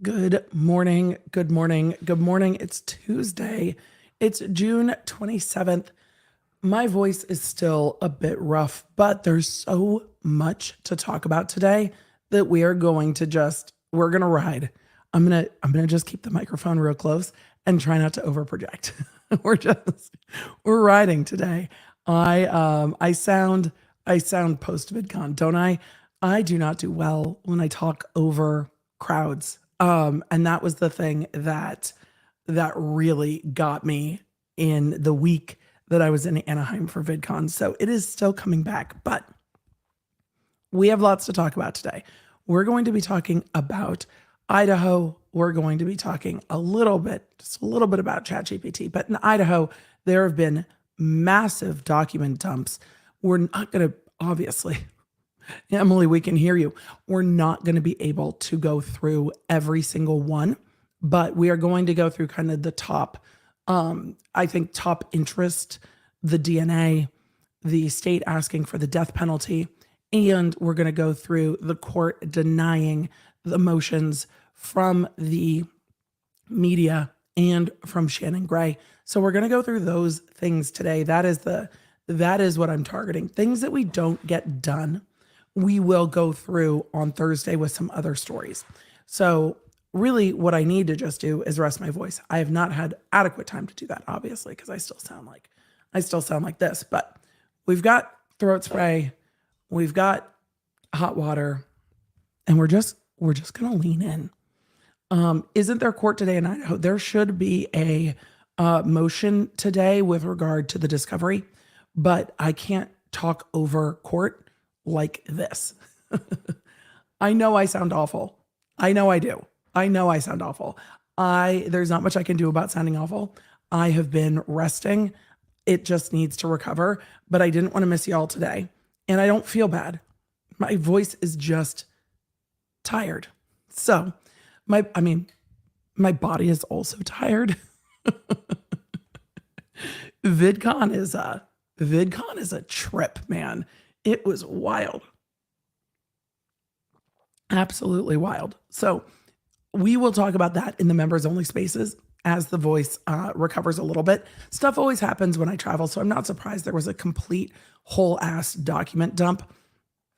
Good morning. Good morning. Good morning. It's Tuesday. It's June 27th. My voice is still a bit rough, but there's so much to talk about today that we're going to ride. I'm going to just keep the microphone real close and try not to overproject. we're riding today. I sound post VidCon, don't I? I do not do well when I talk over crowds. And that was the thing that really got me in the week that I was in Anaheim for VidCon. So it is still coming back, but we have lots to talk about today. We're going to be talking about Idaho. We're going to be talking just a little bit about ChatGPT. But in Idaho, there have been massive document dumps. We're not going to, obviously, Emily, we can hear you. We're not going to be able to go through every single one, but we are going to go through kind of the top, I think, top interest, the DNA, the state asking for the death penalty, and we're going to go through the court denying the motions from the media and from Shannon Gray. So we're going to go through those things today. That is what I'm targeting. Things that we don't get done, we will go through on Thursday with some other stories. So really what I need to just do is rest my voice. I have not had adequate time to do that, obviously, because I still sound like this, but we've got throat spray, we've got hot water, and we're just going to lean in. Isn't there court today in Idaho? There should be a motion today with regard to the discovery, but I can't talk over court like this. I know I sound awful. I know I do. I know I sound awful. There's not much I can do about sounding awful. I have been resting. It just needs to recover, but I didn't want to miss y'all today. And I don't feel bad. My voice is just tired. So my body is also tired. VidCon is a trip, man. It was wild. Absolutely wild. So we will talk about that in the members only spaces as the voice recovers a little bit. Stuff always happens when I travel, so I'm not surprised there was a complete whole ass document dump.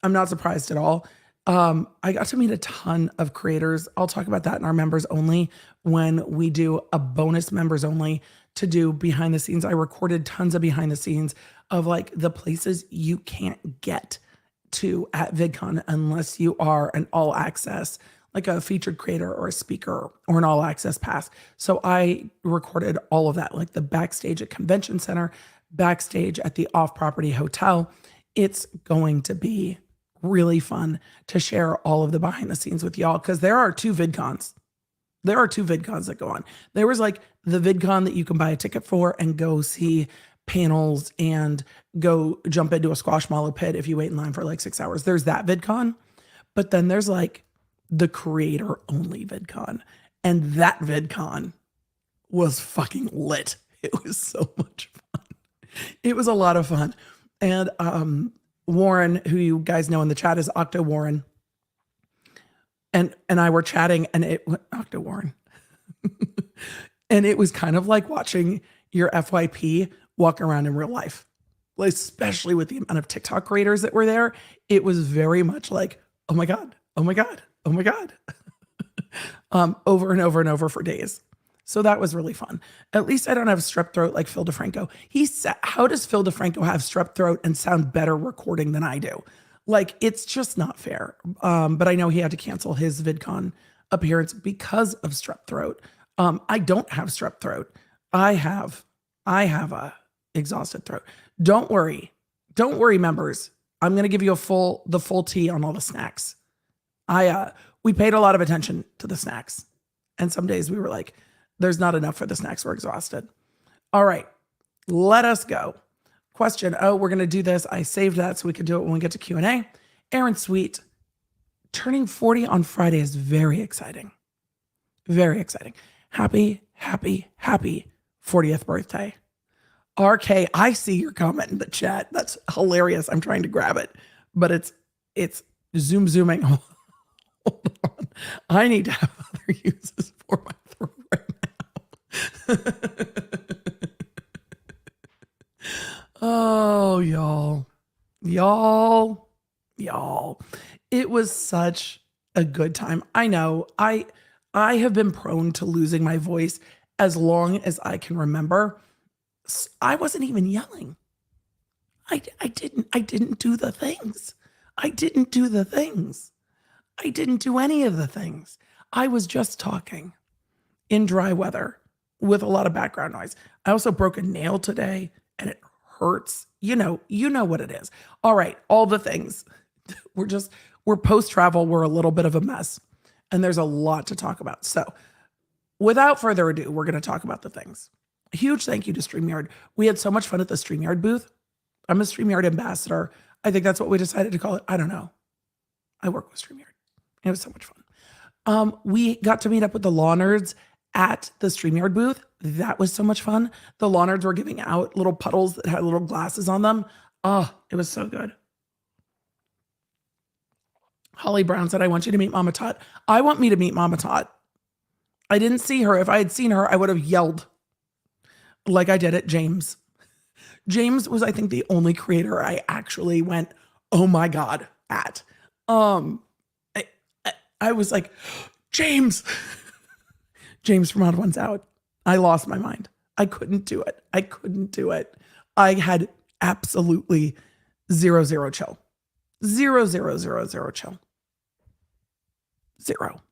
I'm not surprised at all. I got to meet a ton of creators. I'll talk about that in our members only when we do a bonus members only to do behind the scenes. I recorded tons of behind the scenes of like the places you can't get to at VidCon unless you are an all access, like a featured creator or a speaker or an all access pass. So I recorded all of that, like the backstage at Convention Center, backstage at the off-property hotel. It's going to be really fun to share all of the behind the scenes with y'all because there are two VidCons. There are two VidCons that go on. There was like the VidCon that you can buy a ticket for and go see panels and go jump into a squashmallow pit if you wait in line for like 6 hours. There's that VidCon. But then there's like the creator only VidCon. And that VidCon was fucking lit. It was so much fun. It was a lot of fun. And Warren, who you guys know in the chat is Octo Warren, and I were chatting, and Octo Warren, and it was kind of like watching your FYP walk around in real life, especially with the amount of TikTok creators that were there. It was very much like, oh my God, oh my God, oh my God, over and over and over for days. So that was really fun. At least I don't have strep throat like Phil DeFranco. How does Phil DeFranco have strep throat and sound better recording than I do? Like, it's just not fair. But I know he had to cancel his VidCon appearance because of strep throat. I don't have strep throat. I have a exhausted throat. Don't worry, members. I'm going to give you the full tea on all the snacks. We paid a lot of attention to the snacks. And some days we were like, there's not enough for the snacks. We're exhausted. All right, let us go. Question. Oh, we're going to do this. I saved that so we can do it when we get to Q&A. Aaron Sweet, turning 40 on Friday is very exciting. Very exciting. Happy 40th birthday. RK, I see your comment in the chat. That's hilarious. I'm trying to grab it, but it's zooming. Hold on. I need to have other uses for my throat right now. Oh, y'all. It was such a good time. I know I have been prone to losing my voice as long as I can remember. I wasn't even yelling. I didn't do the things. I didn't do the things. I didn't do any of the things. I was just talking in dry weather with a lot of background noise. I also broke a nail today and it hurts. You know what it is. All right, all the things. We're post-travel, we're a little bit of a mess. And there's a lot to talk about. So without further ado, we're going to talk about the things. A huge thank you to Streamyard. We had so much fun at the Streamyard booth. I'm a Streamyard ambassador. I think that's what we decided to call it. I don't know. I work with Streamyard. It was so much fun. We got to meet up with the Law Nerds at the Streamyard booth. That was so much fun. The Law Nerds were giving out little puddles that had little glasses on them. Oh, it was so good. Holly Brown said, I want you to meet Mama Tot. I want me to meet Mama Tot. I didn't see her. If I had seen her, I would have yelled like I did at James. James was, I think, the only creator I actually went, oh my God, at. I was like, James. James from Odd Ones Out. I lost my mind. I couldn't do it. I had absolutely zero chill. Zero chill. Zero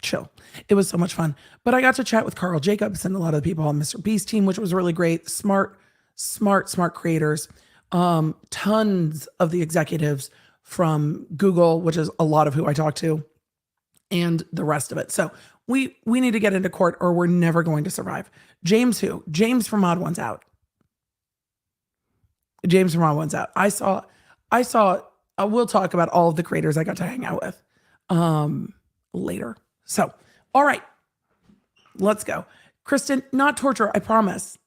chill. It was so much fun. But I got to chat with Carl Jacobs and a lot of the people on Mr. Beast team, which was really great. Smart creators. Tons of the executives from Google, which is a lot of who I talk to, and the rest of it. So we need to get into court or we're never going to survive. James who? James from Odd Ones Out. James from Odd Ones Out. I saw, we'll talk about all of the creators I got to hang out with later. So, all right, let's go. Kristen, not torture, I promise.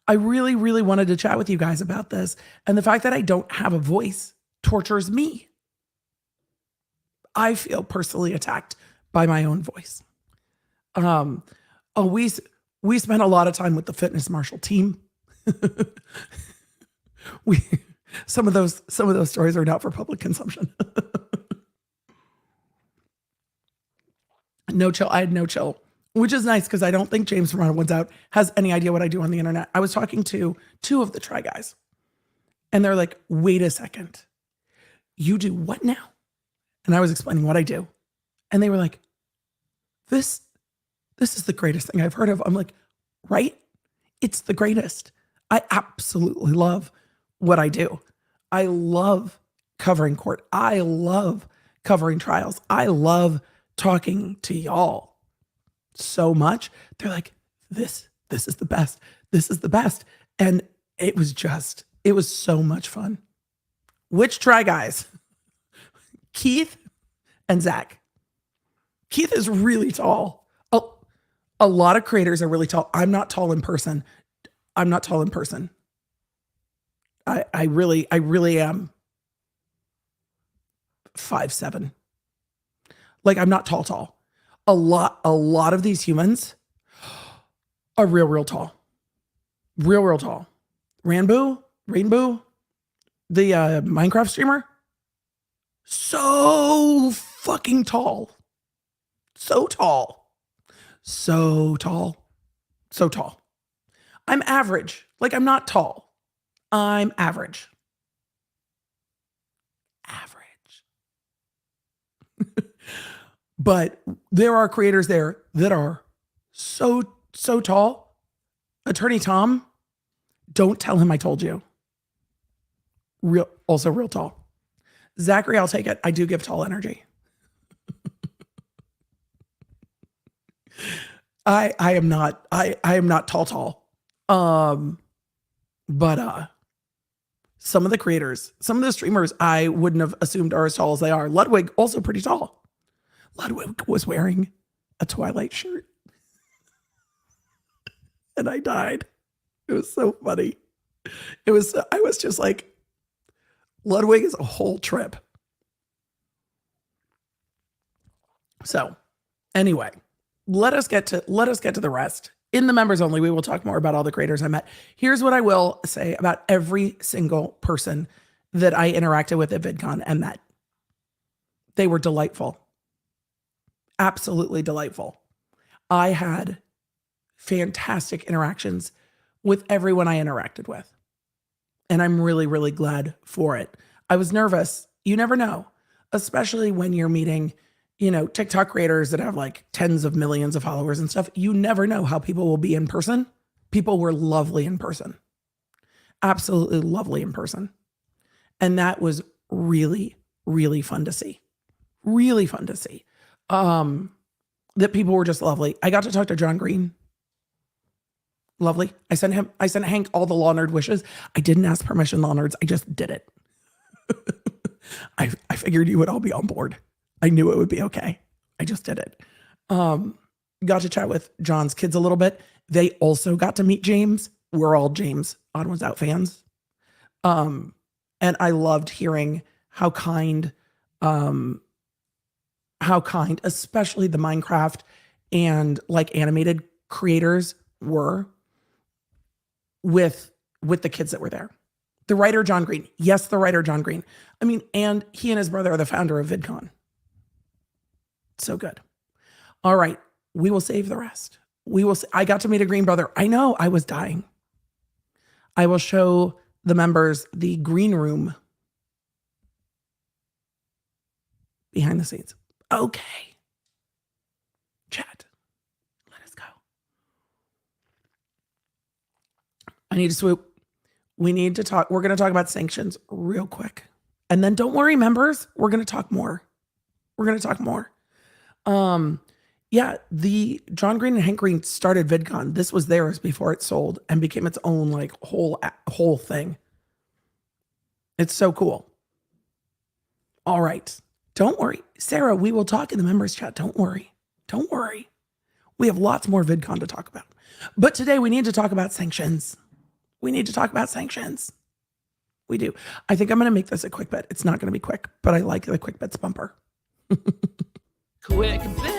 I really wanted to chat with you guys about this. And the fact that I don't have a voice tortures me. I feel personally attacked by my own voice. We spent a lot of time with the fitness marshal team. Some of those stories are not for public consumption. No chill. I had no chill, which is nice because I don't think James from Odd Ones Out has any idea what I do on the internet. I was talking to two of the Try Guys, and they're like, "Wait a second, you do what now?" And I was explaining what I do, and they were like, "This is the greatest thing I've heard of." I'm like, "Right? It's the greatest. I absolutely love what I do. I love covering court. I love covering trials. I love talking to y'all so much." They're like, this is the best. This is the best. And it was so much fun. Which Try Guys? Keith and Zach. Keith is really tall. A lot of creators are really tall. I'm not tall in person. I really am 5'7". Like, I'm not tall. A lot of these humans are real tall. Real tall. Rainbow, the Minecraft streamer, so fucking tall. So tall. I'm average. Like, I'm not tall. I'm average. But there are creators there that are so tall. Attorney Tom, don't tell him I told you. Also real tall. Zachary, I'll take it. I do give tall energy. I am not tall. But some of the creators, some of the streamers I wouldn't have assumed are as tall as they are. Ludwig, also pretty tall. Ludwig was wearing a Twilight shirt. And I died. It was so funny. I was just like, Ludwig is a whole trip. So, anyway, let us get to the rest. In the members only, we will talk more about all the creators I met. Here's what I will say about every single person that I interacted with at VidCon and met. They were delightful. Absolutely delightful. I had fantastic interactions with everyone I interacted with. And I'm really, really glad for it. I was nervous. You never know, especially when you're meeting, TikTok creators that have like tens of millions of followers and stuff. You never know how people will be in person. People were lovely in person. Absolutely lovely in person. And that was really, really fun to see. Really fun to see. That people were just lovely. I got to talk to John Green. Lovely. I sent Hank all the Law Nerd wishes. I didn't ask permission, Law Nerds. I just did it. I figured you would all be on board. I knew it would be okay. I just did it. Got to chat with John's kids a little bit. They also got to meet James. We're all James Odd Ones Out fans. And I loved hearing how kind, especially the Minecraft and like animated creators were with the kids that were there. The writer, John Green. Yes, the writer, John Green. I mean, and he and his brother are the founder of VidCon. So good. All right. We will save the rest. I got to meet a Green brother. I know, I was dying. I will show the members the green room behind the scenes. Okay. Chat. Let us go. I need to swoop. We need to talk. We're going to talk about sanctions real quick. And then don't worry, members. We're going to talk more. Yeah, the John Green and Hank Green started VidCon. This was theirs before it sold and became its own like whole thing. It's so cool. All right. Don't worry. Sarah, we will talk in the members chat. Don't worry. We have lots more VidCon to talk about. But today we need to talk about sanctions. We do. I think I'm going to make this a quick bit. It's not going to be quick, but I like the quick bits bumper. Quick bits.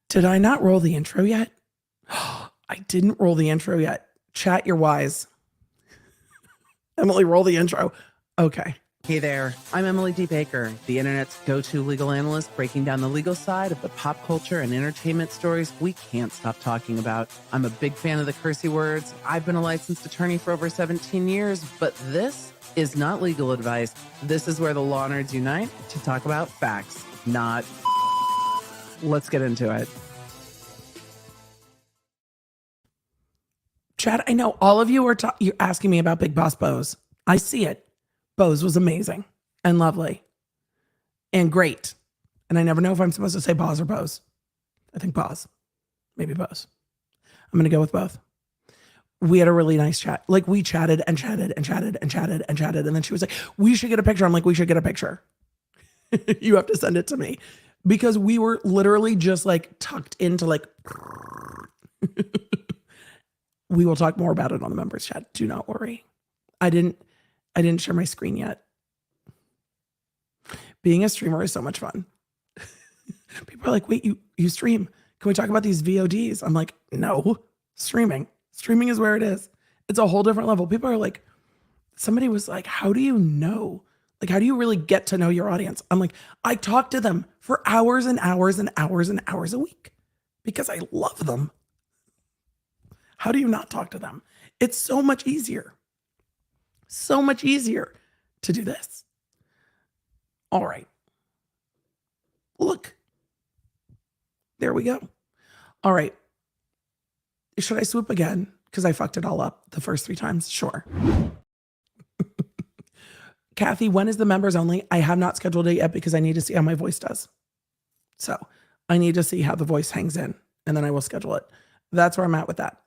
Did I not roll the intro yet? I didn't roll the intro yet. Chat, you're wise. Emily, roll the intro. Okay. Hey there, I'm Emily D. Baker, the internet's go-to legal analyst, breaking down the legal side of the pop culture and entertainment stories we can't stop talking about. I'm a big fan of the cursey words. I've been a licensed attorney for over 17 years, but this is not legal advice. This is where the law nerds unite to talk about facts, not... Let's get into it. Chad, I know all of you are you're asking me about Big Boss Bose. I see it. Bose was amazing and lovely and great. And I never know if I'm supposed to say Boz or Bose. I think Boz. Maybe Bose. I'm going to go with both. We had a really nice chat. Like we chatted and chatted and chatted and chatted and chatted. And then she was like, we should get a picture. I'm like, we should get a picture. You have to send it to me. Because we were literally just like tucked into like... We will talk more about it on the members chat. Do not worry. I didn't share my screen yet. Being a streamer is so much fun. People are like, wait, you stream. Can we talk about these VODs? I'm like, no, streaming. Streaming is where it is. It's a whole different level. People are like, somebody was like, how do you know? Like, how do you really get to know your audience? I'm like, I talk to them for hours and hours and hours and hours a week because I love them. How do you not talk to them? It's so much easier. So much easier to do this. All right. Look. There we go. All right. Should I swoop again? Because I fucked it all up the first 3 times. Sure. Kathy, when is the members only? I have not scheduled it yet because I need to see how my voice does. So I need to see how the voice hangs in and then I will schedule it. That's where I'm at with that.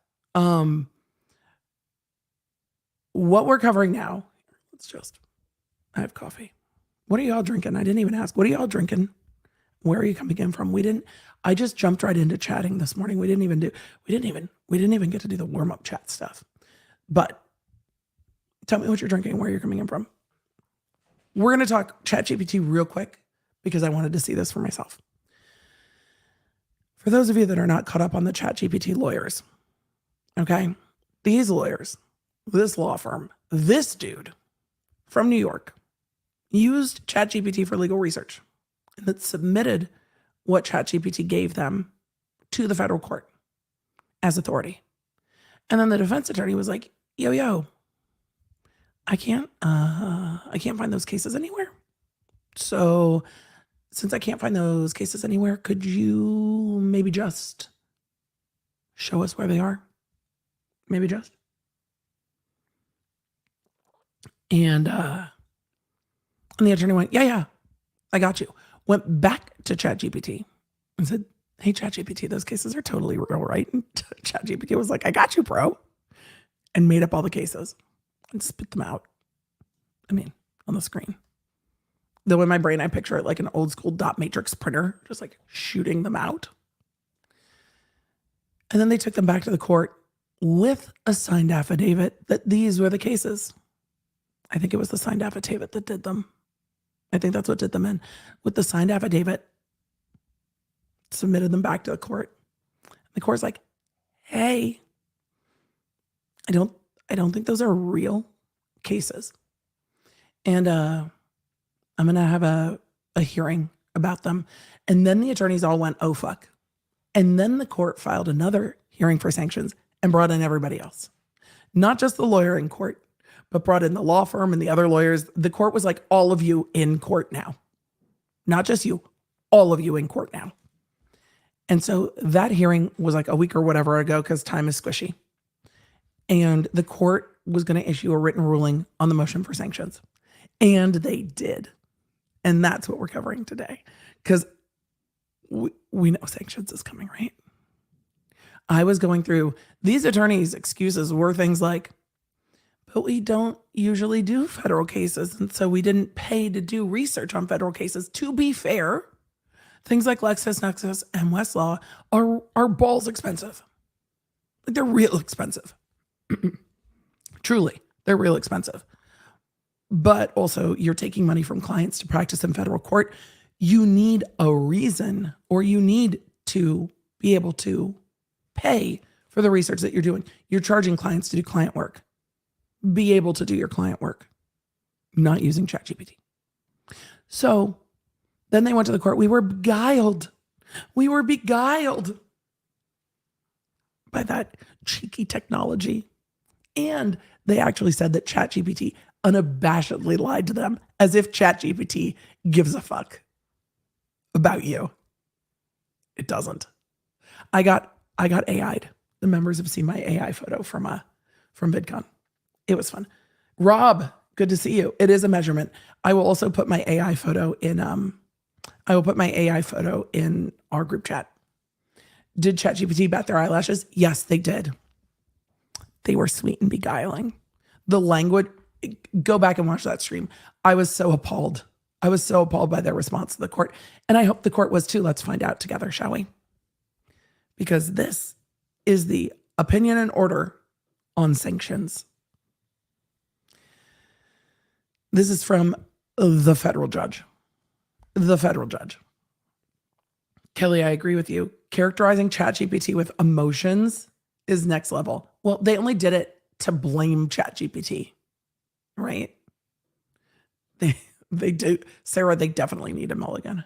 What we're covering now, I have coffee. What are y'all drinking? I didn't even ask. What are y'all drinking? Where are you coming in from? I just jumped right into chatting this morning. We didn't even get to do the warm-up chat stuff. But tell me what you're drinking, where you're coming in from. We're going to talk ChatGPT real quick because I wanted to see this for myself. For those of you that are not caught up on the ChatGPT lawyers, okay, these lawyers, this law firm, this dude from New York used ChatGPT for legal research and that submitted what ChatGPT gave them to the federal court as authority. And then the defense attorney was like, yo, I can't find those cases anywhere. So since I can't find those cases anywhere, could you maybe just show us where they are? Maybe just. And the attorney went, yeah, I got you. Went back to ChatGPT and said, hey, ChatGPT, those cases are totally real, right? And ChatGPT was like, I got you, bro. And made up all the cases and spit them out. I mean, on the screen. Though in my brain, I picture it like an old school dot matrix printer, just like shooting them out. And then they took them back to the court with a signed affidavit that these were the cases. I think it was the signed affidavit that did them. I think that's what did them in. With the signed affidavit, submitted them back to the court. The court's like, hey, I don't think those are real cases. And I'm going to have a hearing about them. And then the attorneys all went, oh, fuck. And then the court filed another hearing for sanctions and brought in everybody else. Not just the lawyer in court, but brought in the law firm and the other lawyers. The court was like, all of you in court now. Not just you, all of you in court now. And so that hearing was like a week or whatever ago because time is squishy. And the court was going to issue a written ruling on the motion for sanctions. And they did. And that's what we're covering today. Because we know sanctions is coming, right? I was going through these attorneys' excuses were things like, but we don't usually do federal cases. And so we didn't pay to do research on federal cases. To be fair, things like LexisNexis and Westlaw are balls expensive. Like they're real expensive. Truly, they're real expensive. But also you're taking money from clients to practice in federal court. You need a reason, or you need to be able to pay for the research that you're doing. You're charging clients to do client work. Be able to do your client work, not using ChatGPT. So then they went to the court. We were beguiled. We were beguiled by that cheeky technology. And they actually said that ChatGPT unabashedly lied to them, as if ChatGPT gives a fuck about you. It doesn't. I got AI'd. The members have seen my AI photo from VidCon. It was fun. Rob, good to see you. It is a measurement. I will also put my AI photo in our group chat. Did ChatGPT bat their eyelashes? Yes, they did. They were sweet and beguiling. The language, go back and watch that stream. I was so appalled. I was so appalled by their response to the court. And I hope the court was too. Let's find out together, shall we? Because this is the opinion and order on sanctions. This is from the federal judge. The federal judge. Kelly, I agree with you. Characterizing ChatGPT with emotions is next level. Well, they only did it to blame ChatGPT, right? They do. Sarah, they definitely need a mulligan.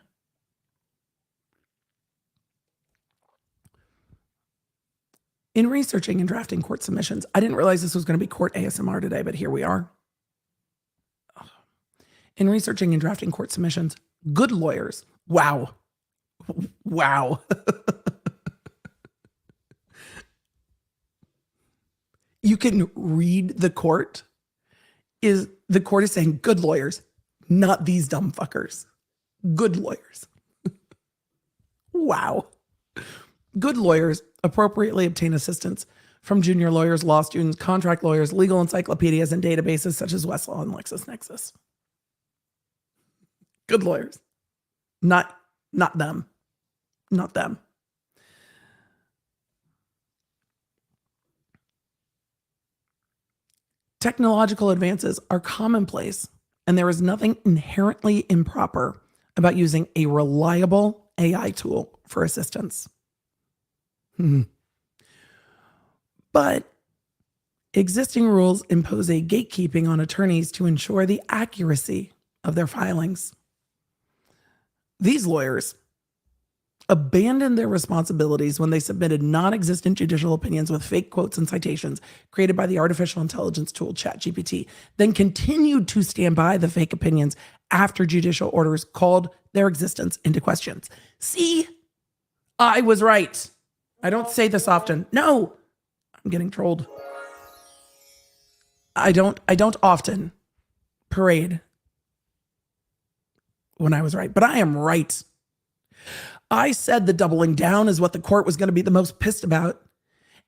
In researching and drafting court submissions, I didn't realize this was going to be court ASMR today, but here we are. In researching and drafting court submissions, good lawyers, wow. You can read the court. The court is saying good lawyers, not these dumb fuckers. Good lawyers. Wow. Good lawyers appropriately obtain assistance from junior lawyers, law students, contract lawyers, legal encyclopedias, and databases such as Westlaw and LexisNexis. Good lawyers. Not them. Not them. Technological advances are commonplace, and there is nothing inherently improper about using a reliable AI tool for assistance. But existing rules impose a gatekeeping on attorneys to ensure the accuracy of their filings. These lawyers abandoned their responsibilities when they submitted non-existent judicial opinions with fake quotes and citations created by the artificial intelligence tool ChatGPT, then continued to stand by the fake opinions after judicial orders called their existence into questions. See, I was right. I don't say this often. No, I'm getting trolled. I don't often parade when I was right, but I am right. I said the doubling down is what the court was going to be the most pissed about.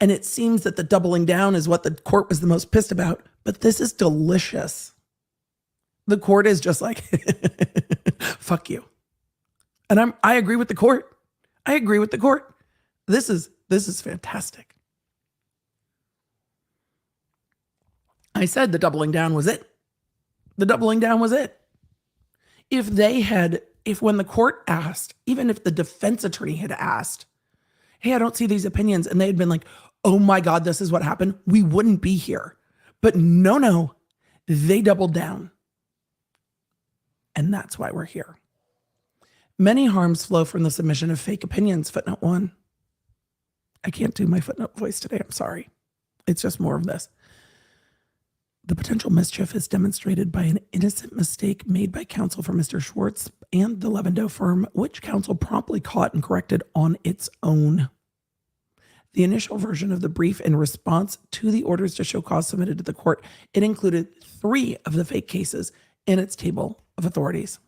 And it seems that the doubling down is what the court was the most pissed about. But this is delicious. The court is just like, fuck you. And I agree with the court. I agree with the court. This is fantastic. I said the doubling down was it. The doubling down was it. If when the court asked, even if the defense attorney had asked, hey, I don't see these opinions, and they had been like, oh my God, this is what happened, we wouldn't be here. But no, they doubled down. And that's why we're here. Many harms flow from the submission of fake opinions, footnote 1. I can't do my footnote voice today, I'm sorry. It's just more of this. The potential mischief is demonstrated by an innocent mistake made by counsel for Mr. Schwartz and the Levendo firm, which counsel promptly caught and corrected on its own. The initial version of the brief in response to the orders to show cause submitted to the court, it included 3 of the fake cases in its table of authorities.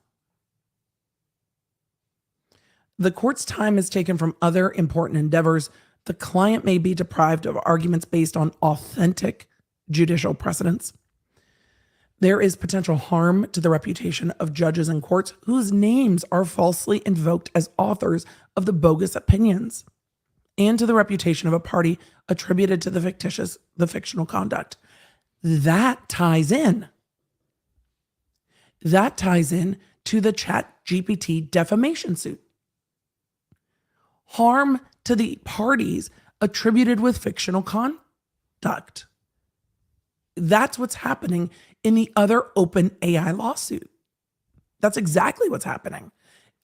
The court's time is taken from other important endeavors. The client may be deprived of arguments based on authentic judicial precedents. There is potential harm to the reputation of judges and courts whose names are falsely invoked as authors of the bogus opinions, and to the reputation of a party attributed to the fictional conduct. That ties in. That ties in to the ChatGPT defamation suit. Harm to the parties attributed with fictional conduct. That's what's happening in the other open AI lawsuit. That's exactly what's happening.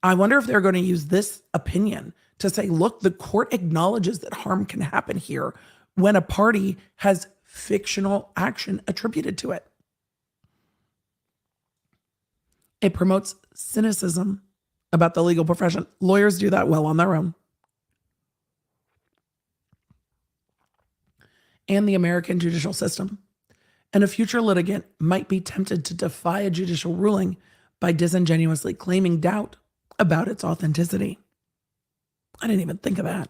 I wonder if they're going to use this opinion to say, look, the court acknowledges that harm can happen here when a party has fictional action attributed to it. It promotes cynicism about the legal profession. Lawyers do that well on their own. And the American judicial system. And a future litigant might be tempted to defy a judicial ruling by disingenuously claiming doubt about its authenticity. I didn't even think of that.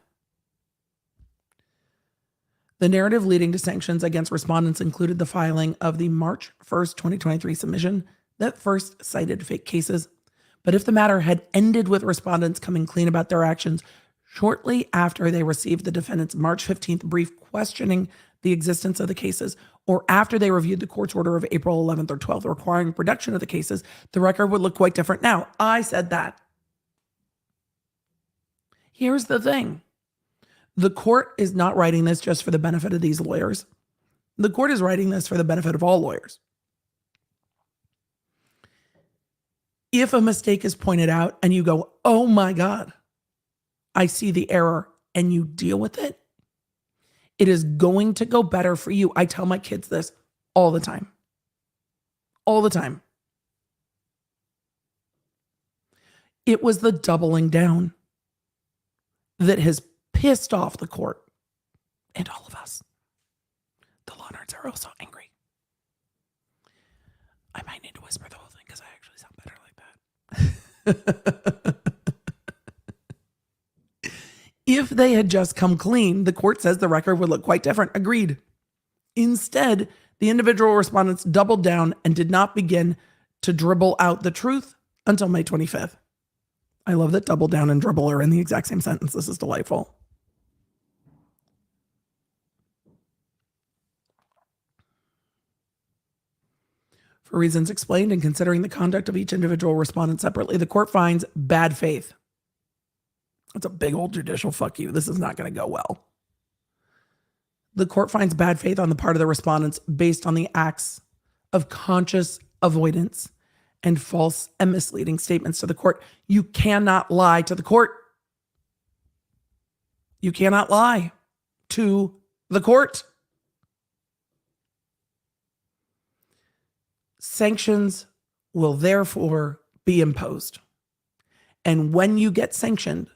The narrative leading to sanctions against respondents included the filing of the March 1st, 2023 submission that first cited fake cases. But if the matter had ended with respondents coming clean about their actions shortly after they received the defendant's March 15th brief questioning the existence of the cases, or after they reviewed the court's order of April 11th or 12th requiring production of the cases, the record would look quite different. Now, I said that. Here's the thing. The court is not writing this just for the benefit of these lawyers. The court is writing this for the benefit of all lawyers. If a mistake is pointed out and you go, oh my God, I see the error, and you deal with it, it is going to go better for you. I tell my kids this all the time. All the time. It was the doubling down that has pissed off the court and all of us. The law nerds are also angry. I might need to whisper the whole thing because I actually sound better like that. If they had just come clean, the court says the record would look quite different. Agreed. Instead, the individual respondents doubled down and did not begin to dribble out the truth until May 25th. I love that double down and dribble are in the exact same sentence. This is delightful. For reasons explained and considering the conduct of each individual respondent separately, the court finds bad faith. That's a big old judicial fuck you. This is not going to go well. The court finds bad faith on the part of the respondents based on the acts of conscious avoidance and false and misleading statements to the court. You cannot lie to the court. You cannot lie to the court. Sanctions will therefore be imposed. And when you get sanctioned,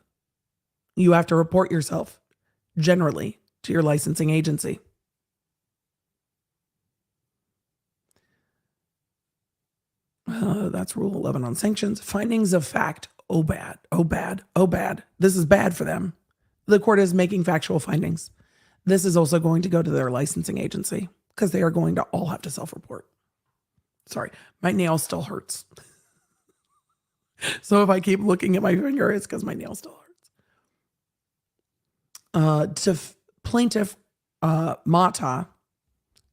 you have to report yourself generally to your licensing agency. That's Rule 11 on sanctions. Findings of fact. Oh, bad. Oh, bad. Oh, bad. This is bad for them. The court is making factual findings. This is also going to go to their licensing agency because they are going to all have to self-report. Sorry, my nail still hurts. So if I keep looking at my finger, it's because my nail still hurts. Plaintiff Mata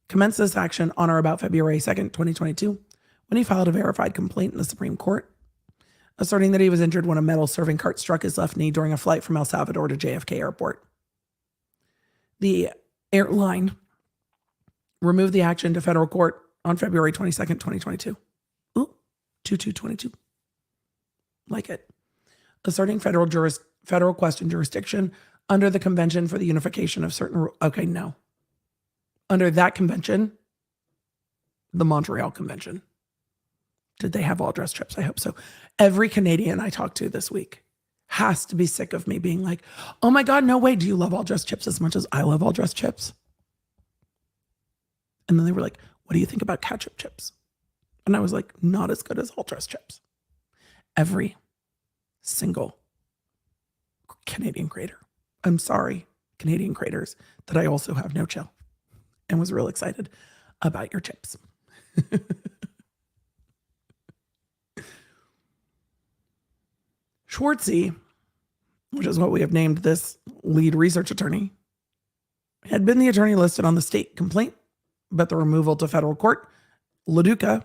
commenced this action on or about February 2nd, 2022, when he filed a verified complaint in the Supreme Court, asserting that he was injured when a metal serving cart struck his left knee during a flight from El Salvador to JFK Airport. The airline removed the action to federal court on February 22nd, 2022. Ooh, 2222. Like it. Asserting federal question jurisdiction under the Convention for the Unification of Certain... Okay, no. Under that convention, the Montreal Convention. Did they have all-dress trips? I hope so. Every Canadian I talked to this week has to be sick of me being like, oh my God, no way. Do you love all-dress chips as much as I love all-dress chips? And then they were like, what do you think about ketchup chips? And I was like, not as good as all-dress chips. Every single Canadian creator. I'm sorry, Canadian creators, that I also have no chill and was real excited about your chips. Schwartzy, which is what we have named this lead research attorney, had been the attorney listed on the state complaint, but the removal to federal court, LaDuca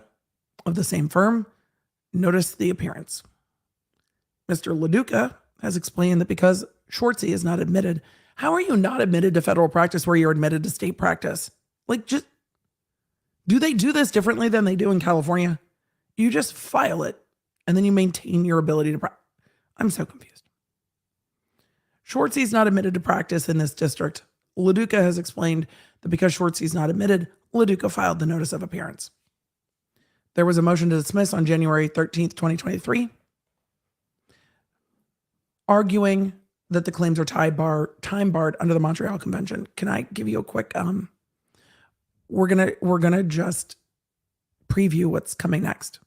of the same firm, noticed the appearance. Mr. LaDuca has explained that because Schwartzy is not admitted, how are you not admitted to federal practice where you're admitted to state practice? Like, just, do they do this differently than they do in California? You just file it and then you maintain your ability to practice. I'm so confused. Schwartzy's not admitted to practice in this district. LaDuca has explained that because Schwartzy's not admitted, LaDuca filed the notice of appearance. There was a motion to dismiss on January 13th, 2023, arguing that the claims are time barred under the Montreal Convention. Can I give you a quick, we're gonna just preview what's coming next.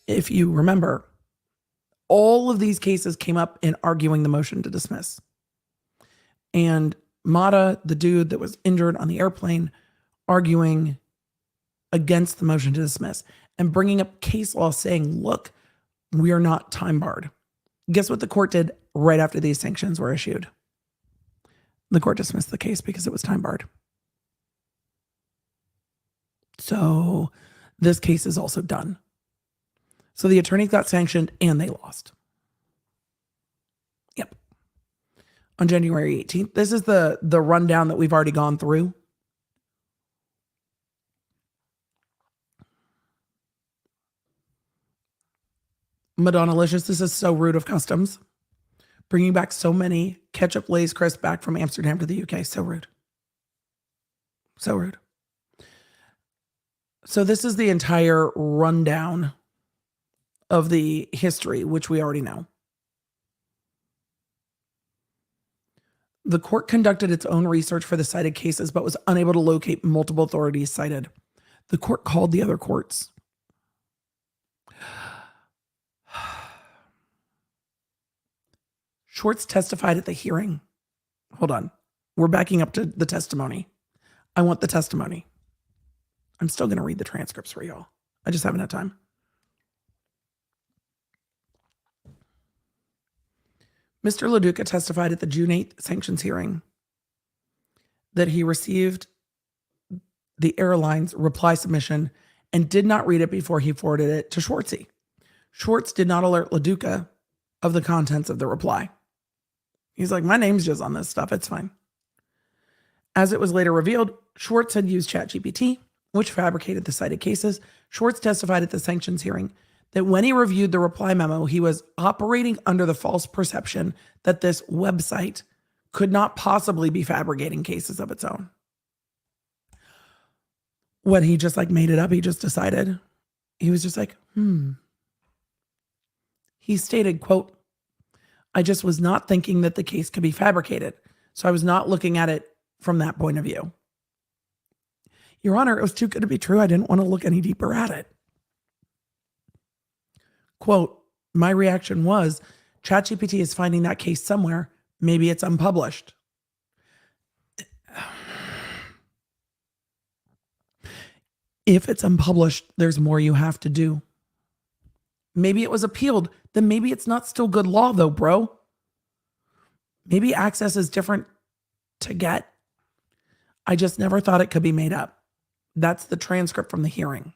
If you remember, all of these cases came up in arguing the motion to dismiss. And Mata, the dude that was injured on the airplane, arguing against the motion to dismiss and bringing up case law saying, look, we are not time barred. Guess what the court did right after these sanctions were issued? The court dismissed the case because it was time barred. So this case is also done. So the attorney got sanctioned and they lost. Yep. On January 18th. This is the rundown that we've already gone through. Madonnalicious, this is so rude of Customs. Bringing back so many ketchup Lay's crisps back from Amsterdam to the UK. So rude. So rude. So this is the entire rundown of the history, which we already know. The court conducted its own research for the cited cases, but was unable to locate multiple authorities cited. The court called the other courts. Schwartz testified at the hearing. Hold on. We're backing up to the testimony. I want the testimony. I'm still going to read the transcripts for y'all. I just haven't had time. Mr. LaDuca testified at the June 8th sanctions hearing that he received the airline's reply submission and did not read it before he forwarded it to Schwartzy. Schwartz did not alert LaDuca of the contents of the reply. He's like, my name's just on this stuff. It's fine. As it was later revealed, Schwartz had used ChatGPT, which fabricated the cited cases. Schwartz testified at the sanctions hearing that when he reviewed the reply memo, he was operating under the false perception that this website could not possibly be fabricating cases of its own. When he just made it up, he just decided. He was just like, He stated, quote, I just was not thinking that the case could be fabricated. So I was not looking at it from that point of view. Your Honor, it was too good to be true. I didn't want to look any deeper at it. Quote, my reaction was, ChatGPT is finding that case somewhere. Maybe it's unpublished. If it's unpublished, there's more you have to do. Maybe it was appealed. Then maybe it's not still good law though, bro. Maybe access is different to get. I just never thought it could be made up. That's the transcript from the hearing.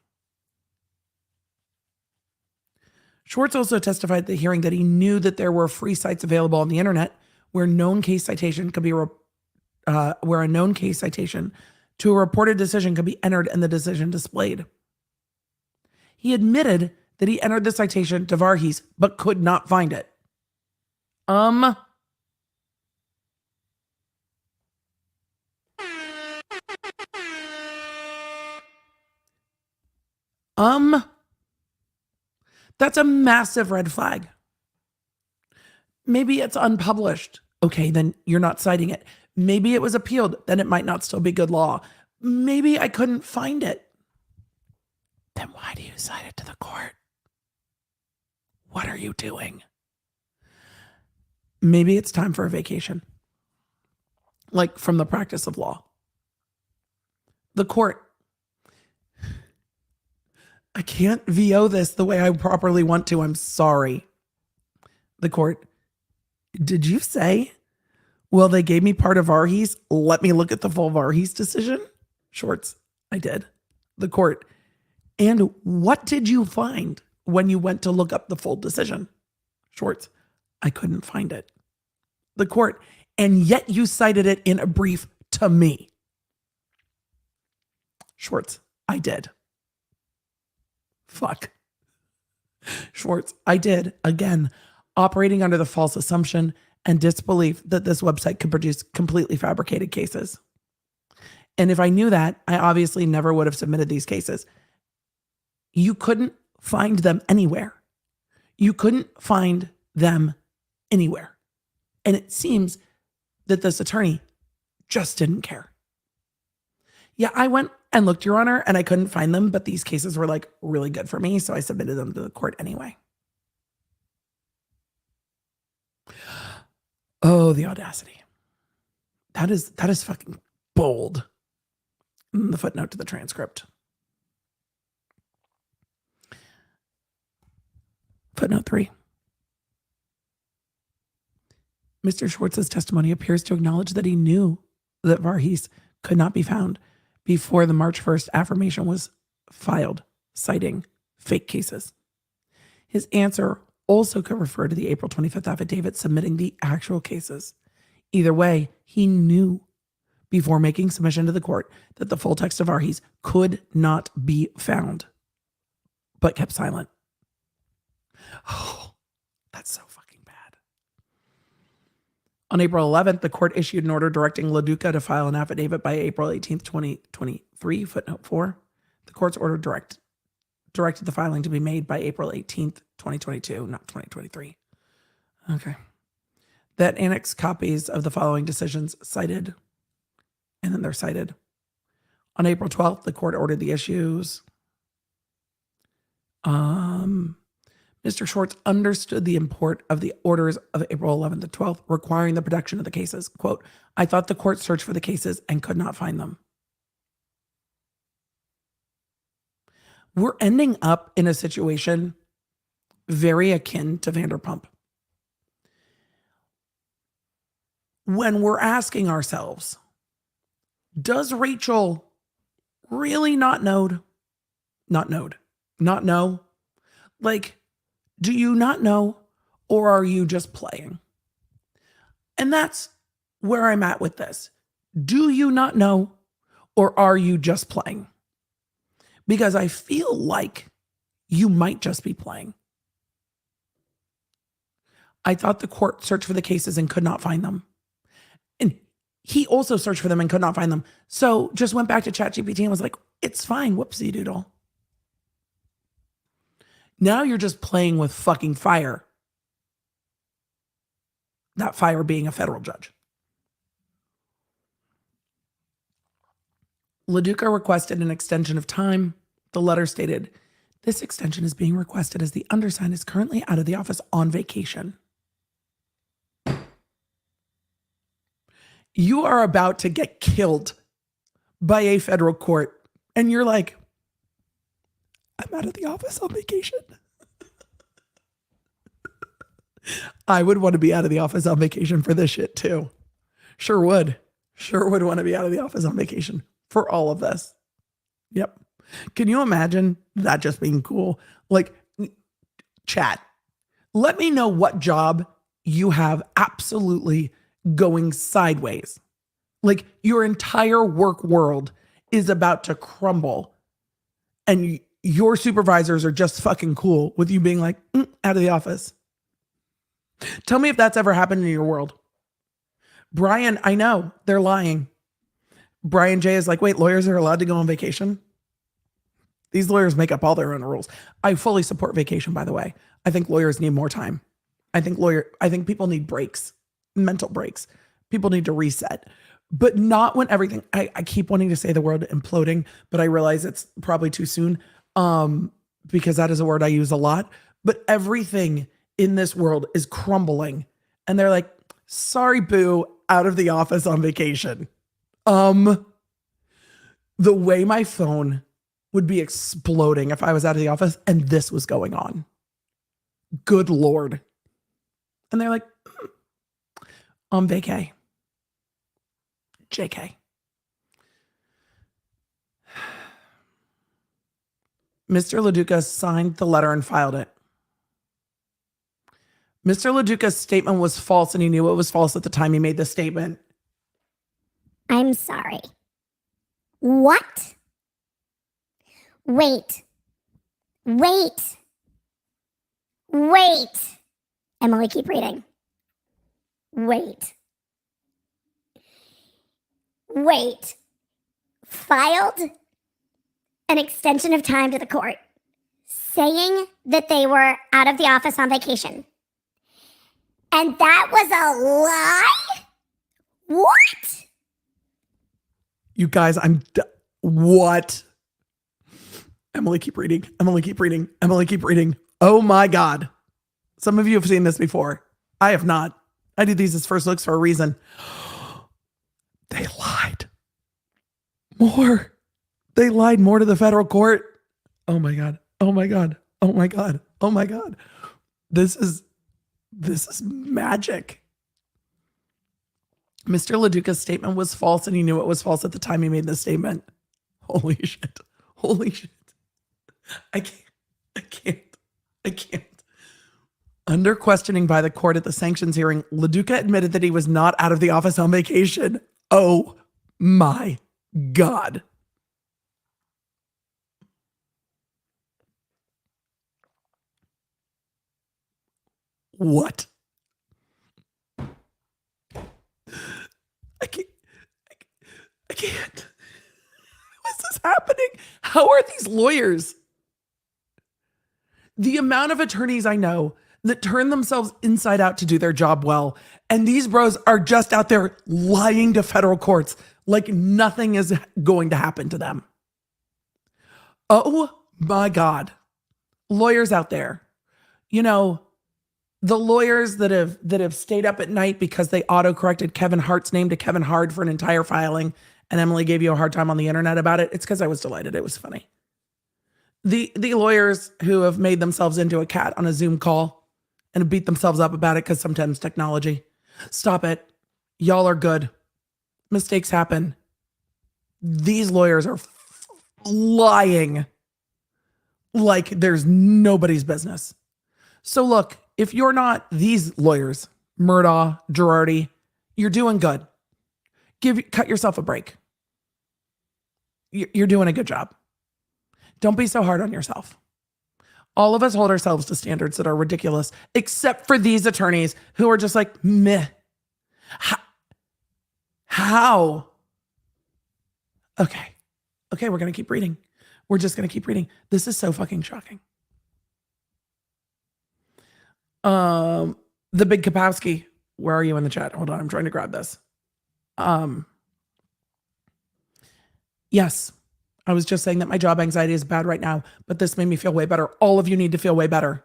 Schwartz also testified at the hearing that he knew that there were free sites available on the internet where a known case citation to a reported decision could be entered and the decision displayed. He admitted that he entered the citation to Varghese but could not find it. That's a massive red flag. Maybe it's unpublished. Okay, then you're not citing it. Maybe it was appealed. Then it might not still be good law. Maybe I couldn't find it. Then why do you cite it to the court? What are you doing? Maybe it's time for a vacation. From the practice of law. The court. I can't VO this the way I properly want to. I'm sorry. The court. Did you say, well, they gave me part of Varghese. Let me look at the full Varghese decision? Schwartz. I did. The court. And what did you find when you went to look up the full decision? Schwartz. I couldn't find it. The court. And yet you cited it in a brief to me. Schwartz. I did. Fuck. Schwartz. I did. Again, operating under the false assumption and disbelief that this website could produce completely fabricated cases. And if I knew that, I obviously never would have submitted these cases. You couldn't find them anywhere. You couldn't find them anywhere. And it seems that this attorney just didn't care. Yeah, I went and looked, Your Honor, and I couldn't find them, but these cases were really good for me, so I submitted them to the court anyway. Oh, the audacity. That is fucking bold. The footnote to the transcript. Footnote 3. Mr. Schwartz's testimony appears to acknowledge that he knew that Varghese could not be found before the March 1st affirmation was filed, citing fake cases. His answer also could refer to the April 25th affidavit submitting the actual cases. Either way, he knew before making submission to the court that the full text of Varghese could not be found, but kept silent. Oh, that's so fucking bad. On April 11th, the court issued an order directing LaDuca to file an affidavit by April 18th, 2023, footnote 4. The court's order directed the filing to be made by April 18th, 2022, not 2023. Okay. That annex copies of the following decisions cited, and then they're cited. On April 12th, the court ordered the issues. Mr. Schwartz understood the import of the orders of April 11th to 12th, requiring the production of the cases. Quote, I thought the court searched for the cases and could not find them. We're ending up in a situation very akin to Vanderpump. When we're asking ourselves, does Rachel Really not know? Not know? Like, do you not know, or are you just playing? And that's where I'm at with this. Do you not know, or are you just playing? Because I feel like you might just be playing. I thought the court searched for the cases and could not find them. And he also searched for them and could not find them. So just went back to ChatGPT and was like, it's fine, whoopsie doodle. Now you're just playing with fucking fire. That fire being a federal judge. LaDuca requested an extension of time. The letter stated, this extension is being requested as the undersigned is currently out of the office on vacation. You are about to get killed by a federal court. And you're like, I'm out of the office on vacation. I would want to be out of the office on vacation for this shit too. Sure would want to be out of the office on vacation for all of this. Yep. Can you imagine that just being cool? Like, chat, let me know what job you have absolutely going sideways. Like, your entire work world is about to crumble and your supervisors are just fucking cool with you being like, out of the office. Tell me if that's ever happened in your world. Bryan, I know they're lying. Bryan J is like, wait, lawyers are allowed to go on vacation? These lawyers make up all their own rules. I fully support vacation, by the way. I think lawyers need more time. I think people need breaks, mental breaks. People need to reset, but not when everything, I keep wanting to say the word imploding, but I realize it's probably too soon because that is a word I use a lot, but everything in this world is crumbling. And they're like, sorry, boo, out of the office on vacation. The way my phone would be exploding if I was out of the office and this was going on. Good Lord. And they're like, on vacay. JK. Mr. LaDuca signed the letter and filed it. Mr. LaDuca's statement was false and he knew it was false at the time he made the statement. I'm sorry. What? Wait. Emily, keep reading. Wait. Filed an extension of time to the court, saying that they were out of the office on vacation. And that was a lie? What? You guys, what? Emily, keep reading. Oh my God. Some of you have seen this before. I have not. I did these as first looks for a reason. They lied more. They lied more to the federal court. Oh my God. This is magic. Mr. LaDuca's statement was false and he knew it was false at the time he made the statement. Holy shit. I can't. Under questioning by the court at the sanctions hearing, LaDuca admitted that he was not out of the office on vacation. Oh my God. What? I can't. What's this happening? How are these lawyers? The amount of attorneys I know that turn themselves inside out to do their job well, and these bros are just out there lying to federal courts like nothing is going to happen to them. Oh my God. Lawyers out there. You know, the lawyers that have stayed up at night because they auto-corrected Kevin Hart's name to Kevin Hart for an entire filing, and Emily gave you a hard time on the internet about it. It's because I was delighted. It was funny. The lawyers who have made themselves into a cat on a Zoom call and beat themselves up about it because sometimes technology. Stop it. Y'all are good. Mistakes happen. These lawyers are lying like there's nobody's business. So look, if you're not these lawyers, Murdaugh, Girardi, you're doing good. Cut yourself a break. You're doing a good job. Don't be so hard on yourself. All of us hold ourselves to standards that are ridiculous, except for these attorneys who are just like, meh. How? Okay, we're going to keep reading. We're just going to keep reading. This is so fucking shocking. The Big Kapowski, where are you in the chat? Hold on, I'm trying to grab this. Yes, I was just saying that my job anxiety is bad right now, but this made me feel way better. All of you need to feel way better.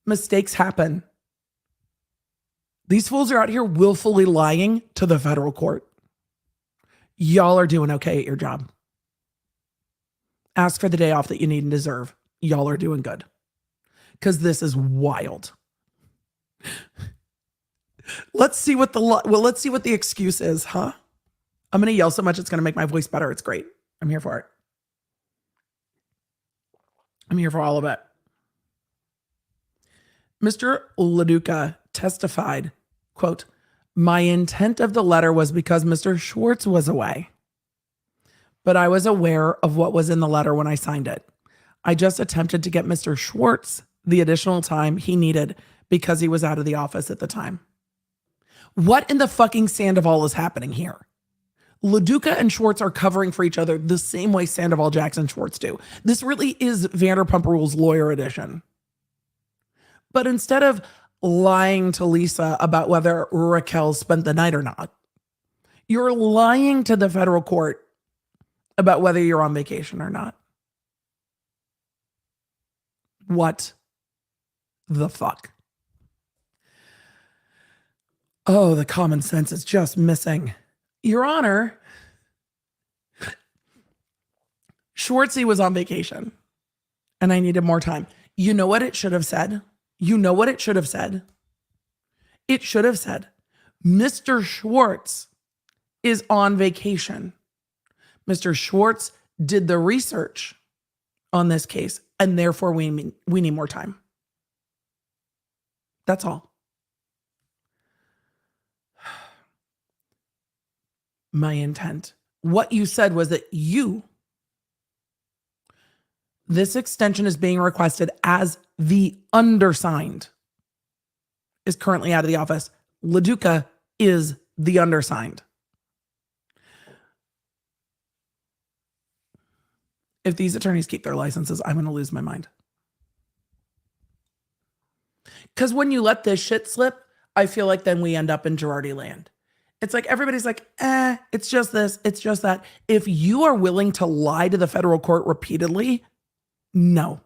Mistakes happen. These fools are out here willfully lying to the federal court. Y'all are doing okay at your job. Ask for the day off that you need and deserve. Y'all are doing good. Because this is wild. Let's see what the excuse is, huh? I'm going to yell so much it's going to make my voice better. It's great. I'm here for it. I'm here for all of it. Mr. LaDuca testified, quote, "My intent of the letter was because Mr. Schwartz was away. But I was aware of what was in the letter when I signed it. I just attempted to get Mr. Schwartz the additional time he needed because he was out of the office at the time." What in the fucking Sandoval is happening here? LaDuca and Schwartz are covering for each other the same way Sandoval, Jackson, Schwartz do. This really is Vanderpump Rules lawyer edition. But instead of lying to Lisa about whether Raquel spent the night or not, you're lying to the federal court about whether you're on vacation or not. What the fuck? Oh, the common sense is just missing. Your Honor, Schwartzy was on vacation and I needed more time. You know what it should have said? You know what it should have said? It should have said, Mr. Schwartz is on vacation. Mr. Schwartz did the research on this case and therefore we need more time. That's all. My intent. What you said was that this extension is being requested as the undersigned is currently out of the office. LaDuca is the undersigned. If these attorneys keep their licenses, I'm going to lose my mind. Because when you let this shit slip, I feel like then we end up in Girardi land. It's like everybody's like, it's just this, it's just that. If you are willing to lie to the federal court repeatedly, no.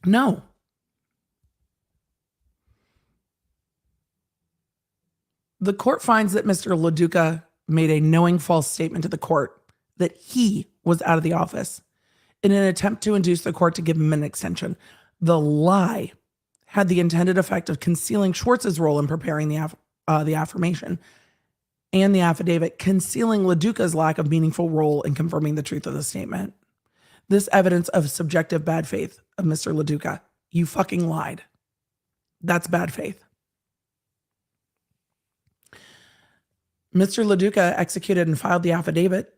No. The court finds that Mr. LaDuca made a knowing false statement to the court that he was out of the office in an attempt to induce the court to give him an extension. The lie had the intended effect of concealing Schwartz's role in preparing the affirmation and the affidavit, concealing LaDuca's lack of meaningful role in confirming the truth of the statement. This evidence of subjective bad faith of Mr. LaDuca. You fucking lied. That's bad faith. Mr. LaDuca executed and filed the affidavit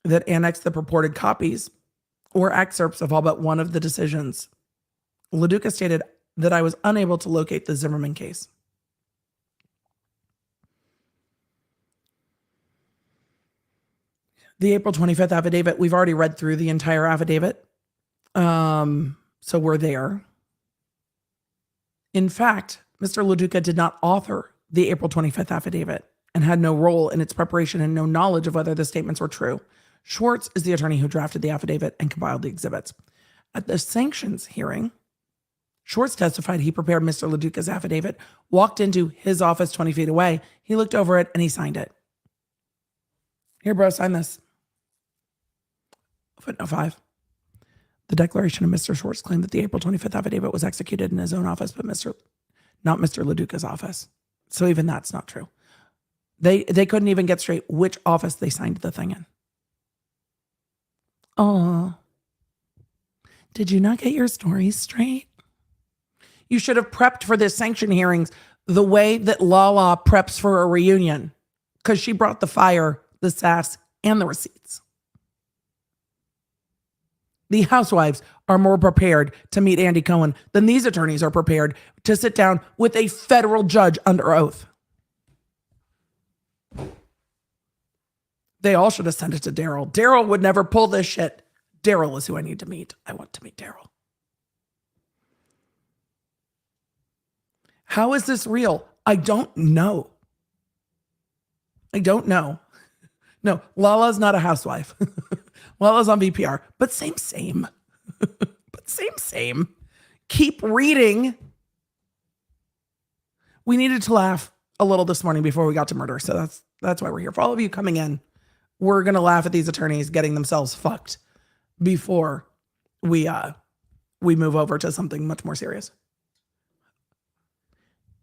that annexed the purported copies or excerpts of all but one of the decisions. LaDuca stated that I was unable to locate the Zimmerman case. The April 25th affidavit, we've already read through the entire affidavit. So we're there. In fact, Mr. LaDuca did not author the April 25th affidavit and had no role in its preparation and no knowledge of whether the statements were true. Schwartz is the attorney who drafted the affidavit and compiled the exhibits. At the sanctions hearing, Schwartz testified he prepared Mr. LaDuca's affidavit, walked into his office 20 feet away. He looked over it and he signed it. Here, bro, sign this. Footnote 5. The declaration of Mr. Schwartz claimed that the April 25th affidavit was executed in his own office, but not Mr. LaDuca's office. So even that's not true. They couldn't even get straight which office they signed the thing in. Oh, did you not get your stories straight? You should have prepped for this sanction hearings the way that Lala preps for a reunion, because she brought the fire, the sass, and the receipts. The housewives are more prepared to meet Andy Cohen than these attorneys are prepared to sit down with a federal judge under oath. They all should have sent it to Daryl. Daryl would never pull this shit. Daryl is who I need to meet. I want to meet Daryl. How is this real? I don't know. I don't know. No, Lala's not a housewife. Lala's on VPR, but same. But same. Keep reading. We needed to laugh a little this morning before we got to murder. So that's why we're here. For all of you coming in, we're going to laugh at these attorneys getting themselves fucked before we move over to something much more serious.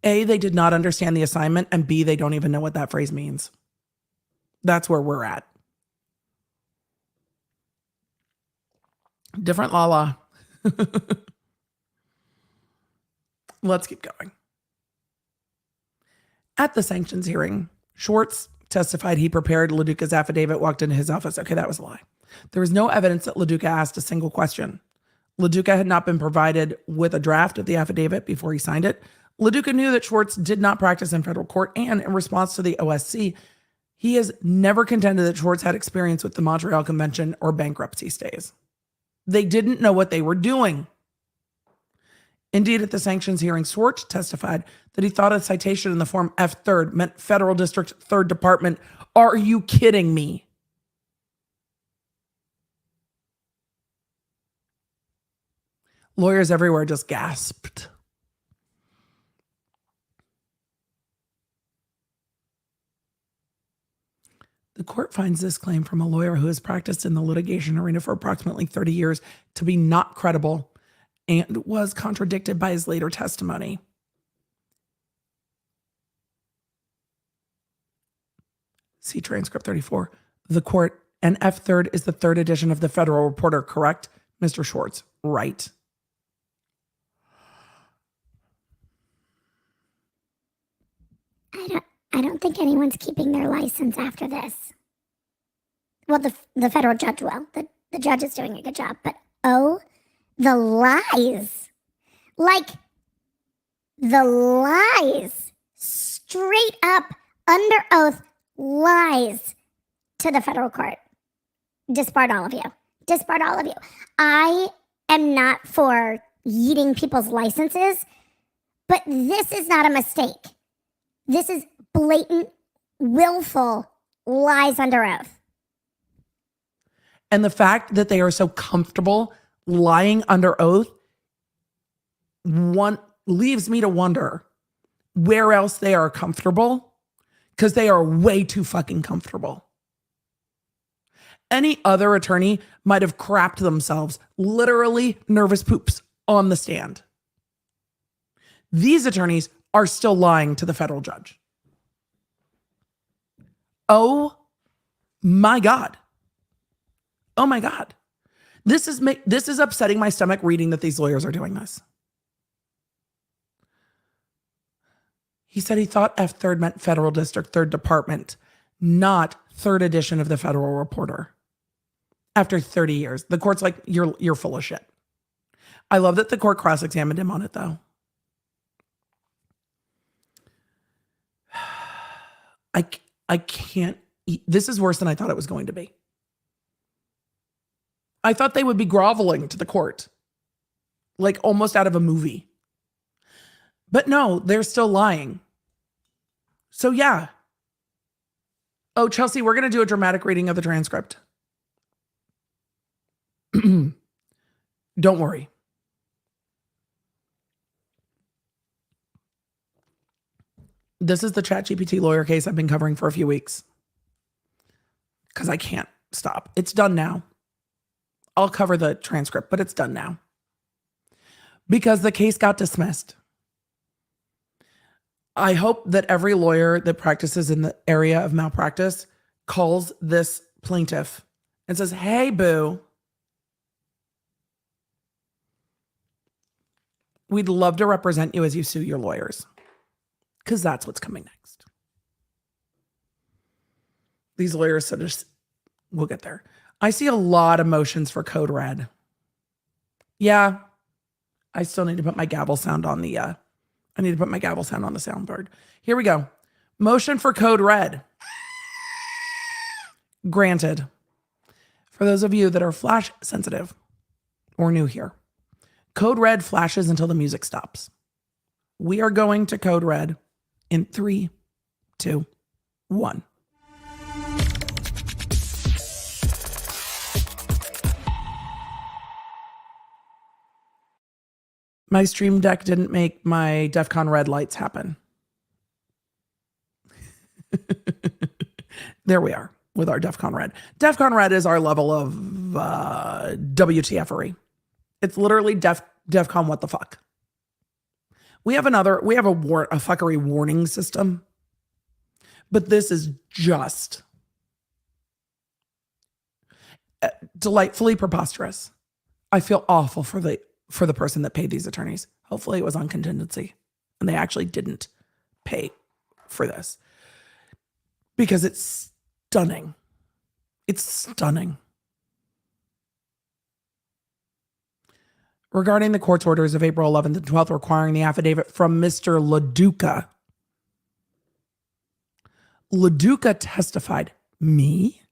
A, they did not understand the assignment, and B, they don't even know what that phrase means. That's where we're at. Different Lala. Let's keep going. At the sanctions hearing, Schwartz testified he prepared LaDuca's affidavit, walked into his office. Okay, that was a lie. There was no evidence that LaDuca asked a single question. LaDuca had not been provided with a draft of the affidavit before he signed it. LaDuca knew that Schwartz did not practice in federal court, and in response to the OSC, he has never contended that Schwartz had experience with the Montreal Convention or bankruptcy stays. They didn't know what they were doing. Indeed, at the sanctions hearing, Schwartz testified that he thought a citation in the form F3rd meant Federal District 3rd Department. Are you kidding me? Lawyers everywhere just gasped. The court finds this claim from a lawyer who has practiced in the litigation arena for approximately 30 years to be not credible and was contradicted by his later testimony. See transcript 34. The court, and F3rd is the 3rd edition of the Federal Reporter, correct? Mr. Schwartz, right. I don't think anyone's keeping their license after this. Well, the federal judge will. The judge is doing a good job. But the lies. Like, the lies. Straight up, under oath, lies to the federal court. Disbarred all of you. Disbarred all of you. I am not for yeeting people's licenses, but this is not a mistake. This is blatant, willful lies under oath. And the fact that they are so comfortable lying under oath leaves me to wonder where else they are comfortable, because they are way too fucking comfortable. Any other attorney might have crapped themselves, literally nervous poops, on the stand. These attorneys are still lying to the federal judge. Oh my God. Oh my God. This is upsetting my stomach reading that these lawyers are doing this. He said he thought F3rd meant Federal District 3rd Department, not 3rd edition of the Federal Reporter. After 30 years, the court's like, you're full of shit. I love that the court cross-examined him on it, though. I can't eat. This is worse than I thought it was going to be. I thought they would be groveling to the court, like almost out of a movie. But no, they're still lying. So yeah. Oh, Chelsea, we're going to do a dramatic reading of the transcript. Don't worry. This is the ChatGPT lawyer case I've been covering for a few weeks, because I can't stop. It's done now. I'll cover the transcript, but it's done now because the case got dismissed. I hope that every lawyer that practices in the area of malpractice calls this plaintiff and says, hey, boo, we'd love to represent you as you sue your lawyers, because that's what's coming next. These lawyers sort of, we'll get there. I see a lot of motions for code red. Yeah, I still need to put my gavel sound on the, I need to put my gavel sound on the soundboard. Here we go. Motion for code red. Granted. For those of you that are flash sensitive or new here, code red flashes until the music stops. We are going to code red in 3, 2, 1. My Stream Deck didn't make my DEF CON red lights happen. There we are with our DEF CON red. DEF CON red is our level of WTFery. It's literally DEF CON what the fuck. We have a fuckery warning system, but this is just delightfully preposterous. I feel awful for the person that paid these attorneys. Hopefully it was on contingency and they actually didn't pay for this, because it's stunning. It's stunning. Regarding the court's orders of April 11th and 12th requiring the affidavit from Mr. LaDuca. LaDuca testified, me?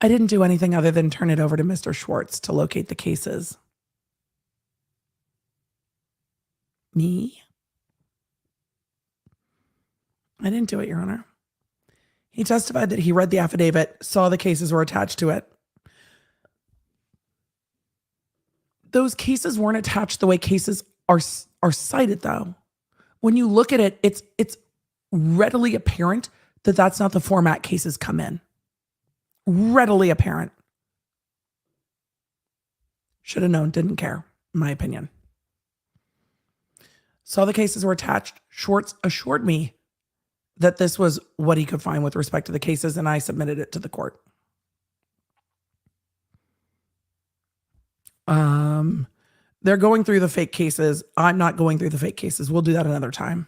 I didn't do anything other than turn it over to Mr. Schwartz to locate the cases. Me? I didn't do it, Your Honor. He testified that he read the affidavit, saw the cases were attached to it. Those cases weren't attached the way cases are cited, though. When you look at it, it's readily apparent that that's not the format cases come in. Readily apparent. Should have known, didn't care, in my opinion. Saw the cases were attached. Schwartz assured me that this was what he could find with respect to the cases, and I submitted it to the court. They're going through the fake cases. I'm not going through the fake cases. We'll do that another time,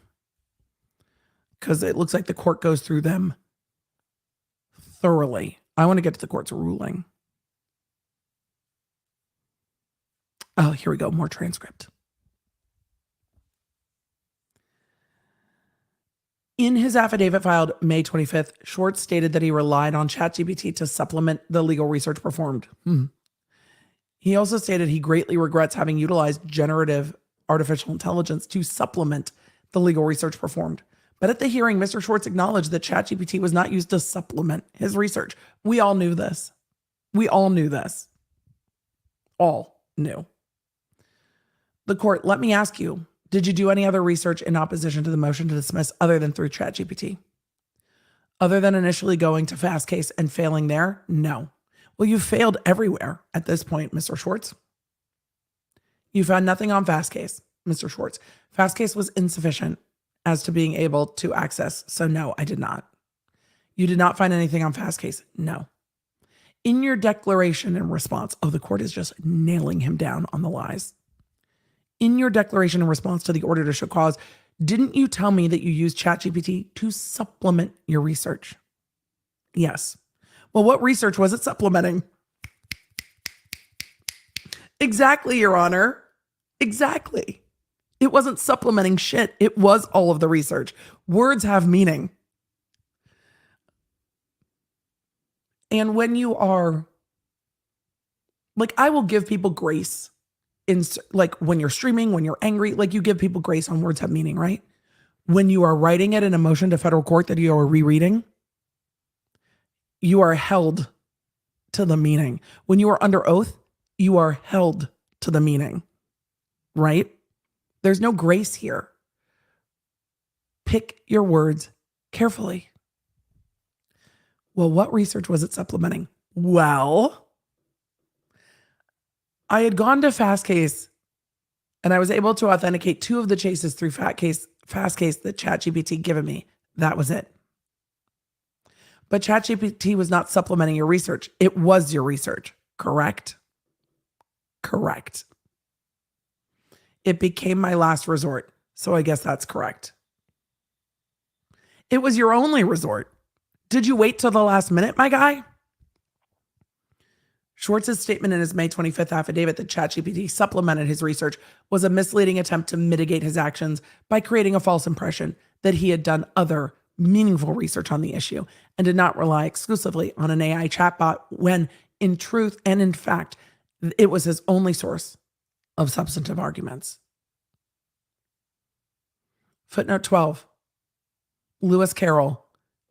because it looks like the court goes through them thoroughly. I want to get to the court's ruling. Oh, here we go. More transcript. In his affidavit filed May 25th, Schwartz stated that he relied on ChatGPT to supplement the legal research performed. He also stated he greatly regrets having utilized generative artificial intelligence to supplement the legal research performed. But at the hearing, Mr. Schwartz acknowledged that ChatGPT was not used to supplement his research. We all knew this. We all knew this. All knew. The court, let me ask you, did you do any other research in opposition to the motion to dismiss other than through ChatGPT? Other than initially going to Fastcase and failing there? No. Well, you failed everywhere at this point, Mr. Schwartz. You found nothing on Fastcase, Mr. Schwartz. Fastcase was insufficient as to being able to access. So no, I did not. You did not find anything on Fastcase. No. In your declaration in response, the court is just nailing him down on the lies. In your declaration in response to the order to show cause, didn't you tell me that you used ChatGPT to supplement your research? Yes. Well, what research was it supplementing? Exactly, Your Honor. Exactly. It wasn't supplementing shit. It was all of the research. Words have meaning. And when you are, I will give people grace in, when you're streaming, when you're angry, you give people grace on words have meaning, right? When you are writing it in a motion to federal court that you are rereading, you are held to the meaning. When you are under oath, you are held to the meaning, right? There's no grace here. Pick your words carefully. Well, what research was it supplementing? Well, I had gone to Fastcase and I was able to authenticate 2 of the cases through Fastcase fast case that ChatGPT given me. That was it. But ChatGPT was not supplementing your research. It was your research. Correct? Correct. It became my last resort. So I guess that's correct. It was your only resort. Did you wait till the last minute, my guy? Schwartz's statement in his May 25th affidavit that ChatGPT supplemented his research was a misleading attempt to mitigate his actions by creating a false impression that he had done other meaningful research on the issue and did not rely exclusively on an AI chatbot when, in truth and in fact, it was his only source of substantive arguments. Footnote 12. Lewis Carroll,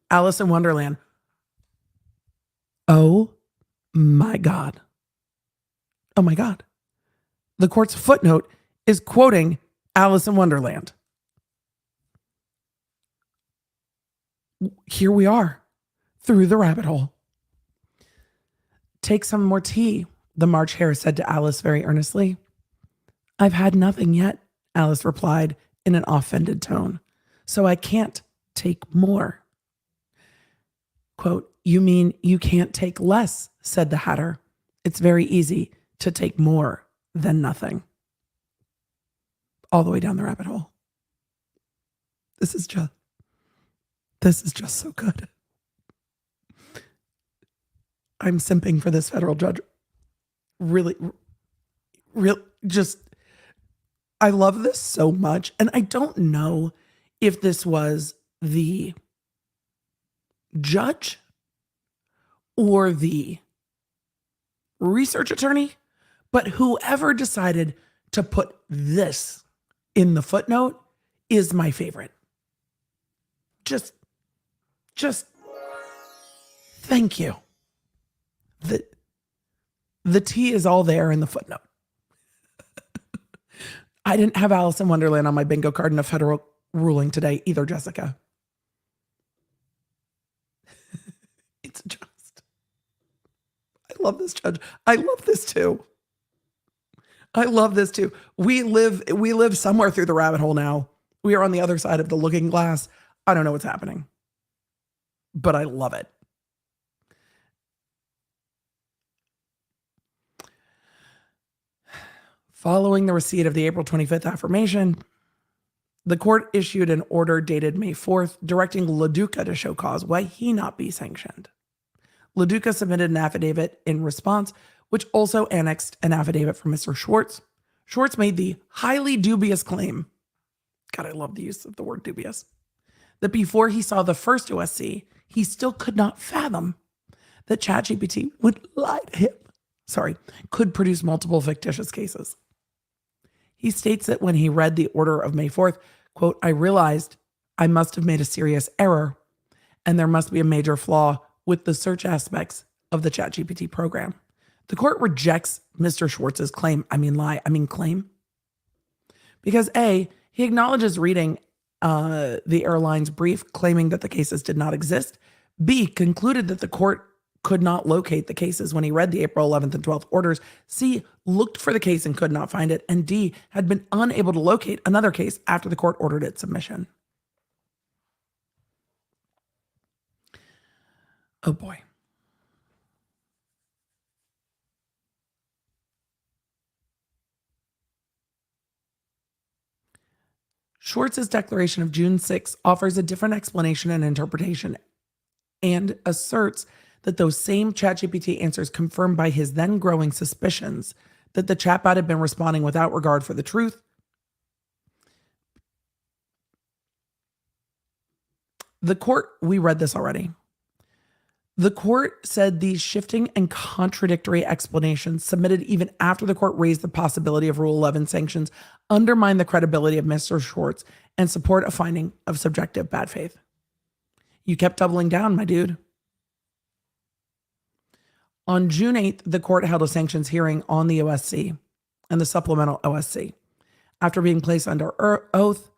Alice in Wonderland. Oh my God. Oh my God. The court's footnote is quoting Alice in Wonderland. Here we are, through the rabbit hole. Take some more tea, the March Hare said to Alice very earnestly. I've had nothing yet, Alice replied in an offended tone, so I can't take more. Quote, you mean you can't take less, said the Hatter. It's very easy to take more than nothing. All the way down the rabbit hole. This is just so good. I'm simping for this federal judge. Really, just, I love this so much. And I don't know if this was the judge or the research attorney, but whoever decided to put this in the footnote is my favorite. Just thank you. The tea is all there in the footnote. I didn't have Alice in Wonderland on my bingo card in a federal ruling today either, Jessica. It's just, I love this judge. I love this too. I love this too. We live somewhere through the rabbit hole now. We are on the other side of the looking glass. I don't know what's happening, but I love it. Following the receipt of the April 25th affirmation, the court issued an order dated May 4th directing LaDuca to show cause why he not be sanctioned. LaDuca submitted an affidavit in response, which also annexed an affidavit from Mr. Schwartz. Schwartz made the highly dubious claim, God, I love the use of the word dubious, that before he saw the first OSC, he still could not fathom that ChatGPT would lie to him. Could produce multiple fictitious cases. He states that when he read the order of May 4th, quote, I realized I must have made a serious error and there must be a major flaw with the search aspects of the ChatGPT program. The court rejects Mr. Schwartz's claim. Claim. Because A, he acknowledges reading the airline's brief claiming that the cases did not exist. B, concluded that the court could not locate the cases when he read the April 11th and 12th orders. C, looked for the case and could not find it. And D, had been unable to locate another case after the court ordered its submission. Oh boy. Schwartz's declaration of June 6 offers a different explanation and interpretation and asserts that those same ChatGPT answers confirmed by his then growing suspicions that the chatbot had been responding without regard for the truth. The court, we read this already. The court said these shifting and contradictory explanations submitted even after the court raised the possibility of Rule 11 sanctions undermine the credibility of Mr. Schwartz and support a finding of subjective bad faith. You kept doubling down, my dude. On June 8th, the court held a sanctions hearing on the OSC and the supplemental OSC. After being placed under oath,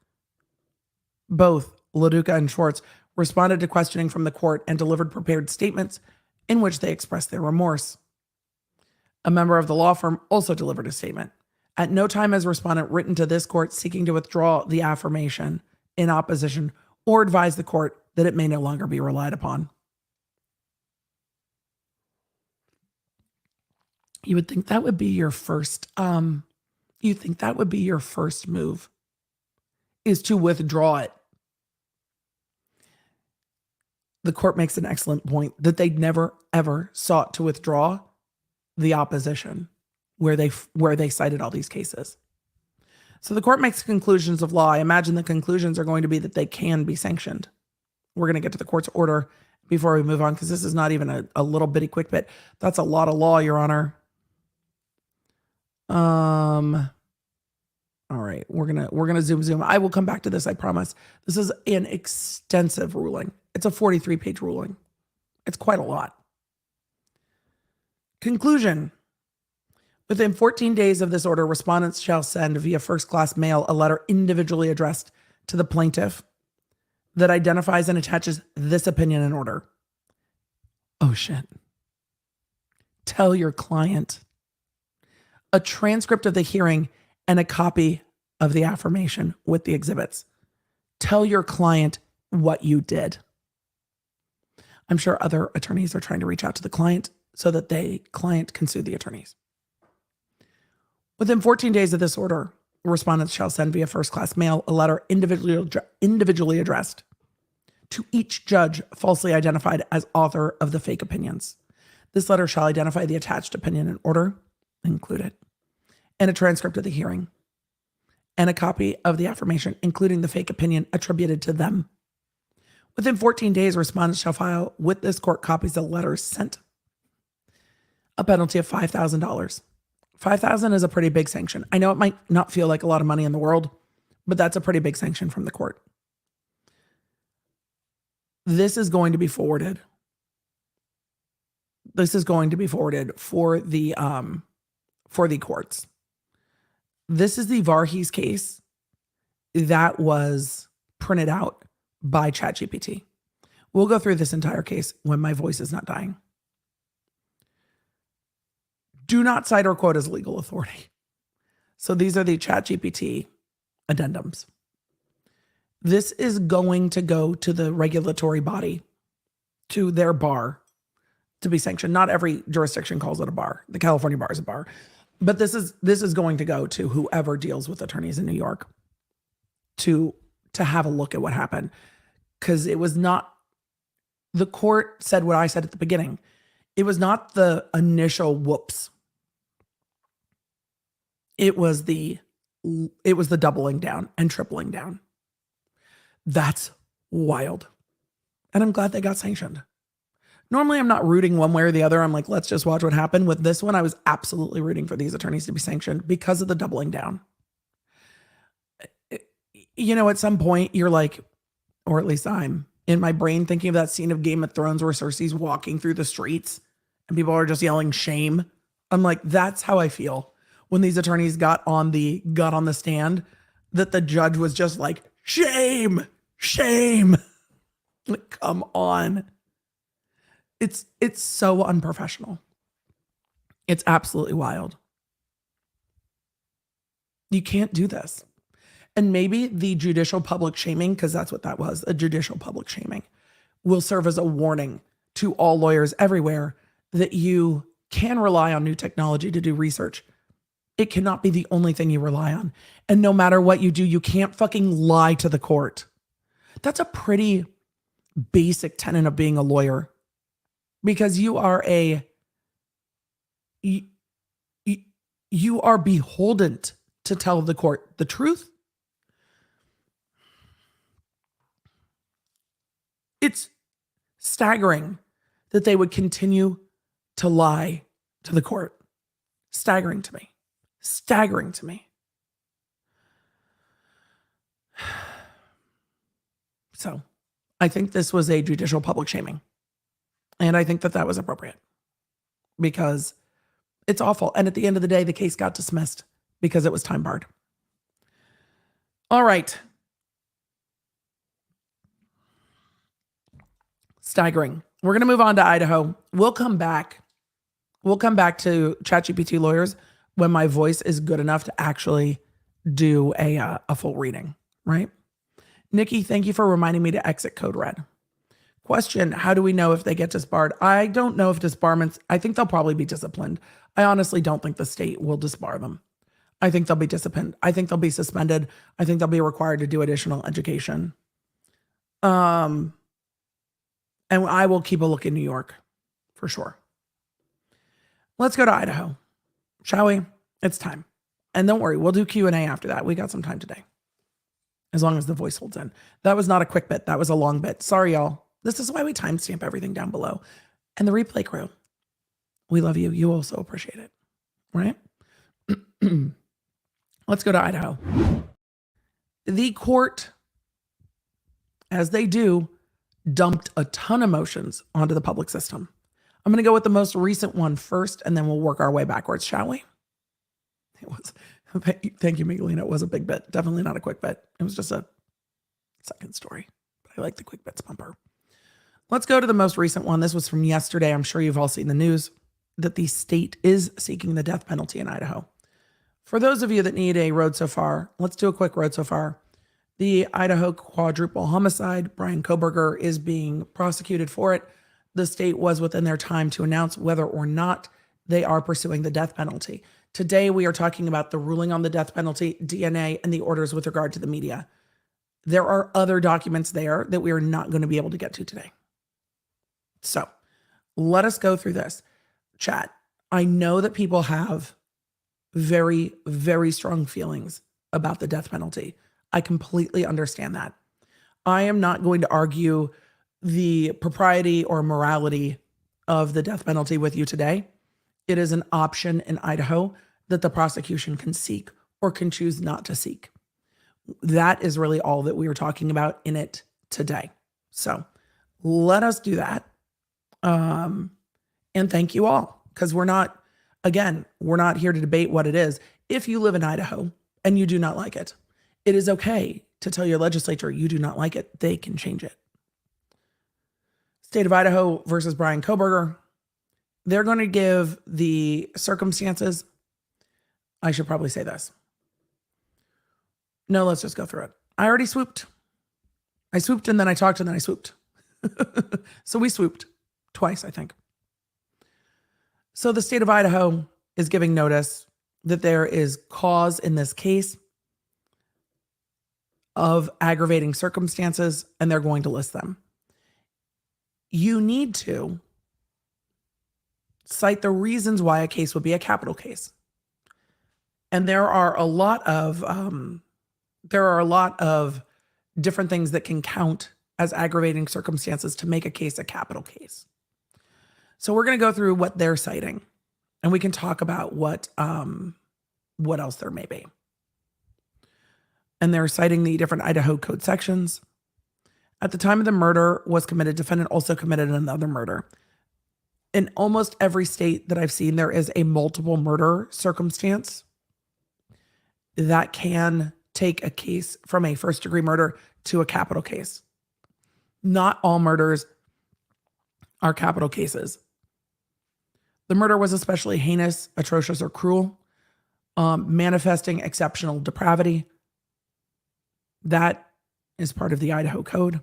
both LaDuca and Schwartz responded to questioning from the court and delivered prepared statements in which they expressed their remorse. A member of the law firm also delivered a statement. At no time has respondent written to this court seeking to withdraw the affirmation in opposition or advise the court that it may no longer be relied upon. You would think that would be your first, move is to withdraw it. The court makes an excellent point that they never, ever sought to withdraw the opposition where they cited all these cases. So the court makes conclusions of law. I imagine the conclusions are going to be that they can be sanctioned. We're going to get to the court's order before we move on, because this is not even a little bitty quick bit. That's a lot of law, Your Honor. All right, we're gonna zoom. I will come back to this, I promise. This is an extensive ruling. It's a 43-page ruling. It's quite a lot. Conclusion. Within 14 days of this order, respondents shall send via first-class mail a letter individually addressed to the plaintiff that identifies and attaches this opinion and order. Oh, shit. Tell your client. A transcript of the hearing and a copy of the affirmation with the exhibits. Tell your client what you did. I'm sure other attorneys are trying to reach out to the client so that the client can sue the attorneys. Within 14 days of this order, respondents shall send via first-class mail a letter individually addressed to each judge falsely identified as author of the fake opinions. This letter shall identify the attached opinion and order included, and a transcript of the hearing, and a copy of the affirmation, including the fake opinion attributed to them. Within 14 days, respondents shall file with this court copies of letters sent. A penalty of $5,000. $5,000 is a pretty big sanction. I know it might not feel like a lot of money in the world, but that's a pretty big sanction from the court. This is going to be forwarded. This is going to be forwarded for the courts. This is the Varghese case that was printed out by ChatGPT. We'll go through this entire case when my voice is not dying. Do not cite or quote as legal authority. So these are the ChatGPT addendums. This is going to go to the regulatory body, to their bar, to be sanctioned. Not every jurisdiction calls it a bar. The California bar is a bar. But this is going to go to whoever deals with attorneys in New York to have a look at what happened. Because it was not, the court said what I said at the beginning. It was not the initial whoops. It was the doubling down and tripling down. That's wild. And I'm glad they got sanctioned. Normally, I'm not rooting one way or the other. I'm like, let's just watch what happened. With this one, I was absolutely rooting for these attorneys to be sanctioned because of the doubling down. You know, at some point, you're like, or at least I'm in my brain thinking of that scene of Game of Thrones where Cersei's walking through the streets and people are just yelling shame. I'm like, that's how I feel when these attorneys got on the stand, that the judge was just like, shame, shame. Like, come on. It's so unprofessional. It's absolutely wild. You can't do this. And maybe the judicial public shaming, because that's what that was, a judicial public shaming, will serve as a warning to all lawyers everywhere that you can rely on new technology to do research. It cannot be the only thing you rely on. And no matter what you do, you can't fucking lie to the court. That's a pretty basic tenet of being a lawyer. Because you are you are beholden to tell the court the truth. It's staggering that they would continue to lie to the court. Staggering to me. Staggering to me. So, I think this was a judicial public shaming. And I think that was appropriate because it's awful. And at the end of the day, the case got dismissed because it was time barred. All right. Staggering. We're going to move on to Idaho. We'll come back. We'll come back to ChatGPT lawyers when my voice is good enough to actually do a full reading, right? Nikki, thank you for reminding me to exit code red. Question, how do we know if they get disbarred? I don't know if disbarments, I think they'll probably be disciplined. I honestly don't think the state will disbar them. I think they'll be disciplined. I think they'll be suspended. I think they'll be required to do additional education. And I will keep a look in New York for sure. Let's go to Idaho, shall we? It's time. And don't worry, we'll do Q&A after that. We got some time today, as long as the voice holds in. That was not a quick bit. That was a long bit. Sorry, y'all. This is why we timestamp everything down below. And the replay crew, we love you. You also appreciate it, right? Let's go to Idaho. The court, as they do, dumped a ton of motions onto the public system. I'm going to go with the most recent one first, and then we'll work our way backwards, shall we? It was, thank you, Miguelina. It was a big bit. Definitely not a quick bit. It was just a second story. But I like the quick bits bumper. Let's go to the most recent one. This was from yesterday. I'm sure you've all seen the news that the state is seeking the death penalty in Idaho. For those of you that need a road so far, let's do a quick road so far. The Idaho quadruple homicide, Bryan Kohberger, is being prosecuted for it. The state was within their time to announce whether or not they are pursuing the death penalty. Today, we are talking about the ruling on the death penalty, DNA, and the orders with regard to the media. There are other documents there that we are not going to be able to get to today. So let us go through this. Chat, I know that people have very, very strong feelings about the death penalty. I completely understand that. I am not going to argue the propriety or morality of the death penalty with you today. It is an option in Idaho that the prosecution can seek or can choose not to seek. That is really all that we are talking about in it today. So let us do that. And thank you all, because we're not here to debate what it is. If you live in Idaho and you do not like it, it is okay to tell your legislature you do not like it. They can change it. State of Idaho versus Bryan Kohberger. They're going to give the circumstances. I should probably say this. No, let's just go through it. I already swooped. I swooped and then I talked and then I swooped. So we swooped twice, I think. So the state of Idaho is giving notice that there is cause in this case of aggravating circumstances, and they're going to list them. You need to cite the reasons why a case would be a capital case. And there are a lot of different things that can count as aggravating circumstances to make a case a capital case. So we're going to go through what they're citing, and we can talk about what else there may be. And they're citing the different Idaho code sections. At the time of the murder was committed, defendant also committed another murder. In almost every state that I've seen, there is a multiple murder circumstance that can take a case from a first degree murder to a capital case. Not all murders are capital cases. The murder was especially heinous, atrocious, or cruel, manifesting exceptional depravity. That is part of the Idaho Code.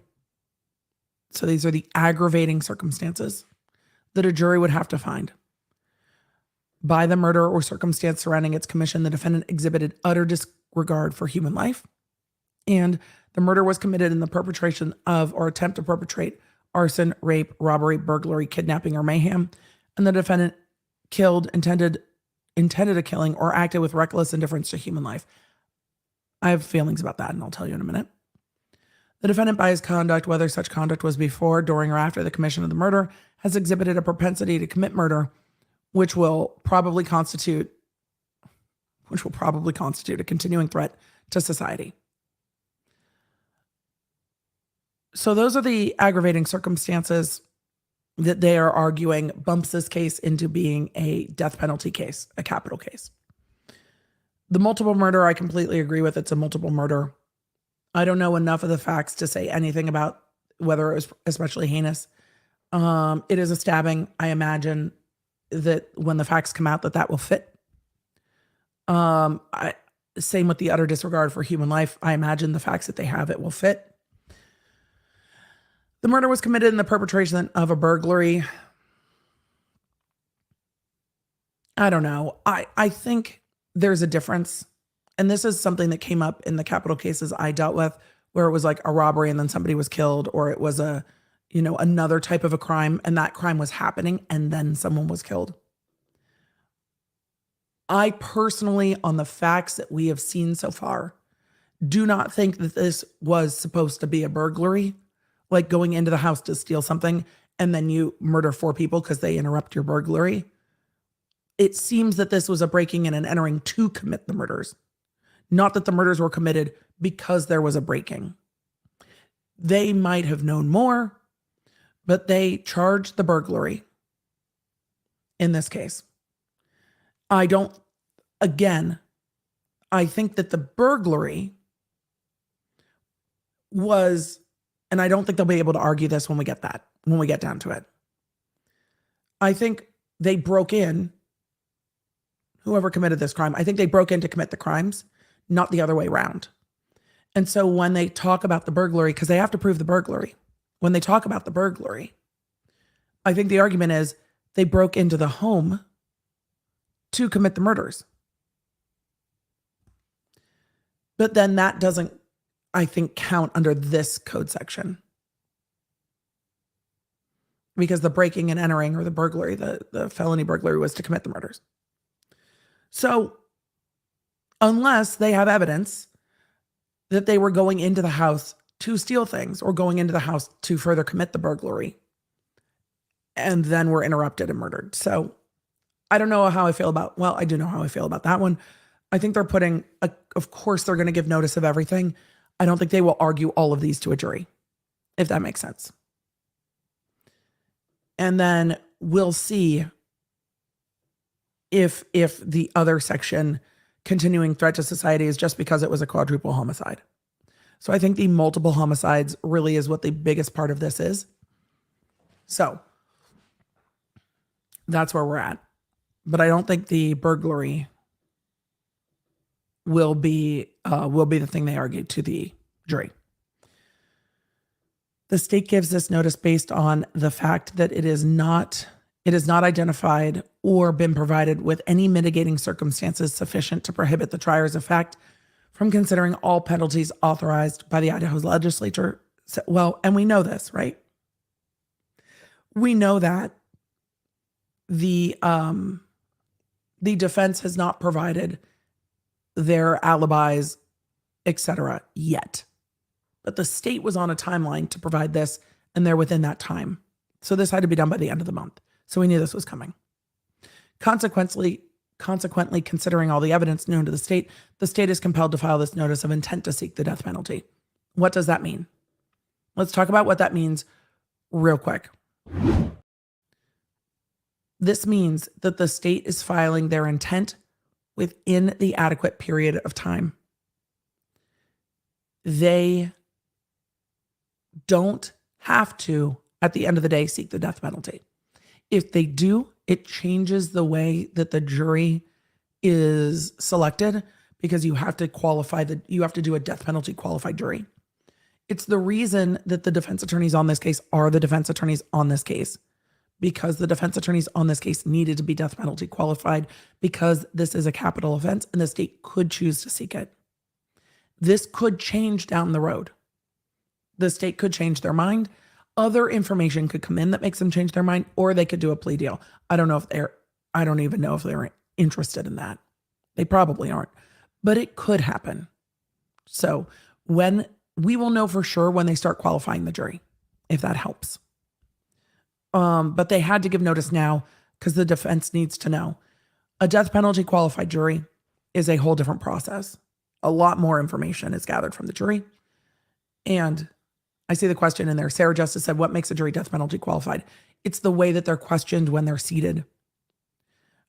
So these are the aggravating circumstances that a jury would have to find. By the murder or circumstance surrounding its commission, the defendant exhibited utter disregard for human life, and the murder was committed in the perpetration of or attempt to perpetrate arson, rape, robbery, burglary, kidnapping, or mayhem, and the defendant intended a killing or acted with reckless indifference to human life. I have feelings about that, and I'll tell you in a minute. The defendant, by his conduct, whether such conduct was before, during, or after the commission of the murder, has exhibited a propensity to commit murder, which will probably constitute a continuing threat to society. So those are the aggravating circumstances that they are arguing bumps this case into being a death penalty case, a capital case. The multiple murder, I completely agree with. It's a multiple murder. I don't know enough of the facts to say anything about whether it was especially heinous. It is a stabbing. I imagine that when the facts come out that will fit. Same with the utter disregard for human life. I imagine the facts that they have, it will fit. The murder was committed in the perpetration of a burglary. I don't know. I think there's a difference. And this is something that came up in the capital cases I dealt with, where it was like a robbery and then somebody was killed, or it was another type of a crime, and that crime was happening and then someone was killed. I personally, on the facts that we have seen so far, do not think that this was supposed to be a burglary, like going into the house to steal something and then you murder 4 people because they interrupt your burglary. It seems that this was a breaking in and entering to commit the murders, not that the murders were committed because there was a breaking. They might have known more, but they charged the burglary in this case. I think that the burglary was, and I don't think they'll be able to argue this when we get down to it. I think they broke in, whoever committed this crime, I think they broke in to commit the crimes, not the other way around. And so when they talk about the burglary, because they have to prove the burglary, when they talk about the burglary, I think the argument is they broke into the home to commit the murders. But then that doesn't, I think, count under this code section. Because the breaking and entering, or the burglary, the felony burglary, was to commit the murders. So unless they have evidence that they were going into the house to steal things or going into the house to further commit the burglary and then were interrupted and murdered. So I don't know how I feel about, well, I do know how I feel about that one. I think they're putting, of course, they're going to give notice of everything. I don't think they will argue all of these to a jury, if that makes sense. And then we'll see if the other section, continuing threat to society, is just because it was a quadruple homicide. So I think the multiple homicides really is what the biggest part of this is. So that's where we're at. But I don't think the burglary will be the thing they argue to the jury. The state gives this notice based on the fact that it is not identified or been provided with any mitigating circumstances sufficient to prohibit the triers of fact from considering all penalties authorized by the Idaho legislature. Well, and we know this, right? We know that the defense has not provided their alibis, etc. yet. But the state was on a timeline to provide this, and they're within that time. So this had to be done by the end of the month. So we knew this was coming. Consequently, considering all the evidence known to the state is compelled to file this notice of intent to seek the death penalty. What does that mean? Let's talk about what that means real quick. This means that the state is filing their intent within the adequate period of time. They don't have to, at the end of the day, seek the death penalty. If they do, it changes the way that the jury is selected, because you have to do a death penalty qualified jury. It's the reason that the defense attorneys on this case are the defense attorneys on this case, because the defense attorneys on this case needed to be death penalty qualified, because this is a capital offense and the state could choose to seek it. This could change down the road. The state could change their mind. Other information could come in that makes them change their mind, or they could do a plea deal. I don't even know if they're interested in that. They probably aren't, but it could happen. So when we will know for sure when they start qualifying the jury, if that helps. But they had to give notice now because the defense needs to know. A death penalty qualified jury is a whole different process. A lot more information is gathered from the jury. And I see the question in there. Sarah Justice said, what makes a jury death penalty qualified? It's the way that they're questioned when they're seated.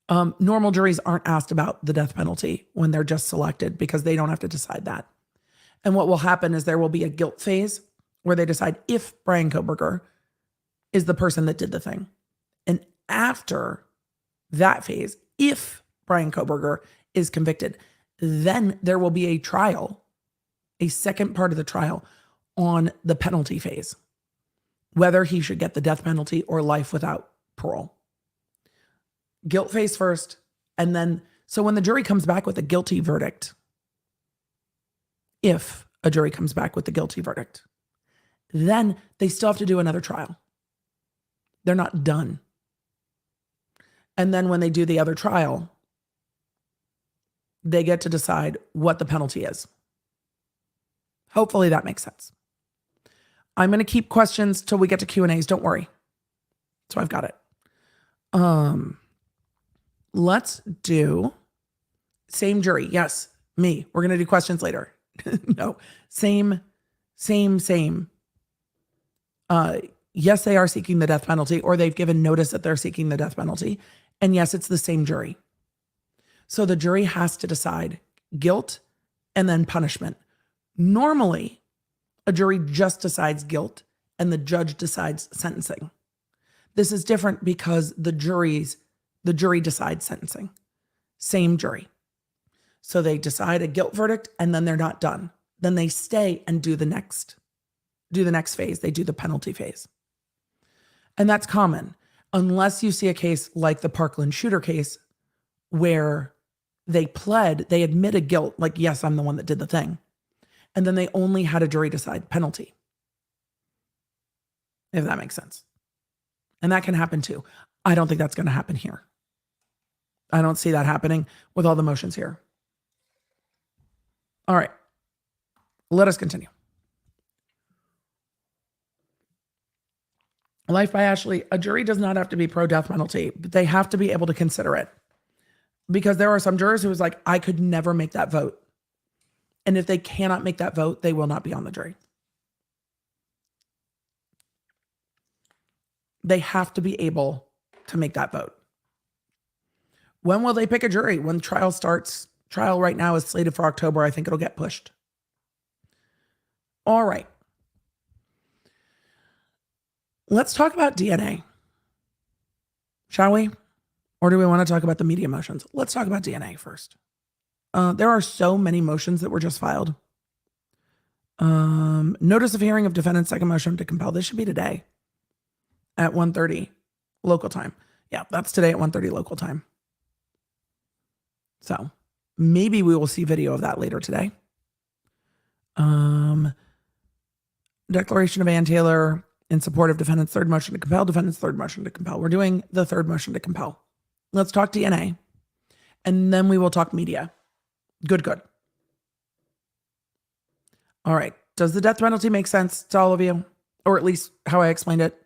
Normal juries aren't asked about the death penalty when they're just selected, because they don't have to decide that. And what will happen is there will be a guilt phase where they decide if Bryan Kohberger is the person that did the thing. And after that phase, if Bryan Kohberger is convicted, then there will be a trial, a second part of the trial on the penalty phase, whether he should get the death penalty or life without parole. Guilt phase first, and then, so when the jury comes back with a guilty verdict, if a jury comes back with the guilty verdict, then they still have to do another trial. They're not done. And then when they do the other trial, they get to decide what the penalty is. Hopefully that makes sense. I'm going to keep questions till we get to Q&As. Don't worry. So I've got it. Let's do same jury. Yes, me. We're going to do questions later. No, same. Yes, they are seeking the death penalty, or they've given notice that they're seeking the death penalty. And yes, it's the same jury. So the jury has to decide guilt and then punishment. Normally, a jury just decides guilt and the judge decides sentencing. This is different because the jury decides sentencing. Same jury. So they decide a guilt verdict and then they're not done. Then they stay and do the next phase. They do the penalty phase. And that's common unless you see a case like the Parkland shooter case where they admitted guilt, like, yes, I'm the one that did the thing. And then they only had a jury decide penalty. If that makes sense. And that can happen too. I don't think that's going to happen here. I don't see that happening with all the motions here. All right. Let us continue. Life by Ashley. A jury does not have to be pro-death penalty, but they have to be able to consider it. Because there are some jurors who was like, I could never make that vote. And if they cannot make that vote, they will not be on the jury. They have to be able to make that vote. When will they pick a jury? When trial starts. Trial right now is slated for October. I think it'll get pushed. All right. Let's talk about DNA. Shall we? Or do we want to talk about the media motions? Let's talk about DNA first. There are so many motions that were just filed. Notice of hearing of defendant's second motion to compel. This should be today at 1:30 local time. Yeah, that's today at 1:30 local time. So maybe we will see video of that later today. Declaration of Ann Taylor in support of defendant's third motion to compel. Defendant's third motion to compel. We're doing the third motion to compel. Let's talk DNA. And then we will talk media. Good. All right. Does the death penalty make sense to all of you? Or at least how I explained it?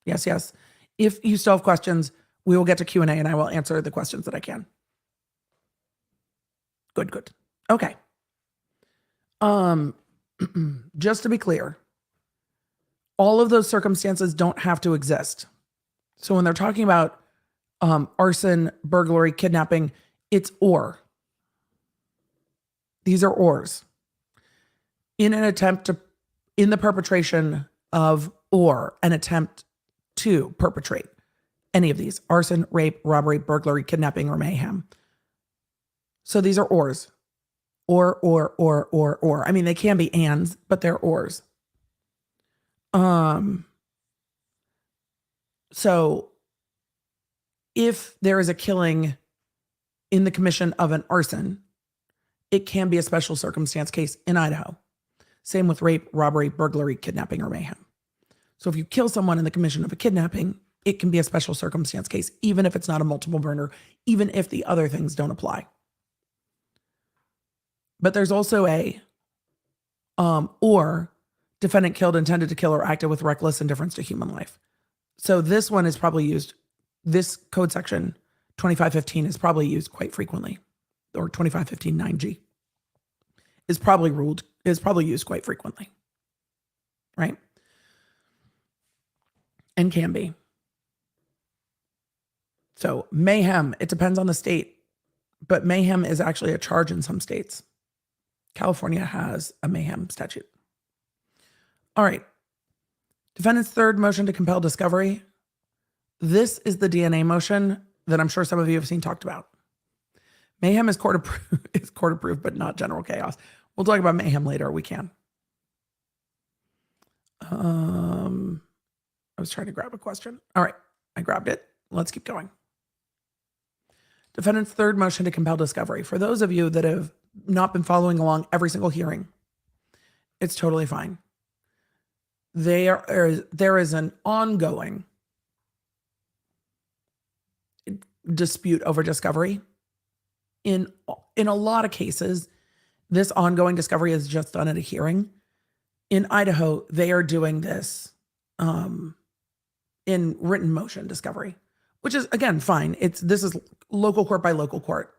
Yes. If you still have questions, we will get to Q&A and I will answer the questions that I can. Good. Okay. Just to be clear, all of those circumstances don't have to exist. So when they're talking about arson, burglary, kidnapping, it's or. These are ors. In the perpetration of or an attempt to perpetrate any of these: arson, rape, robbery, burglary, kidnapping, or mayhem. So these are ors. Or. I mean, they can be ands, but they're ors. So if there is a killing in the commission of an arson, it can be a special circumstance case in Idaho. Same with rape, robbery, burglary, kidnapping, or mayhem. So if you kill someone in the commission of a kidnapping, it can be a special circumstance case, even if it's not a multiple burner, even if the other things don't apply. But there's also a or defendant killed, intended to kill, or acted with reckless indifference to human life. So this one is probably used, this code section 2515 is probably used quite frequently, or 2515 9G is probably used quite frequently, right? And can be. So mayhem, it depends on the state, but mayhem is actually a charge in some states. California has a mayhem statute. All right. Defendant's third motion to compel discovery. This is the DNA motion that I'm sure some of you have seen talked about. Mayhem is court approved, but not general chaos. We'll talk about mayhem later. We can. I was trying to grab a question. All right, I grabbed it. Let's keep going. Defendant's third motion to compel discovery. For those of you that have not been following along every single hearing, it's totally fine. There is an ongoing dispute over discovery. In a lot of cases, this ongoing discovery is just done at a hearing. In Idaho, they are doing this in written motion discovery, which is, again, fine. This is local court by local court.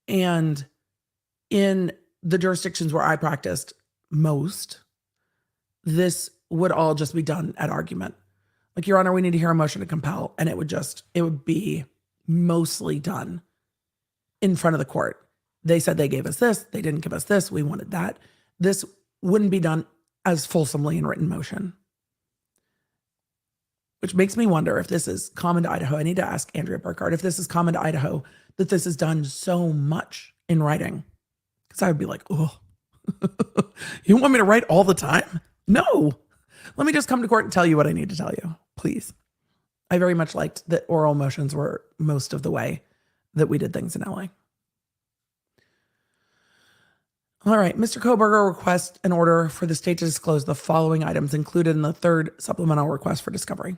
And in the jurisdictions where I practiced most, this would all just be done at argument. Like, Your Honor, we need to hear a motion to compel. And it would be mostly done in front of the court. They said they gave us this. They didn't give us this. We wanted that. This wouldn't be done as fulsomely in written motion. Which makes me wonder if this is common to Idaho. I need to ask Andrea Burkhardt if this is common to Idaho, that this is done so much in writing. Because I would be like, oh, you want me to write all the time? No. Let me just come to court and tell you what I need to tell you, please. I very much liked that oral motions were most of the way that we did things in LA. All right, Mr. Kohberger requests an order for the state to disclose the following items included in the third supplemental request for discovery.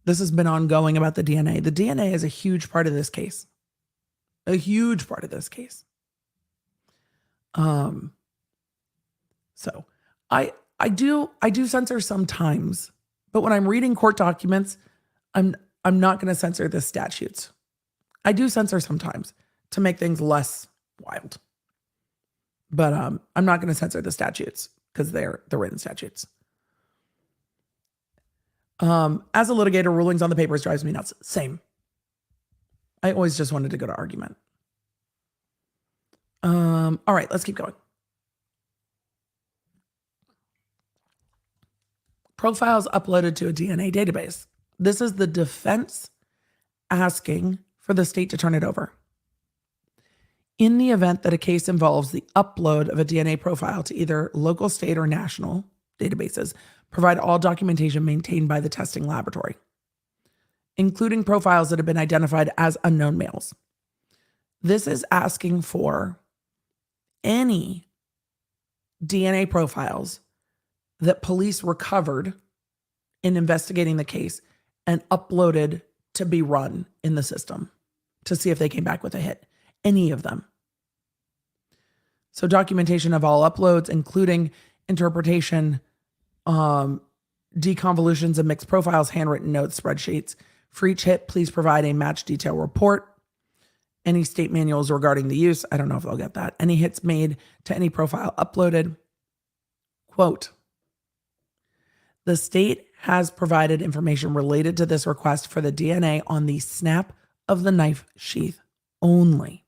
This has been ongoing about the DNA. The DNA is a huge part of this case. A huge part of this case. So I do censor sometimes, but when I'm reading court documents, I'm not going to censor the statutes. I do censor sometimes to make things less wild. But I'm not going to censor the statutes because they're the written statutes. As a litigator, rulings on the papers drives me nuts. Same. I always just wanted to go to argument. All right, let's keep going. Profiles uploaded to a DNA database. This is the defense asking for the state to turn it over. In the event that a case involves the upload of a DNA profile to either local, state, or national databases, provide all documentation maintained by the testing laboratory, including profiles that have been identified as unknown males. This is asking for any DNA profiles that police recovered in investigating the case and uploaded to be run in the system to see if they came back with a hit. Any of them. So documentation of all uploads, including interpretation, deconvolutions of mixed profiles, handwritten notes, spreadsheets. For each hit, please provide a match detail report. Any state manuals regarding the use. I don't know if they'll get that. Any hits made to any profile uploaded. Quote, the state has provided information related to this request for the DNA on the snap of the knife sheath only.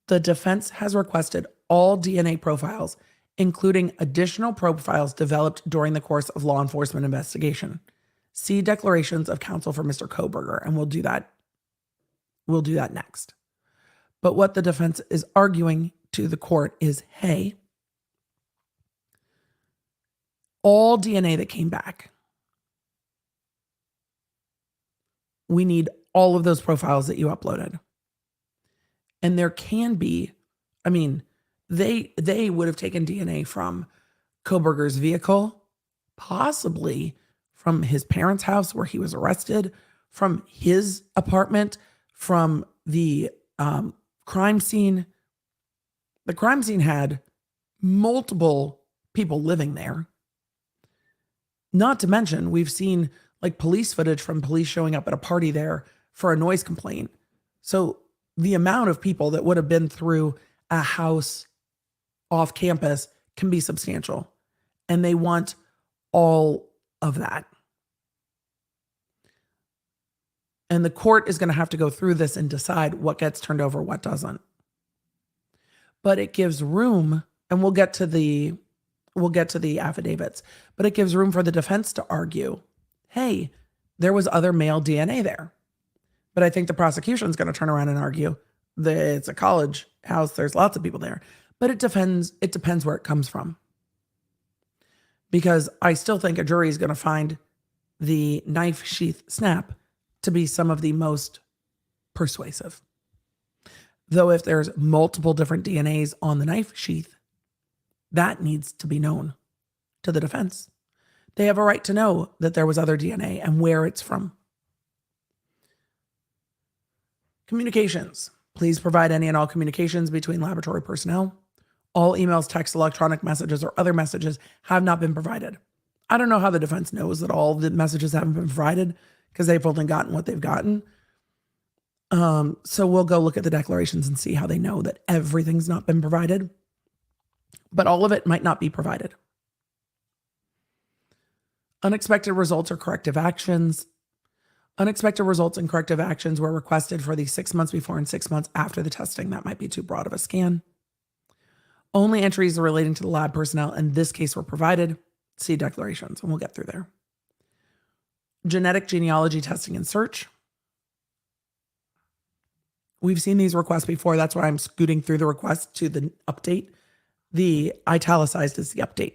The defense has requested all DNA profiles, including additional profiles developed during the course of law enforcement investigation. See declarations of counsel for Mr. Kohberger, and we'll do that. We'll do that next. But what the defense is arguing to the court is, hey, all DNA that came back, we need all of those profiles that you uploaded. And there can be, I mean, they would have taken DNA from Kohberger's vehicle, possibly from his parents' house where he was arrested, from his apartment, from the crime scene. The crime scene had multiple people living there. Not to mention, we've seen like police footage from police showing up at a party there for a noise complaint. So the amount of people that would have been through a house off campus can be substantial. And they want all of that. And the court is going to have to go through this and decide what gets turned over, what doesn't. But it gives room, and we'll get to the affidavits, but it gives room for the defense to argue, hey, there was other male DNA there. But I think the prosecution is going to turn around and argue that it's a college house. There's lots of people there. But it depends where it comes from. Because I still think a jury is going to find the knife sheath snap to be some of the most persuasive. Though if there's multiple different DNAs on the knife sheath, that needs to be known to the defense. They have a right to know that there was other DNA and where it's from. Communications. Please provide any and all communications between laboratory personnel. All emails, texts, electronic messages, or other messages have not been provided. I don't know how the defense knows that all the messages haven't been provided because they've only gotten what they've gotten. So we'll go look at the declarations and see how they know that everything's not been provided. But all of it might not be provided. Unexpected results or corrective actions. Unexpected results and corrective actions were requested for the 6 months before and 6 months after the testing. That might be too broad of a scan. Only entries relating to the lab personnel in this case were provided. See declarations, and we'll get through there. Genetic genealogy testing and search. We've seen these requests before. That's why I'm scooting through the request to the update. The italicized is the update.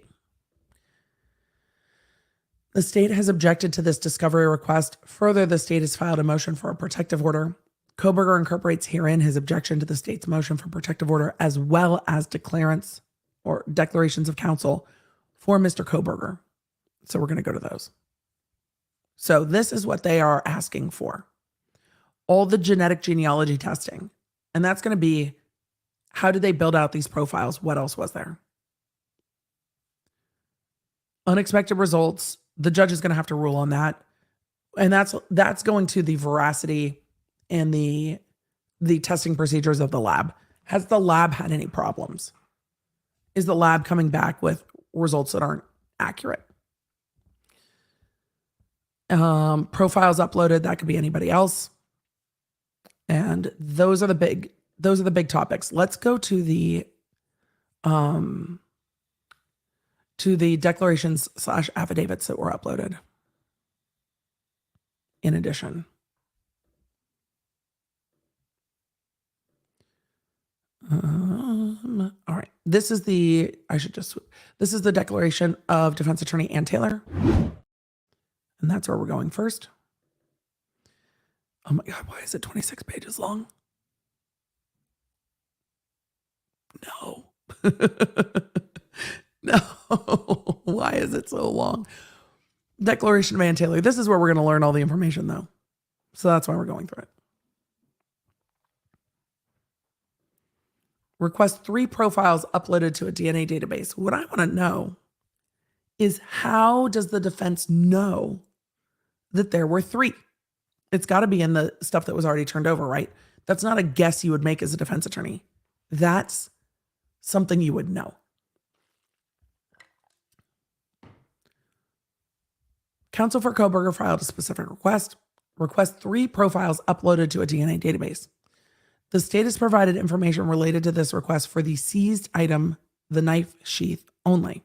The state has objected to this discovery request. Further, the state has filed a motion for a protective order. Kohberger incorporates herein his objection to the state's motion for protective order, as well as declarants or declarations of counsel for Mr. Kohberger. So we're going to go to those. So this is what they are asking for. All the genetic genealogy testing. And that's going to be, how did they build out these profiles? What else was there? Unexpected results. The judge is going to have to rule on that. And that's going to the veracity and the testing procedures of the lab. Has the lab had any problems? Is the lab coming back with results that aren't accurate? Profiles uploaded, that could be anybody else. And those are the big topics. Let's go to the declarations / affidavits that were uploaded. In addition. All right. This is the declaration of defense attorney Ann Taylor. And that's where we're going first. Oh my God, why is it 26 pages long? No. No. Why is it so long? Declaration of Ann Taylor. This is where we're going to learn all the information, though. So that's why we're going through it. Request 3 profiles uploaded to a DNA database. What I want to know is, how does the defense know that there were 3? It's got to be in the stuff that was already turned over, right? That's not a guess you would make as a defense attorney. That's something you would know. Counsel for Kohberger filed a specific request. Request 3 profiles uploaded to a DNA database. The state has provided information related to this request for the seized item, the knife sheath, only.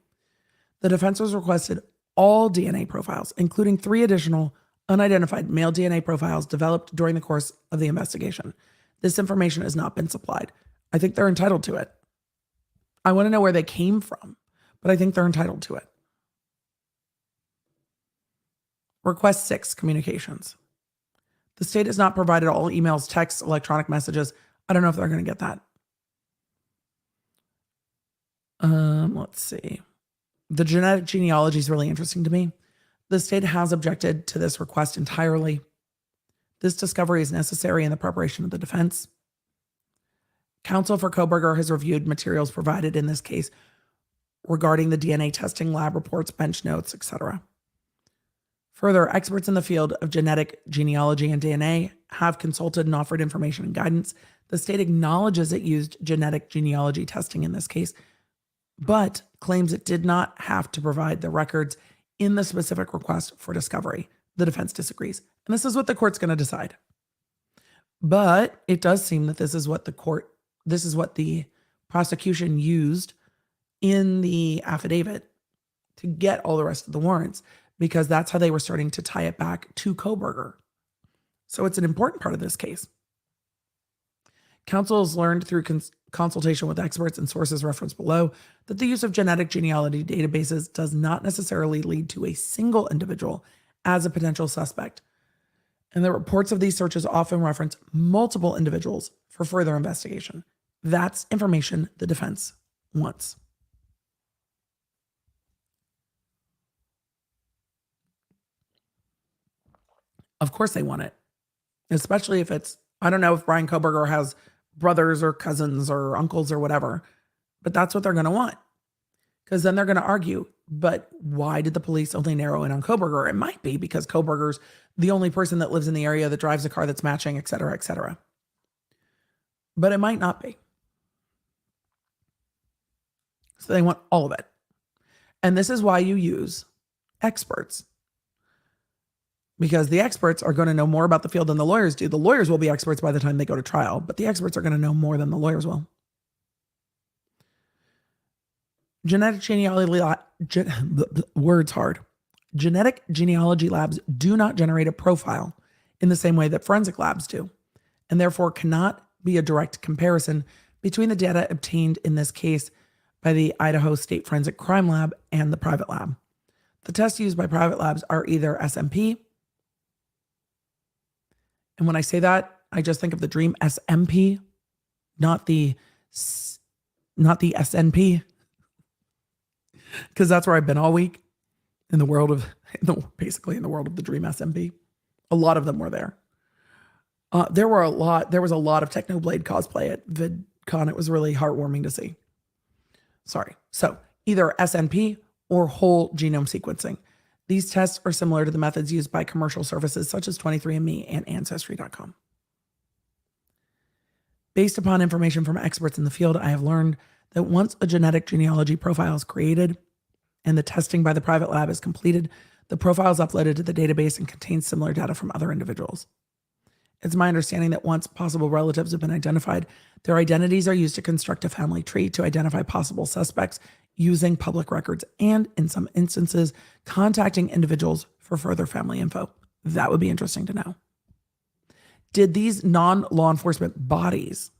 The defense has requested all DNA profiles, including 3 additional unidentified male DNA profiles developed during the course of the investigation. This information has not been supplied. I think they're entitled to it. I want to know where they came from, but I think they're entitled to it. Request 6, communications. The state has not provided all emails, texts, electronic messages. I don't know if they're going to get that. Let's see. The genetic genealogy is really interesting to me. The state has objected to this request entirely. This discovery is necessary in the preparation of the defense. Counsel for Kohberger has reviewed materials provided in this case regarding the DNA testing, lab reports, bench notes, etc. Further, experts in the field of genetic genealogy and DNA have consulted and offered information and guidance. The state acknowledges it used genetic genealogy testing in this case, but claims it did not have to provide the records in the specific request for discovery. The defense disagrees. And this is what the court's going to decide. But it does seem that this is what the prosecution used in the affidavit to get all the rest of the warrants, because that's how they were starting to tie it back to Kohberger. So it's an important part of this case. Counsel has learned through consultation with experts and sources referenced below that the use of genetic genealogy databases does not necessarily lead to a single individual as a potential suspect. And the reports of these searches often reference multiple individuals for further investigation. That's information the defense wants. Of course they want it, especially if it's, I don't know if Bryan Kohberger has brothers or cousins or uncles or whatever, but that's what they're going to want. Because then they're going to argue, but why did the police only narrow in on Kohberger? It might be because Kohberger's the only person that lives in the area that drives a car that's matching, et cetera, et cetera. But it might not be. So they want all of it. And this is why you use experts. Because the experts are going to know more about the field than the lawyers do. The lawyers will be experts by the time they go to trial, but the experts are going to know more than the lawyers will. Genetic genealogy Genetic genealogy labs do not generate a profile in the same way that forensic labs do, and therefore cannot be a direct comparison between the data obtained in this case by the Idaho State Forensic Crime Lab and the private lab. The tests used by private labs are either SMP, and when I say that, I just think of the Dream SMP, not the SNP, because that's where I've been all week in the world of, basically in the world of the Dream SMP. A lot of them were there. There was a lot of Technoblade cosplay at VidCon. It was really heartwarming to see. Sorry. So either SNP or whole genome sequencing. These tests are similar to the methods used by commercial services such as 23andMe and Ancestry.com. Based upon information from experts in the field, I have learned that once a genetic genealogy profile is created and the testing by the private lab is completed, the profile is uploaded to the database and contains similar data from other individuals. It's my understanding that once possible relatives have been identified, their identities are used to construct a family tree to identify possible suspects using public records and, in some instances, contacting individuals for further family info. That would be interesting to know. Did these non-law enforcement bodies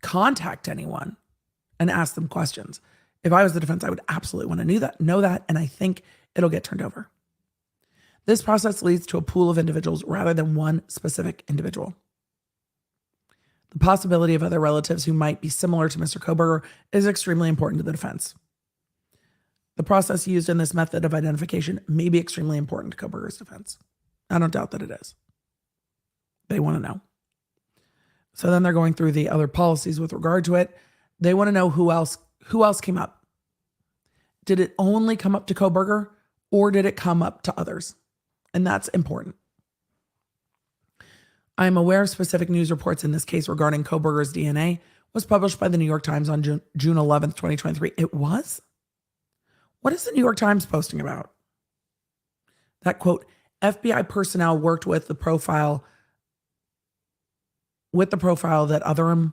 contact anyone and ask them questions? If I was the defense, I would absolutely want to know that, and I think it'll get turned over. This process leads to a pool of individuals rather than one specific individual. The possibility of other relatives who might be similar to Mr. Kohberger is extremely important to the defense. The process used in this method of identification may be extremely important to Kohberger's defense. I don't doubt that it is. They want to know. So then they're going through the other policies with regard to it. They want to know who else came up. Did it only come up to Kohberger, or did it come up to others? And that's important. I am aware of specific news reports in this case regarding Kohberger's DNA was published by the New York Times on June 11th, 2023. It was? What is the New York Times posting about? That quote, FBI personnel worked with the profile that Otheram,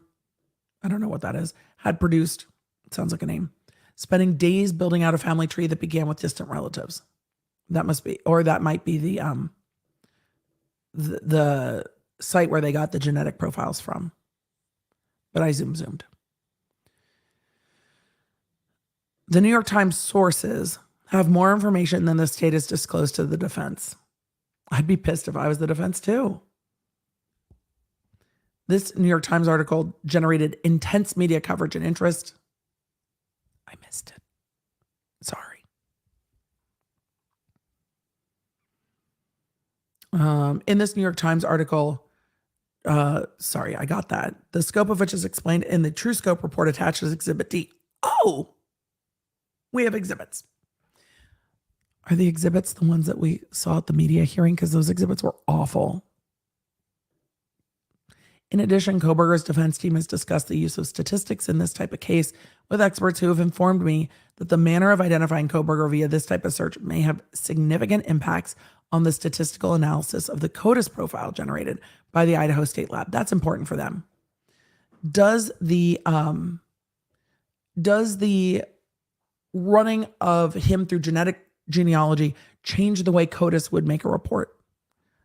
I don't know what that is, had produced. It sounds like a name. Spending days building out a family tree that began with distant relatives. That must be, or that might be the site where they got the genetic profiles from. But I zoomed. The New York Times sources have more information than the state has disclosed to the defense. I'd be pissed if I was the defense too. This New York Times article generated intense media coverage and interest. I missed it. Sorry. In this New York Times article, sorry, I got that. The scope of which is explained in the True Scope report attached as Exhibit D. Oh, we have exhibits. Are the exhibits the ones that we saw at the media hearing? Because those exhibits were awful. In addition, Kohberger's defense team has discussed the use of statistics in this type of case with experts who have informed me that the manner of identifying Kohberger via this type of search may have significant impacts on the statistical analysis of the CODIS profile generated by the Idaho State Lab. That's important for them. Does the running of him through genetic genealogy change the way CODIS would make a report?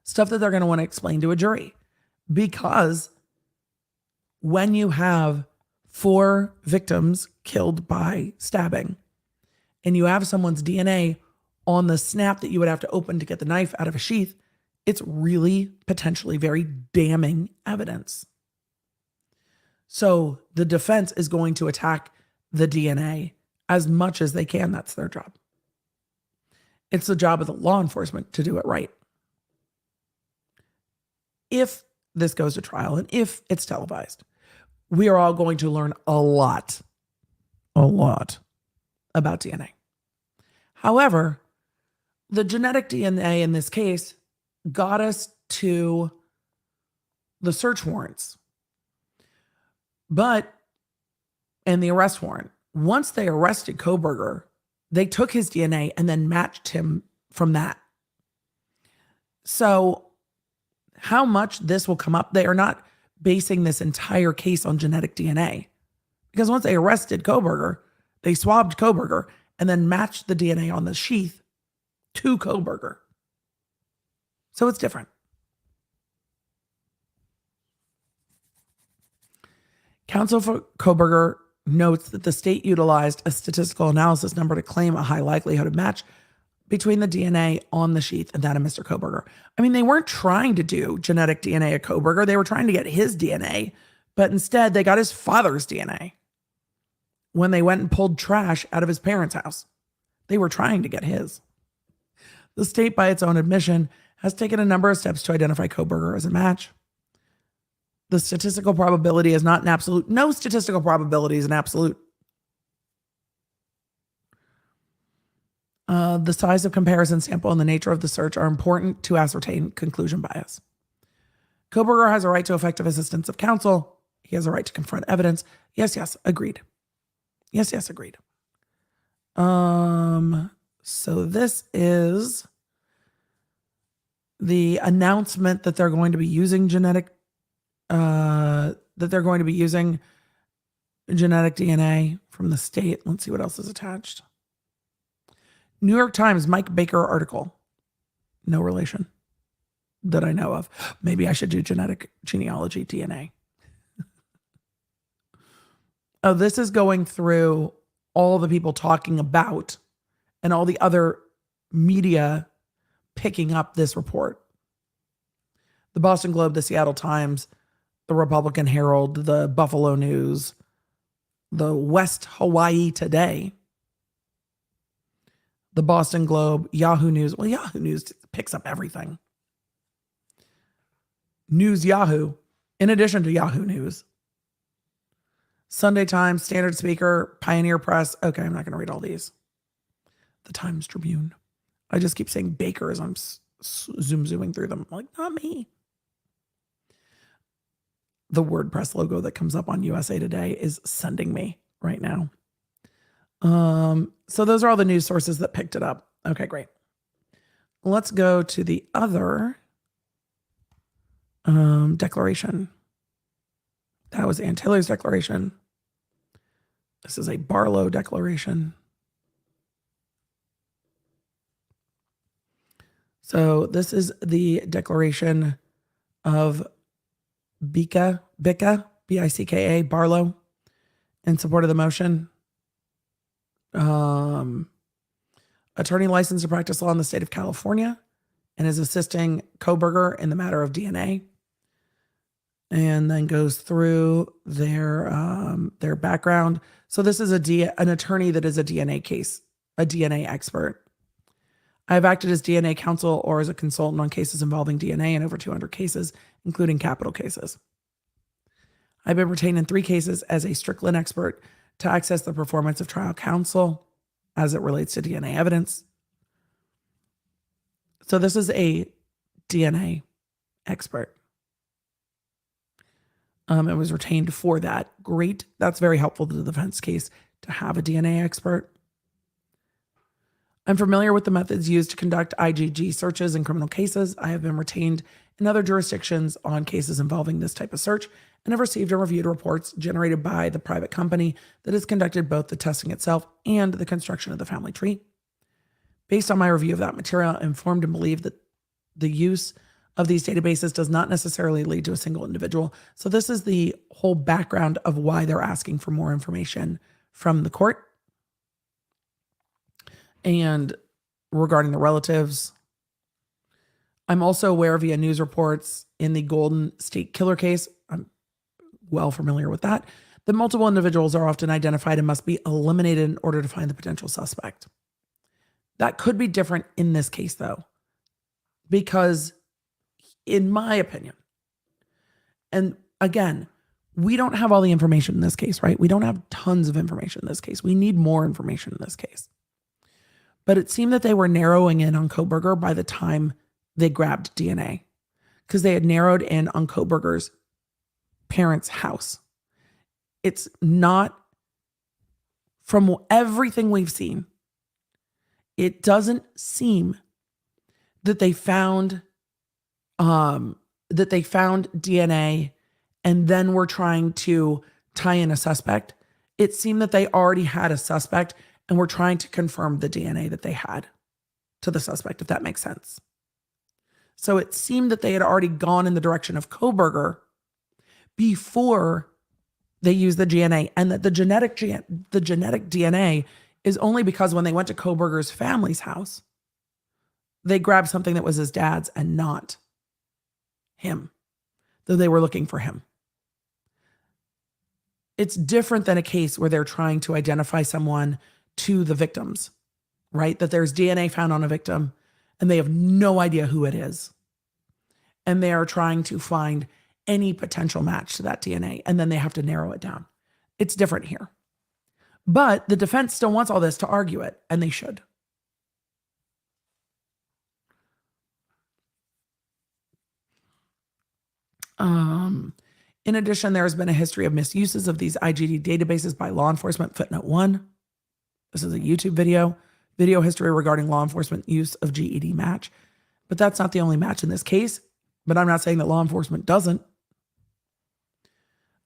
Stuff that they're going to want to explain to a jury. Because when you have 4 victims killed by stabbing and you have someone's DNA on the snap that you would have to open to get the knife out of a sheath, it's really potentially very damning evidence. So the defense is going to attack the DNA as much as they can. That's their job. It's the job of the law enforcement to do it right. If this goes to trial and if it's televised, we are all going to learn a lot about DNA. However, the genetic DNA in this case got us to the search warrants, and the arrest warrant. Once they arrested Kohberger, they took his DNA and then matched him from that. So how much this will come up, they are not basing this entire case on genetic DNA. Because once they arrested Kohberger, they swabbed Kohberger and then matched the DNA on the sheath to Kohberger. So it's different. Counsel for Kohberger notes that the state utilized a statistical analysis number to claim a high likelihood of match between the DNA on the sheath and that of Mr. Kohberger. I mean, they weren't trying to do genetic DNA of Kohberger. They were trying to get his DNA, but instead they got his father's DNA when they went and pulled trash out of his parents' house. They were trying to get his. The state, by its own admission, has taken a number of steps to identify Kohberger as a match. The statistical probability is not an absolute. No statistical probability is an absolute. The size of comparison sample and the nature of the search are important to ascertain conclusion bias. Kohberger has a right to effective assistance of counsel. He has a right to confront evidence. Yes, agreed. Yes, agreed. So this is the announcement that they're going to be using genetic DNA from the state. Let's see what else is attached. New York Times, Mike Baker article. No relation that I know of. Maybe I should do genetic genealogy DNA. Oh, this is going through all the people talking about and all the other media picking up this report. The Boston Globe, the Seattle Times, the Republican Herald, the Buffalo News, the West Hawaii Today, the Boston Globe, Yahoo News. Well, Yahoo News picks up everything. News Yahoo, in addition to Yahoo News. Sunday Times, Standard Speaker, Pioneer Press. Okay, I'm not going to read all these. The Times Tribune. I just keep saying Baker as I'm zooming through them. I'm like, not me. The WordPress logo that comes up on USA Today is sending me right now. So those are all the news sources that picked it up. Okay, great. Let's go to the other declaration. That was Ann Taylor's declaration. This is a Barlow declaration. So this is the declaration of Bicka, B-I-C-K-A, Barlow, in support of the motion. Attorney licensed to practice law in the state of California and is assisting Kohberger in the matter of DNA. And then goes through their background. So this is an attorney that is a DNA expert. I've acted as DNA counsel or as a consultant on cases involving DNA in over 200 cases, including capital cases. I've been retained in 3 cases as a Strickland expert to access the performance of trial counsel as it relates to DNA evidence. So this is a DNA expert. It was retained for that. Great. That's very helpful to the defense case to have a DNA expert. I'm familiar with the methods used to conduct IgG searches in criminal cases. I have been retained in other jurisdictions on cases involving this type of search and have received and reviewed reports generated by the private company that has conducted both the testing itself and the construction of the family tree. Based on my review of that material, I'm informed and believe that the use of these databases does not necessarily lead to a single individual. So this is the whole background of why they're asking for more information from the court. And regarding the relatives, I'm also aware via news reports in the Golden State Killer case, I'm well familiar with that multiple individuals are often identified and must be eliminated in order to find the potential suspect. That could be different in this case, though, because in my opinion, and again, we don't have all the information in this case, right? We don't have tons of information in this case. We need more information in this case. But it seemed that they were narrowing in on Kohberger by the time they grabbed DNA, because they had narrowed in on Kohberger's parents' house. It's not, from everything we've seen, it doesn't seem that they found DNA and then were trying to tie in a suspect. It seemed that they already had a suspect and were trying to confirm the DNA that they had to the suspect, if that makes sense. So it seemed that they had already gone in the direction of Kohberger before they used the DNA, and that the genetic DNA is only because when they went to Kohberger's family's house, they grabbed something that was his dad's and not him, though they were looking for him. It's different than a case where they're trying to identify someone to the victims, right? That there's DNA found on a victim and they have no idea who it is. And they are trying to find any potential match to that DNA, and then they have to narrow it down. It's different here. But the defense still wants all this to argue it, and they should. In addition, there has been a history of misuses of these IGD databases by law enforcement. Footnote 1. This is a YouTube video history regarding law enforcement use of GED match. But that's not the only match in this case. But I'm not saying that law enforcement doesn't.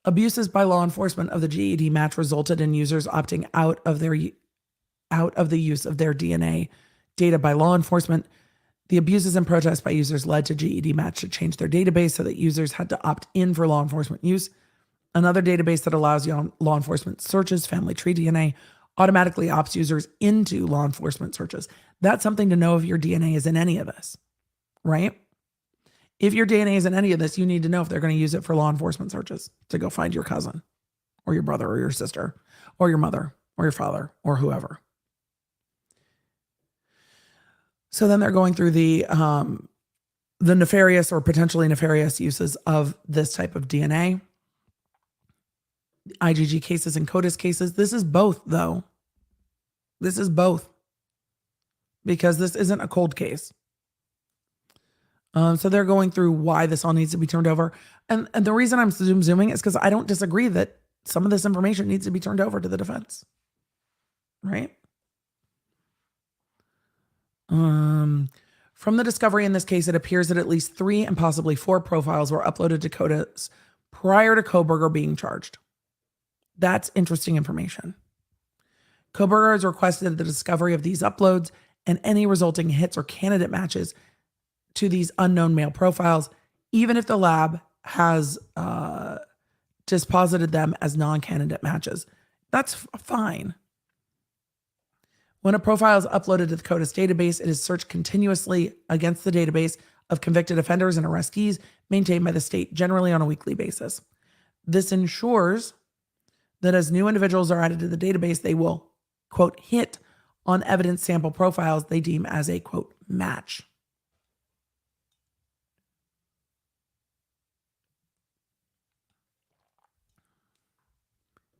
Abuses by law enforcement of the GED match resulted in users opting out of the use of their DNA data by law enforcement. The abuses and protests by users led to GED match to change their database so that users had to opt in for law enforcement use. Another database that allows law enforcement searches, Family Tree DNA, automatically opts users into law enforcement searches. That's something to know if your DNA is in any of this, right? If your DNA is in any of this, you need to know if they're going to use it for law enforcement searches to go find your cousin or your brother or your sister or your mother or your father or whoever. So then they're going through the nefarious or potentially nefarious uses of this type of DNA. IGG cases and CODIS cases. This is both, though. This is both. Because this isn't a cold case. So they're going through why this all needs to be turned over. And the reason I'm zooming is because I don't disagree that some of this information needs to be turned over to the defense. Right? From the discovery in this case, it appears that at least 3 and possibly 4 profiles were uploaded to CODIS prior to Kohberger being charged. That's interesting information. Kohberger has requested the discovery of these uploads and any resulting hits or candidate matches to these unknown male profiles, even if the lab has disposited them as non-candidate matches. That's fine. When a profile is uploaded to the CODIS database, it is searched continuously against the database of convicted offenders and arrestees maintained by the state, generally on a weekly basis. This ensures that as new individuals are added to the database, they will, quote, hit on evidence sample profiles they deem as a, quote, match.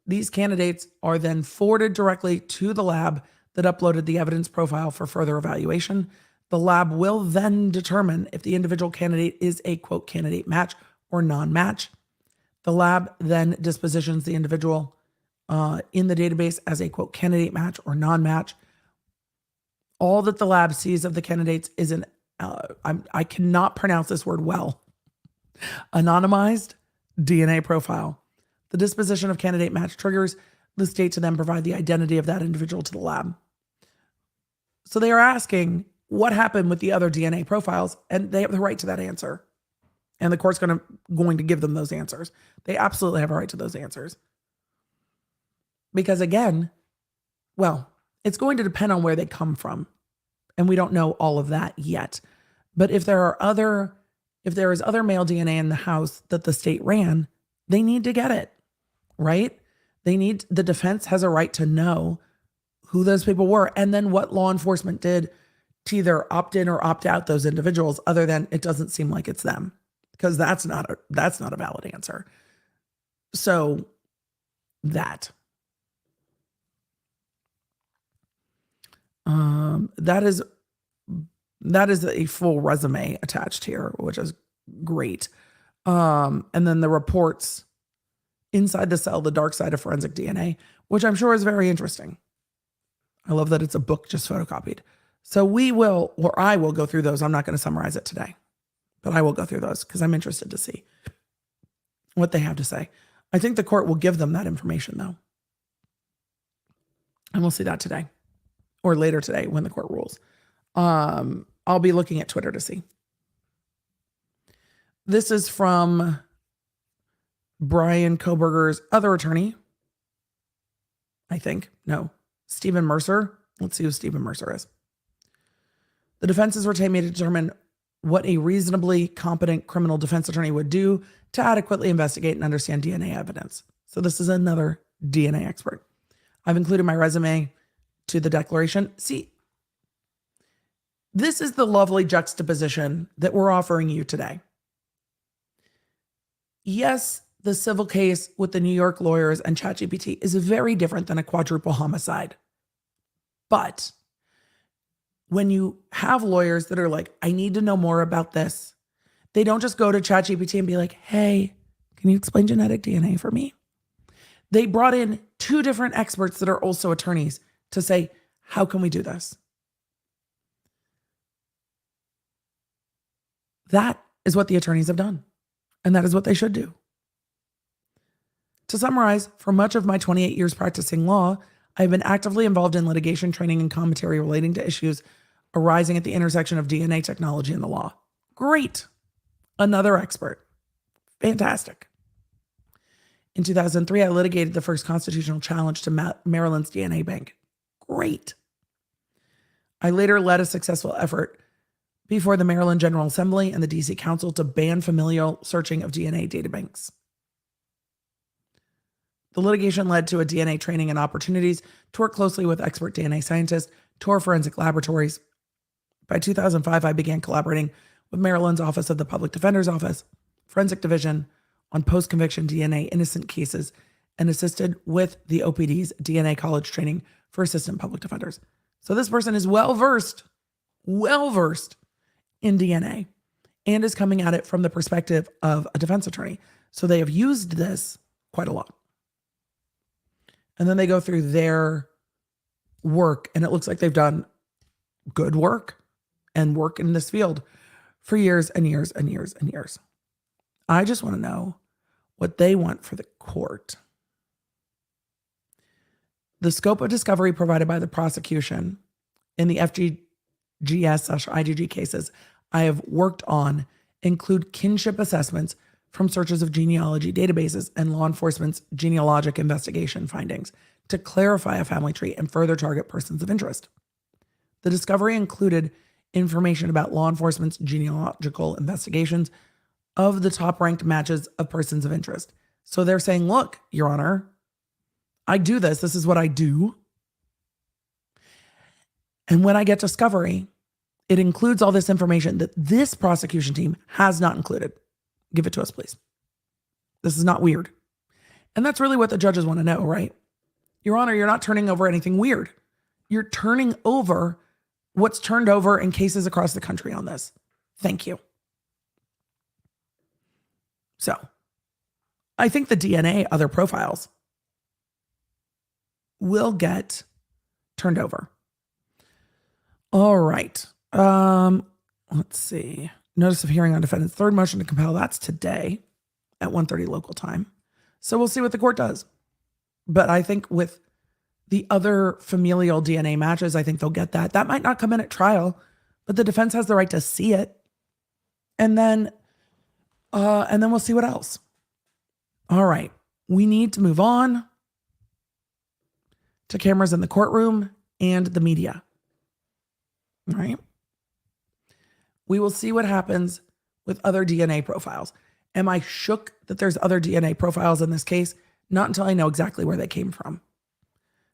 These candidates are then forwarded directly to the lab that uploaded the evidence profile for further evaluation. The lab will then determine if the individual candidate is a, quote, candidate match or non-match. The lab then dispositions the individual in the database as a, quote, candidate match or non-match. All that the lab sees of the candidates is an, I cannot pronounce this word well, anonymized DNA profile. The disposition of candidate match triggers the state to then provide the identity of that individual to the lab. So they are asking, what happened with the other DNA profiles, and they have the right to that answer. And the court's going to give them those answers. They absolutely have a right to those answers. Because again, well, it's going to depend on where they come from. And we don't know all of that yet. But if there is other male DNA in the house that the state ran, they need to get it, right? The defense has a right to know who those people were and then what law enforcement did to either opt in or opt out those individuals, other than it doesn't seem like it's them, because that's not a valid answer. So that is a full resume attached here, which is great. And then the reports inside the cell, the dark side of forensic DNA, which I'm sure is very interesting. I love that it's a book just photocopied. So I will go through those. I'm not going to summarize it today, but I will go through those because I'm interested to see what they have to say. I think the court will give them that information though. And we'll see that today or later today when the court rules. I'll be looking at Twitter to see. This is from Bryan Kohberger's other attorney. I think. No. Stephen Mercer. Let's see who Stephen Mercer is. The defense's retained me to determine what a reasonably competent criminal defense attorney would do to adequately investigate and understand DNA evidence. So this is another DNA expert. I've included my resume to the declaration. See, this is the lovely juxtaposition that we're offering you today. Yes, the civil case with the New York lawyers and ChatGPT is very different than a quadruple homicide. But when you have lawyers that are like, I need to know more about this, they don't just go to ChatGPT and be like, hey, can you explain genetic DNA for me? They brought in two different experts that are also attorneys to say, how can we do this? That is what the attorneys have done. And that is what they should do. To summarize, for much of my 28 years practicing law, I've been actively involved in litigation, training, and commentary relating to issues arising at the intersection of DNA technology and the law. Great. Another expert. Fantastic. In 2003, I litigated the first constitutional challenge to Maryland's DNA bank. Great. I later led a successful effort before the Maryland General Assembly and the DC Council to ban familial searching of DNA databanks. The litigation led to a DNA training and opportunities to work closely with expert DNA scientists, tour forensic laboratories. By 2005, I began collaborating with Maryland's Office of the Public Defender's Office, Forensic Division, on post-conviction DNA innocent cases, and assisted with the OPD's DNA college training for assistant public defenders. So this person is well-versed in DNA and is coming at it from the perspective of a defense attorney. So they have used this quite a lot. And then they go through their work, and it looks like they've done good work and work in this field for years and years and years and years. I just want to know what they want for the court. The scope of discovery provided by the prosecution in the FGGS/IGG cases I have worked on include kinship assessments from searches of genealogy databases and law enforcement's genealogic investigation findings to clarify a family tree and further target persons of interest. The discovery included information about law enforcement's genealogical investigations of the top-ranked matches of persons of interest. So they're saying, look, Your Honor, I do this. This is what I do. And when I get discovery, it includes all this information that this prosecution team has not included. Give it to us, please. This is not weird. And that's really what the judges want to know, right? Your Honor, you're not turning over anything weird. You're turning over what's turned over in cases across the country on this. Thank you. So, I think the DNA, other profiles, will get turned over. All right. Let's see. Notice of hearing on defendant's third motion to compel. That's today at 1:30 local time. So we'll see what the court does. But I think with the other familial DNA matches, I think they'll get that. That might not come in at trial, but the defense has the right to see it. And then we'll see what else. All right. We need to move on to cameras in the courtroom and the media. All right. We will see what happens with other DNA profiles. Am I shook that there's other DNA profiles in this case? Not until I know exactly where they came from.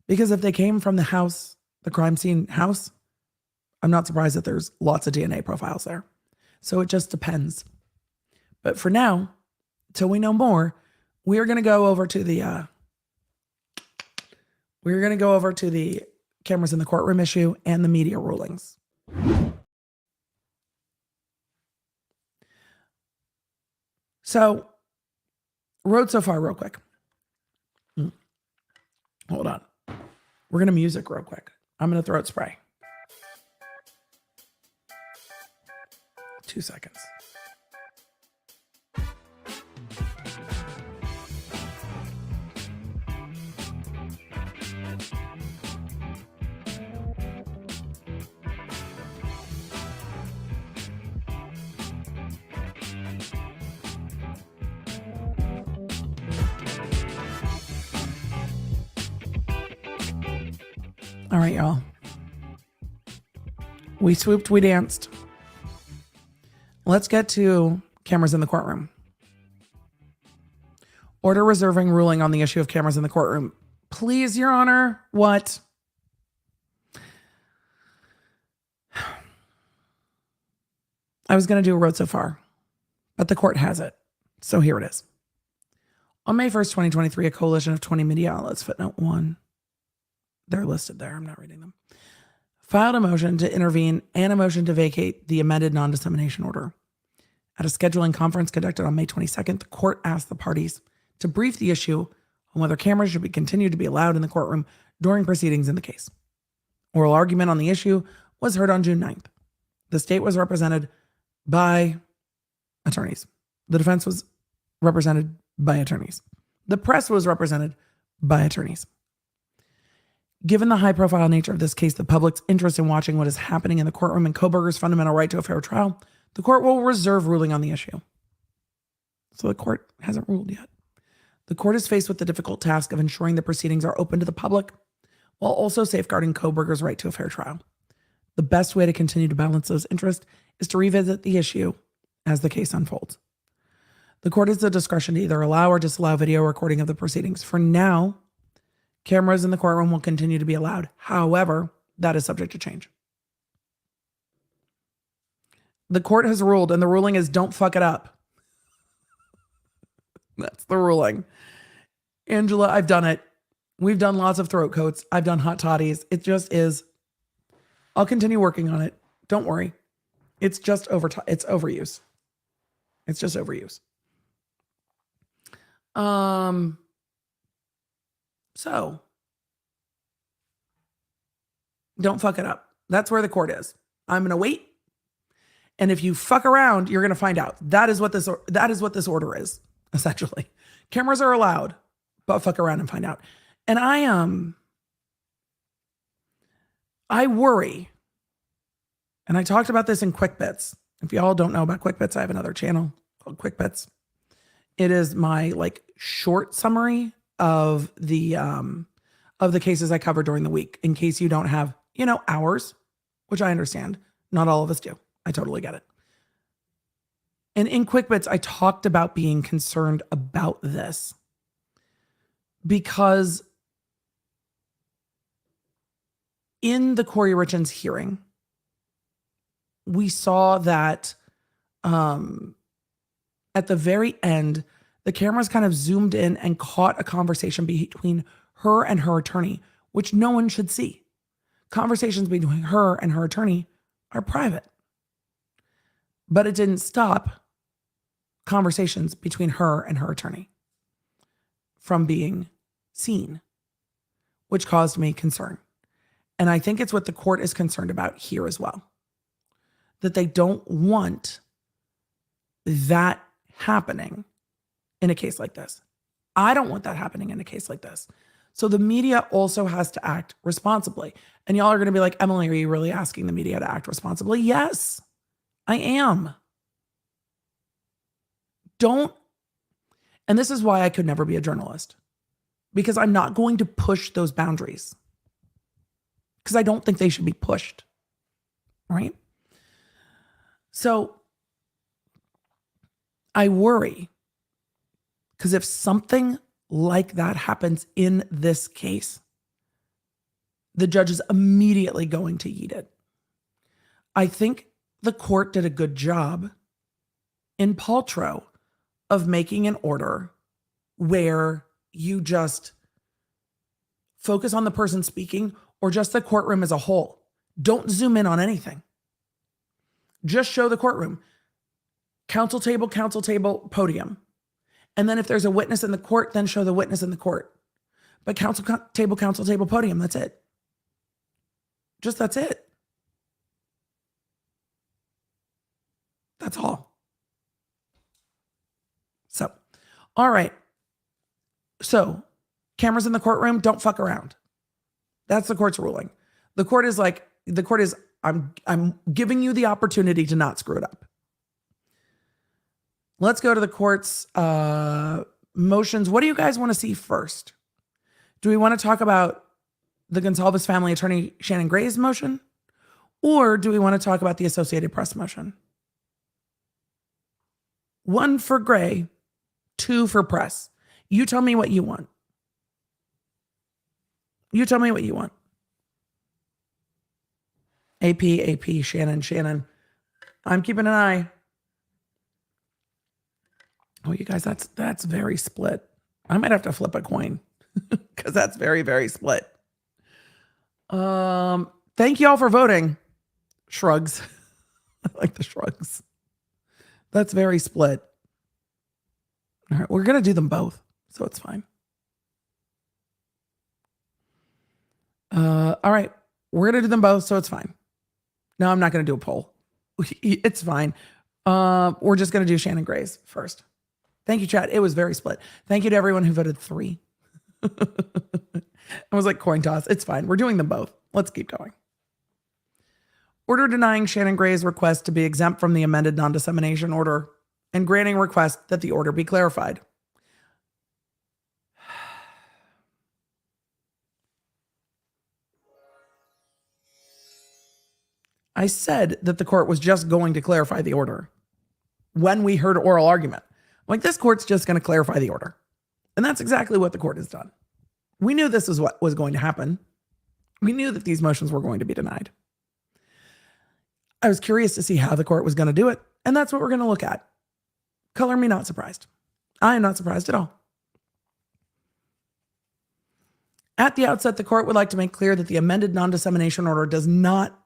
Because if they came from the house, the crime scene house, I'm not surprised that there's lots of DNA profiles there. So it just depends. But for now, till we know more, we are going to go over to the cameras in the courtroom issue and the media rulings. So, road so far real quick. Hold on. We're going to music real quick. I'm going to throat spray. 2 seconds. All right, y'all. We swooped, we danced. Let's get to cameras in the courtroom. Order reserving ruling on the issue of cameras in the courtroom. Please, Your Honor. What? I was going to do a road so far, but the court has it. So here it is. On May 1st, 2023, a coalition of 20 media outlets, footnote 1. They're listed there. I'm not reading them. Filed a motion to intervene and a motion to vacate the amended non-dissemination order. At a scheduling conference conducted on May 22nd, the court asked the parties to brief the issue on whether cameras should be continued to be allowed in the courtroom during proceedings in the case. Oral argument on the issue was heard on June 9th. The state was represented by attorneys. The defense was represented by attorneys. The press was represented by attorneys. Given the high-profile nature of this case, the public's interest in watching what is happening in the courtroom, and Kohberger's fundamental right to a fair trial, the court will reserve ruling on the issue. So the court hasn't ruled yet. The court is faced with the difficult task of ensuring the proceedings are open to the public while also safeguarding Kohberger's right to a fair trial. The best way to continue to balance those interests is to revisit the issue as the case unfolds. The court has the discretion to either allow or disallow video recording of the proceedings. For now, cameras in the courtroom will continue to be allowed. However, that is subject to change. The court has ruled, and the ruling is don't fuck it up. That's the ruling. Angela, I've done it. We've done lots of throat coats. I've done hot toddies. It just is. I'll continue working on it. Don't worry. It's just it's overuse. It's just overuse. So don't fuck it up. That's where the court is. I'm going to wait. And if you fuck around, you're going to find out. That is what this order is, essentially. Cameras are allowed, but fuck around and find out. And I worry. And I talked about this in Quick Bits. If y'all don't know about Quick Bits, I have another channel called Quick Bits. It is my short summary of the cases I cover during the week, in case you don't have, hours, which I understand. Not all of us do. I totally get it. And in Quick Bits, I talked about being concerned about this because in the Corey Richins hearing, we saw that at the very end, the cameras kind of zoomed in and caught a conversation between her and her attorney, which no one should see. Conversations between her and her attorney are private. But it didn't stop conversations between her and her attorney from being seen, which caused me concern. And I think it's what the court is concerned about here as well. That they don't want that happening in a case like this. I don't want that happening in a case like this. So the media also has to act responsibly. And y'all are going to be like, Emily, are you really asking the media to act responsibly? Yes, I am. And this is why I could never be a journalist, because I'm not going to push those boundaries, because I don't think they should be pushed, right? So I worry, because if something like that happens in this case, the judge is immediately going to eat it. I think the court did a good job in Paltrow of making an order where you just focus on the person speaking or just the courtroom as a whole. Don't zoom in on anything. Just show the courtroom. Counsel table, podium. And then if there's a witness in the court, then show the witness in the court. But counsel table, podium, that's it. Just that's it. That's all. So, all right. So, cameras in the courtroom, don't fuck around. That's the court's ruling. The court is, I'm giving you the opportunity to not screw it up. Let's go to the court's motions. What do you guys want to see first? Do we want to talk about the Goncalves family attorney Shanon Gray's motion? Or do we want to talk about the Associated Press motion? 1 for Gray, 2 for Press. You tell me what you want. You tell me what you want. AP, Shanon. I'm keeping an eye. Oh, you guys, that's very split. I might have to flip a coin because that's very, very split. Thank you all for voting. Shrugs. I like the shrugs. That's very split. All right, we're going to do them both, so it's fine. All right, we're going to do them both, so it's fine. No, I'm not going to do a poll. It's fine. We're just going to do Shanon Gray's first. Thank you, chat. It was very split. Thank you to everyone who voted 3. I was like, coin toss. It's fine. We're doing them both. Let's keep going. Order denying Shanon Gray's request to be exempt from the amended non-dissemination order and granting request that the order be clarified. I said that the court was just going to clarify the order when we heard oral argument. Like, this court's just going to clarify the order. And that's exactly what the court has done. We knew this is what was going to happen. We knew that these motions were going to be denied. I was curious to see how the court was going to do it, and that's what we're going to look at. Color me not surprised. I am not surprised at all. At the outset, the court would like to make clear that the amended non-dissemination order does not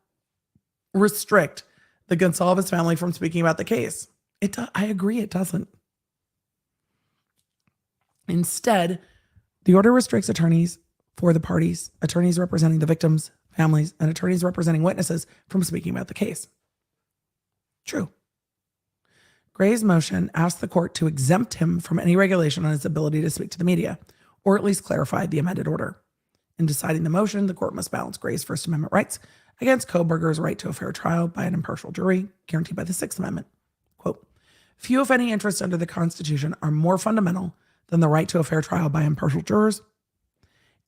restrict the Goncalves family from speaking about the case. I agree, it doesn't. Instead, the order restricts attorneys for the parties, attorneys representing the victims, families, and attorneys representing witnesses from speaking about the case. True. Gray's motion asked the court to exempt him from any regulation on his ability to speak to the media, or at least clarify the amended order. In deciding the motion, the court must balance Gray's First Amendment rights against Kohberger's right to a fair trial by an impartial jury, guaranteed by the Sixth Amendment. Quote, few, if any, interests under the Constitution are more fundamental than the right to a fair trial by impartial jurors,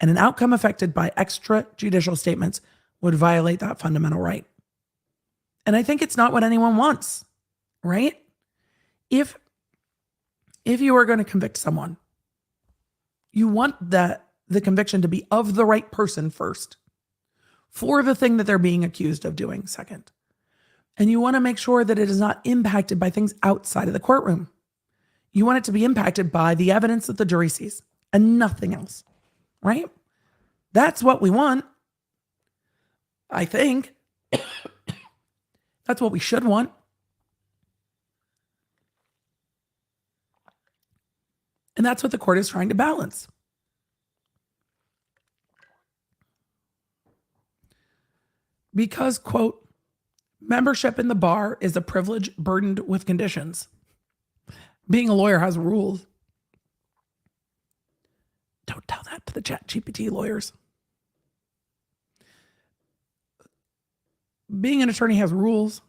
and an outcome affected by extrajudicial statements would violate that fundamental right. And I think it's not what anyone wants, right? If you are going to convict someone, you want the conviction to be of the right person first, for the thing that they're being accused of doing second. And you want to make sure that it is not impacted by things outside of the courtroom. You want it to be impacted by the evidence that the jury sees and nothing else, right? That's what we want. I think that's what we should want. And that's what the court is trying to balance. Because, quote, membership in the bar is a privilege burdened with conditions. Being a lawyer has rules. Don't tell that to the ChatGPT lawyers. Being an attorney has rules.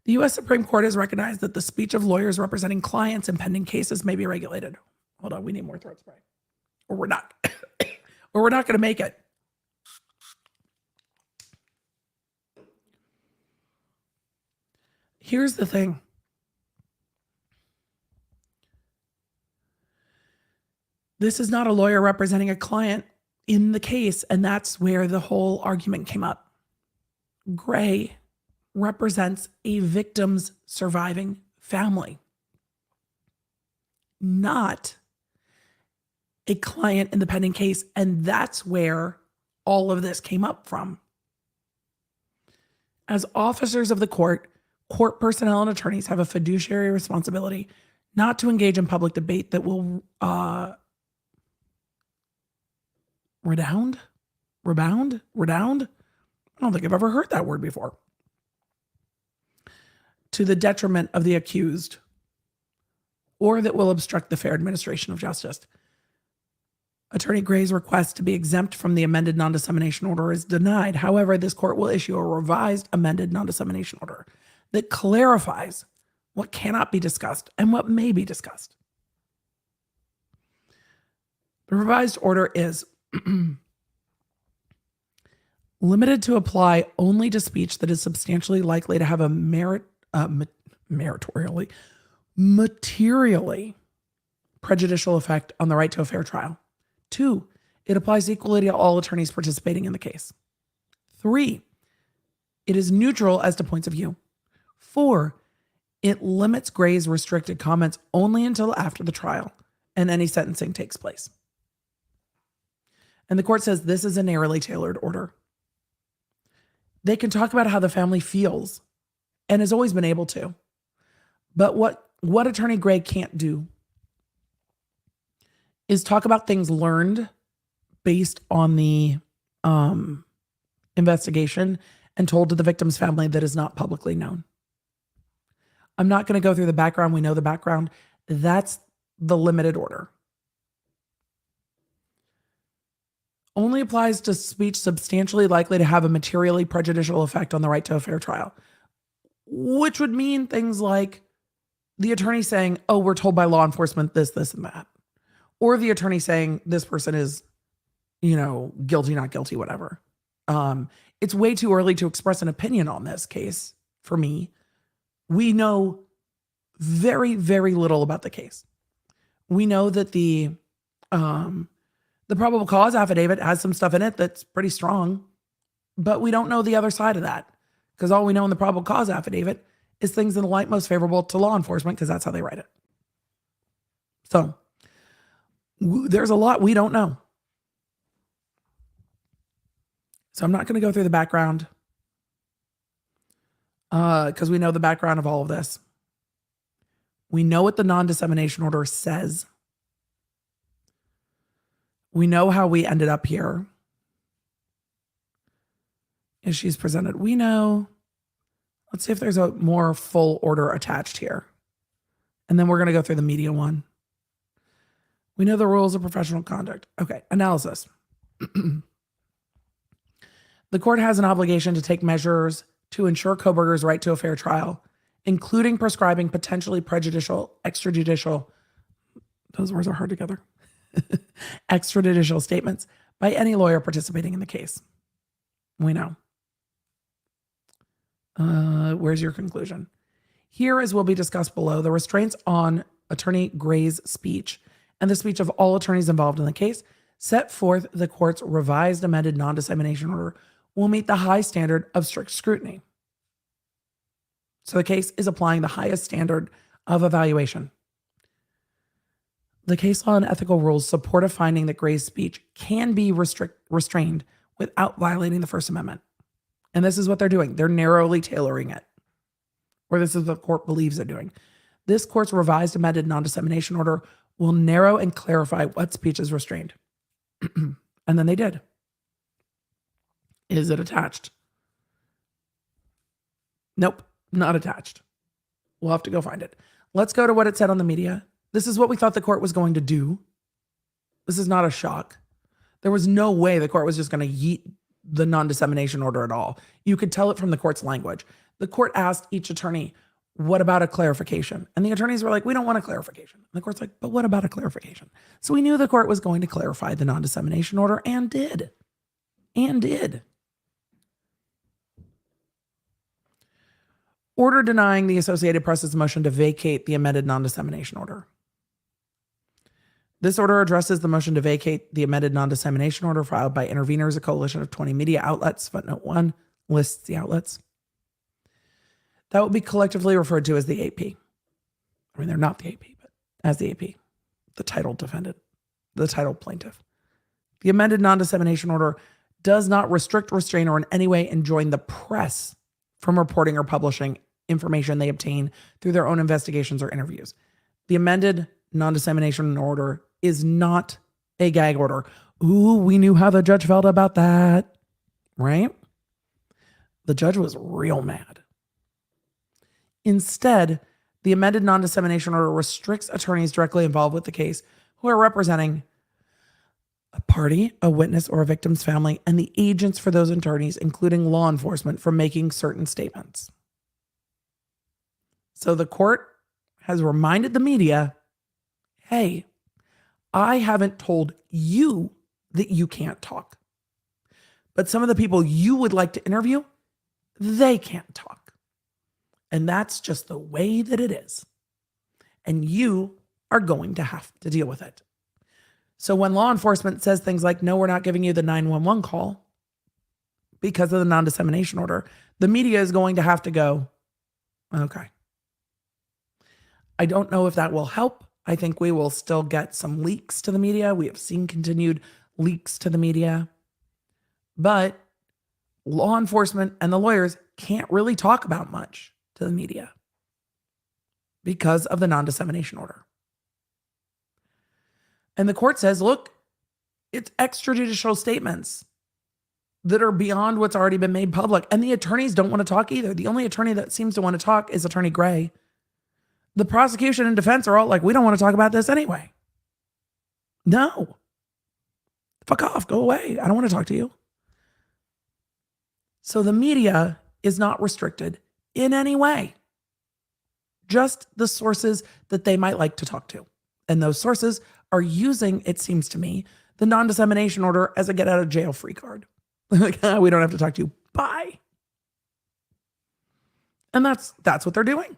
The U.S. Supreme Court has recognized that the speech of lawyers representing clients in pending cases may be regulated. Hold on, we need more throat spray. Or we're not. Or we're not going to make it. Here's the thing. This is not a lawyer representing a client in the case, and that's where the whole argument came up. Gray represents a victim's surviving family, not a client in the pending case, and that's where all of this came up from. As officers of the court, court personnel and attorneys have a fiduciary responsibility not to engage in public debate that will rebound. I don't think I've ever heard that word before. To the detriment of the accused, or that will obstruct the fair administration of justice. Attorney Gray's request to be exempt from the amended non-dissemination order is denied. However, this court will issue a revised amended non-dissemination order that clarifies what cannot be discussed and what may be discussed. The revised order is limited to apply only to speech that is substantially likely to have a materially prejudicial effect on the right to a fair trial. 2, it applies equally to all attorneys participating in the case. 3, it is neutral as to points of view. 4, it limits Gray's restricted comments only until after the trial and any sentencing takes place. And the court says this is a narrowly tailored order. They can talk about how the family feels and has always been able to. But what Attorney Gray can't do is talk about things learned based on the investigation and told to the victim's family that is not publicly known. I'm not going to go through the background. We know the background. That's the limited order. Only applies to speech substantially likely to have a materially prejudicial effect on the right to a fair trial, which would mean things like the attorney saying, oh, we're told by law enforcement this, and that. Or the attorney saying this person is, guilty, not guilty, whatever. It's way too early to express an opinion on this case for me. We know very, very little about the case. We know that the probable cause affidavit has some stuff in it that's pretty strong, but we don't know the other side of that because all we know in the probable cause affidavit is things in the light most favorable to law enforcement because that's how they write it. So there's a lot we don't know. So I'm not going to go through the background because we know the background of all of this. We know what the non-dissemination order says. We know how we ended up here. As she's presented, we know. Let's see if there's a more full order attached here. And then we're going to go through the media one. We know the rules of professional conduct. Okay, analysis. The court has an obligation to take measures to ensure Kohberger's right to a fair trial, including prescribing potentially prejudicial extrajudicial, those words are hard together, extrajudicial statements by any lawyer participating in the case. We know. Where's your conclusion? Here, as will be discussed below, the restraints on Attorney Gray's speech and the speech of all attorneys involved in the case set forth the court's revised amended non-dissemination order will meet the high standard of strict scrutiny. So the case is applying the highest standard of evaluation. The case law and ethical rules support a finding that Gray's speech can be restrained without violating the First Amendment. And this is what they're doing. They're narrowly tailoring it. Or this is what the court believes they're doing. This court's revised amended non-dissemination order will narrow and clarify what speech is restrained. And then they did. Is it attached? Nope, not attached. We'll have to go find it. Let's go to what it said on the media. This is what we thought the court was going to do. This is not a shock. There was no way the court was just going to yeet the non-dissemination order at all. You could tell it from the court's language. The court asked each attorney, what about a clarification? And the attorneys were like, we don't want a clarification. And the court's like, but what about a clarification? So we knew the court was going to clarify the non-dissemination order and did. And did. Order denying the Associated Press's motion to vacate the amended non-dissemination order. This order addresses the motion to vacate the amended non-dissemination order filed by interveners, a coalition of 20 media outlets. Footnote 1 lists the outlets. That will be collectively referred to as the AP. I mean, they're not the AP, but as the AP, the titled defendant, the titled plaintiff. The amended non-dissemination order does not restrict, restrain, or in any way enjoin the press from reporting or publishing information they obtain through their own investigations or interviews. The amended non-dissemination order is not a gag order. Ooh, we knew how the judge felt about that, right? The judge was real mad. Instead, the amended non-dissemination order restricts attorneys directly involved with the case who are representing a party, a witness, or a victim's family, and the agents for those attorneys, including law enforcement, from making certain statements. So the court has reminded the media, hey, I haven't told you that you can't talk. But some of the people you would like to interview, they can't talk. And that's just the way that it is. And you are going to have to deal with it. So when law enforcement says things like, no, we're not giving you the 911 call because of the non-dissemination order, the media is going to have to go, okay. I don't know if that will help. I think we will still get some leaks to the media. We have seen continued leaks to the media. But law enforcement and the lawyers can't really talk about much to the media because of the non-dissemination order. And the court says, look, it's extrajudicial statements that are beyond what's already been made public. And the attorneys don't want to talk either. The only attorney that seems to want to talk is Attorney Gray. The prosecution and defense are all like, we don't want to talk about this anyway. No. Fuck off. Go away. I don't want to talk to you. So the media is not restricted in any way. Just the sources that they might like to talk to. And those sources are using, it seems to me, the non-dissemination order as a get out of jail free card. Like, we don't have to talk to you. Bye. And that's what they're doing.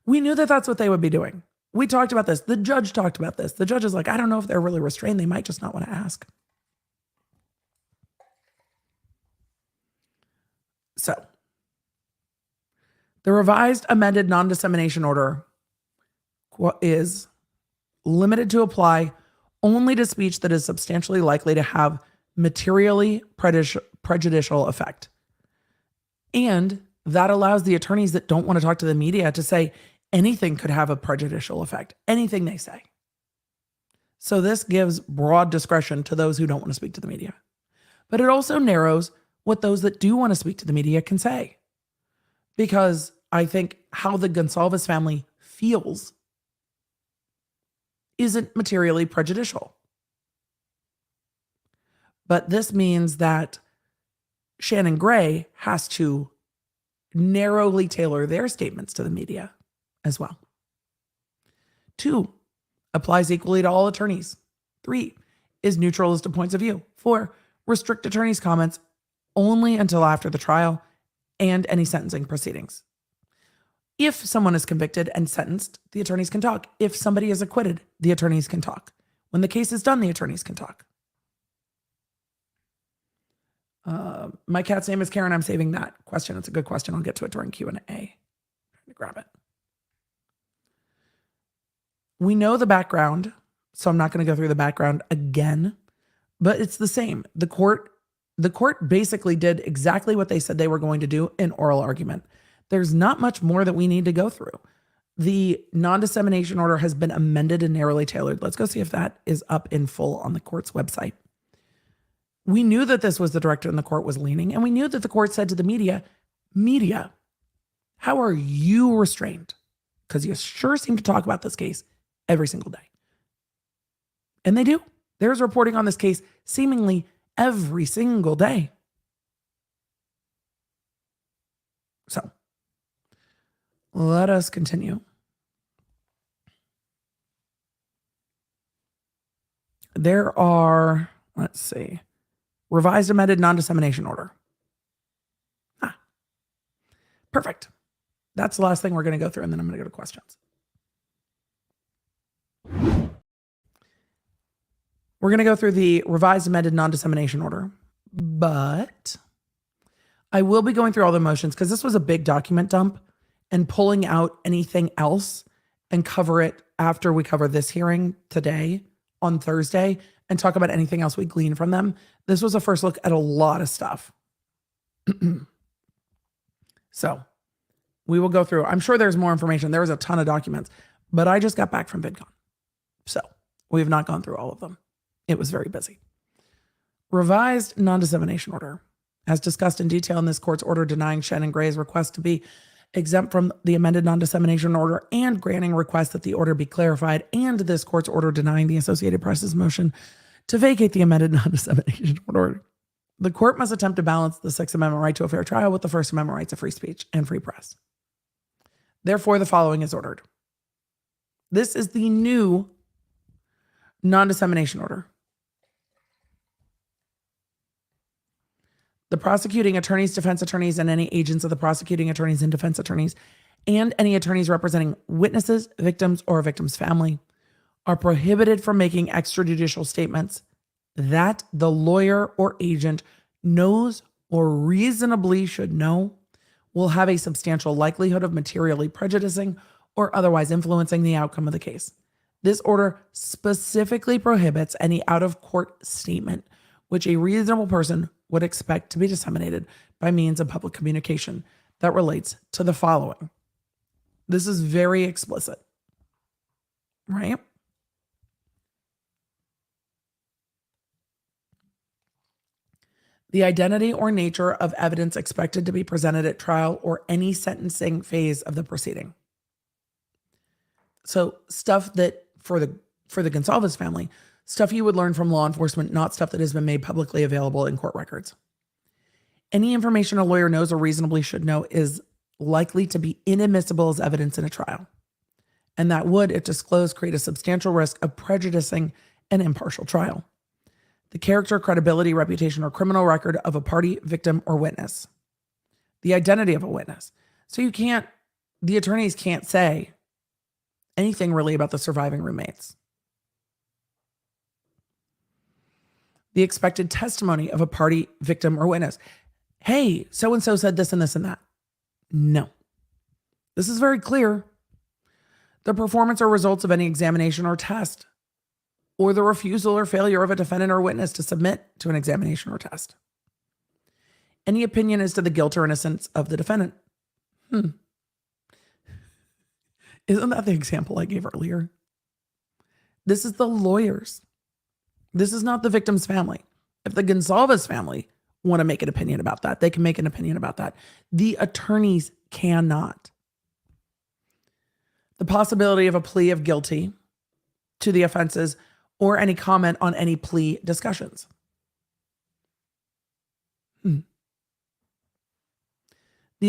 We knew that that's what they would be doing. We talked about this. The judge talked about this. The judge is like, I don't know if they're really restrained. They might just not want to ask. So, the revised amended non-dissemination order is limited to apply only to speech that is substantially likely to have materially prejudicial effect. And that allows the attorneys that don't want to talk to the media to say anything could have a prejudicial effect, anything they say. So this gives broad discretion to those who don't want to speak to the media. But it also narrows what those that do want to speak to the media can say. Because I think how the Goncalves family feels isn't materially prejudicial. But this means that Shanon Gray has to narrowly tailor their statements to the media as well. 2, applies equally to all attorneys. 3, is neutral as to points of view. 4, restrict attorneys' comments only until after the trial and any sentencing proceedings. If someone is convicted and sentenced, the attorneys can talk. If somebody is acquitted, the attorneys can talk. When the case is done, the attorneys can talk. My cat's name is Karen. I'm saving that question. It's a good question. I'll get to it during Q&A. Trying to grab it. We know the background, so I'm not going to go through the background again, but it's the same. The court basically did exactly what they said they were going to do in oral argument. There's not much more that we need to go through. The non-dissemination order has been amended and narrowly tailored. Let's go see if that is up in full on the court's website. We knew that this was the direction the court was leaning, and we knew that the court said to the media, how are you restrained? Because you sure seem to talk about this case every single day. And they do. There's reporting on this case seemingly every single day. So let us continue. There are, let's see, revised amended non-dissemination order. Perfect. That's the last thing we're going to go through, and then I'm going to go to questions. We're going to go through the revised amended non-dissemination order, but I will be going through all the motions because this was a big document dump, and pulling out anything else and cover it after we cover this hearing today on Thursday and talk about anything else we glean from them. This was a first look at a lot of stuff. So we will go through. I'm sure there's more information. There was a ton of documents, but I just got back from VidCon. So we have not gone through all of them. It was very busy. Revised non-dissemination order. As discussed in detail in this court's order denying Shanon Gray's request to be exempt from the amended non-dissemination order and granting request that the order be clarified, and this court's order denying the Associated Press's motion to vacate the amended non-dissemination order. The court must attempt to balance the Sixth Amendment right to a fair trial with the First Amendment rights of free speech and free press. Therefore, the following is ordered. This is the new non-dissemination order. The prosecuting attorneys, defense attorneys, and any agents of the prosecuting attorneys and defense attorneys, and any attorneys representing witnesses, victims, or a victim's family are prohibited from making extrajudicial statements that the lawyer or agent knows or reasonably should know will have a substantial likelihood of materially prejudicing or otherwise influencing the outcome of the case. This order specifically prohibits any out-of-court statement which a reasonable person would expect to be disseminated by means of public communication that relates to the following. This is very explicit, right? The identity or nature of evidence expected to be presented at trial or any sentencing phase of the proceeding. So stuff that for the Goncalves family, stuff you would learn from law enforcement, not stuff that has been made publicly available in court records. Any information a lawyer knows or reasonably should know is likely to be inadmissible as evidence in a trial. And that would, if disclosed, create a substantial risk of prejudicing an impartial trial. The character, credibility, reputation, or criminal record of a party, victim, or witness. The identity of a witness. So the attorneys can't say anything really about the surviving roommates. The expected testimony of a party, victim, or witness. Hey, so-and-so said this and this and that. No. This is very clear. The performance or results of any examination or test, or the refusal or failure of a defendant or witness to submit to an examination or test. Any opinion as to the guilt or innocence of the defendant. Isn't that the example I gave earlier? This is the lawyers. This is not the victim's family. If the Goncalves family want to make an opinion about that, they can make an opinion about that. The attorneys cannot. The possibility of a plea of guilty to the offenses or any comment on any plea discussions. The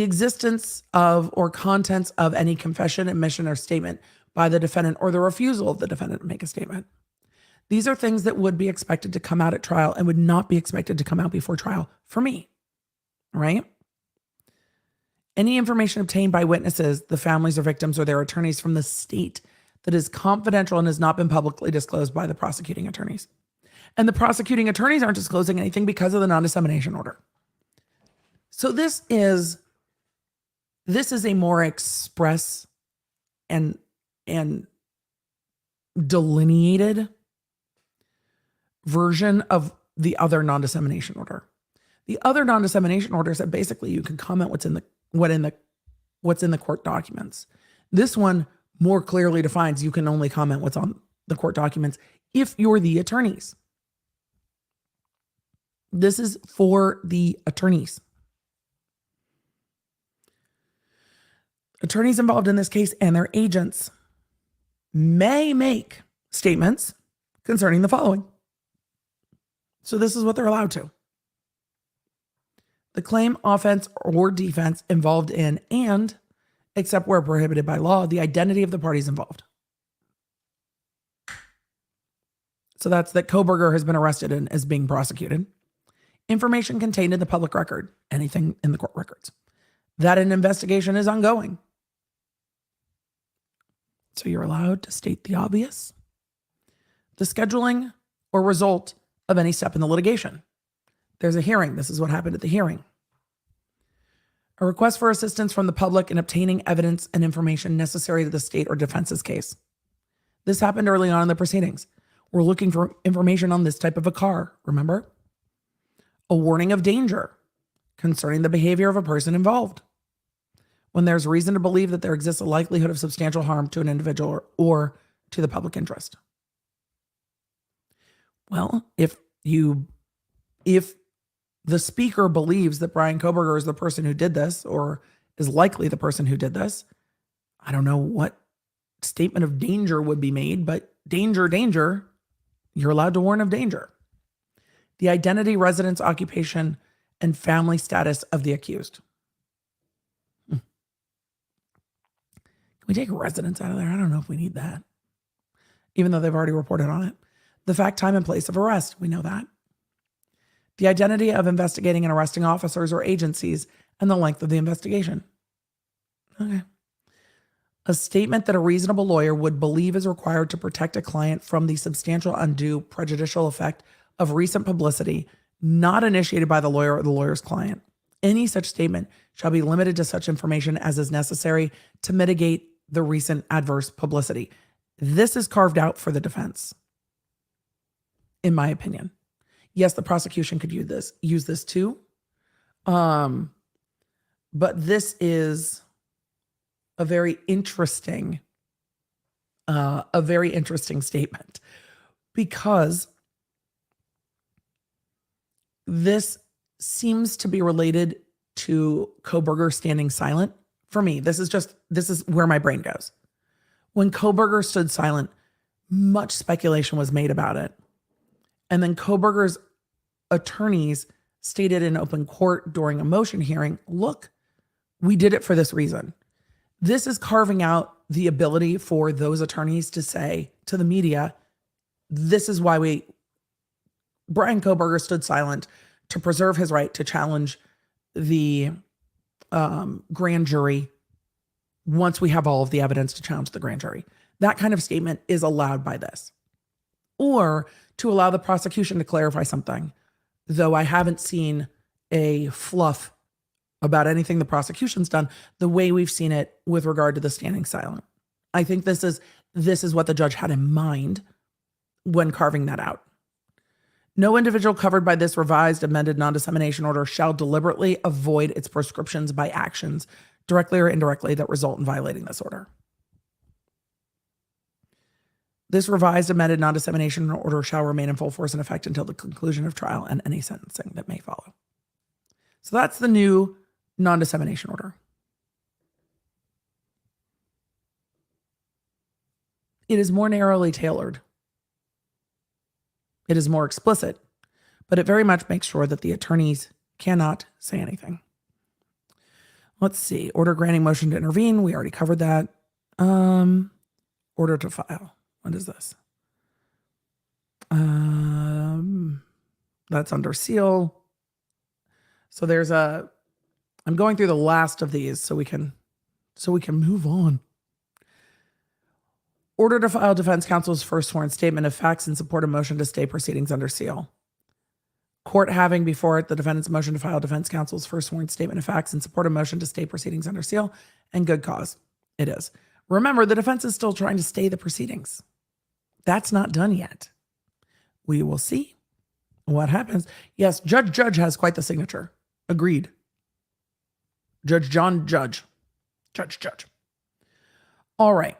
existence of or contents of any confession, admission, or statement by the defendant or the refusal of the defendant to make a statement. These are things that would be expected to come out at trial and would not be expected to come out before trial for me, right? Any information obtained by witnesses, the families or victims or their attorneys from the state that is confidential and has not been publicly disclosed by the prosecuting attorneys. And the prosecuting attorneys aren't disclosing anything because of the non-dissemination order. So this is a more express and delineated version of the other non-dissemination order. The other non-dissemination order said basically you can comment what's in the court documents. This one more clearly defines you can only comment what's on the court documents if you're the attorneys. This is for the attorneys. Attorneys involved in this case and their agents may make statements, concerning the following. So this is what they're allowed to. The claim, offense, or defense involved in, and, except where prohibited by law, the identity of the parties involved. So that's that Kohberger has been arrested and is being prosecuted. Information contained in the public record, anything in the court records. That an investigation is ongoing. So you're allowed to state the obvious. The scheduling or result of any step in the litigation. There's a hearing. This is what happened at the hearing. A request for assistance from the public in obtaining evidence and information necessary to the state or defense's case. This happened early on in the proceedings. We're looking for information on this type of a car, remember? A warning of danger concerning the behavior of a person involved. When there's reason to believe that there exists a likelihood of substantial harm to an individual or to the public interest. Well, if the speaker believes that Bryan Kohberger is the person who did this or is likely the person who did this, I don't know what statement of danger would be made, but danger, you're allowed to warn of danger. The identity, residence, occupation, and family status of the accused. Can we take residence out of there? I don't know if we need that, even though they've already reported on it. The fact, time, and place of arrest. We know that. The identity of investigating and arresting officers or agencies and the length of the investigation. Okay. A statement that a reasonable lawyer would believe is required to protect a client from the substantial, undue, prejudicial effect of recent publicity not initiated by the lawyer or the lawyer's client. Any such statement shall be limited to such information as is necessary to mitigate the recent adverse publicity. This is carved out for the defense, in my opinion. Yes, the prosecution could use this too. But this is a very interesting statement, because this seems to be related to Kohberger standing silent. For me, this is where my brain goes. When Kohberger stood silent, much speculation was made about it. And then Kohberger's attorneys stated in open court during a motion hearing, look, we did it for this reason. This is carving out the ability for those attorneys to say to the media, this is why Bryan Kohberger stood silent to preserve his right to challenge the grand jury once we have all of the evidence to challenge the grand jury. That kind of statement is allowed by this. Or to allow the prosecution to clarify something, though I haven't seen a fluff about anything the prosecution's done the way we've seen it with regard to the standing silent. I think this is what the judge had in mind when carving that out. No individual covered by this revised amended non-dissemination order shall deliberately avoid its prescriptions by actions, directly or indirectly, that result in violating this order. This revised amended non-dissemination order shall remain in full force and effect until the conclusion of trial and any sentencing that may follow. So that's the new non-dissemination order. It is more narrowly tailored. It is more explicit, but it very much makes sure that the attorneys cannot say anything. Let's see. Order granting motion to intervene. We already covered that. Order to file. What is this? That's under seal. So I'm going through the last of these so we can move on. Order to file defense counsel's first sworn statement of facts in support of motion to stay proceedings under seal. Court having before it the defendant's motion to file defense counsel's first sworn statement of facts in support of motion to stay proceedings under seal and good cause. It is. Remember, the defense is still trying to stay the proceedings. That's not done yet. We will see what happens. Yes, Judge has quite the signature. Agreed. Judge John Judge. Judge. All right.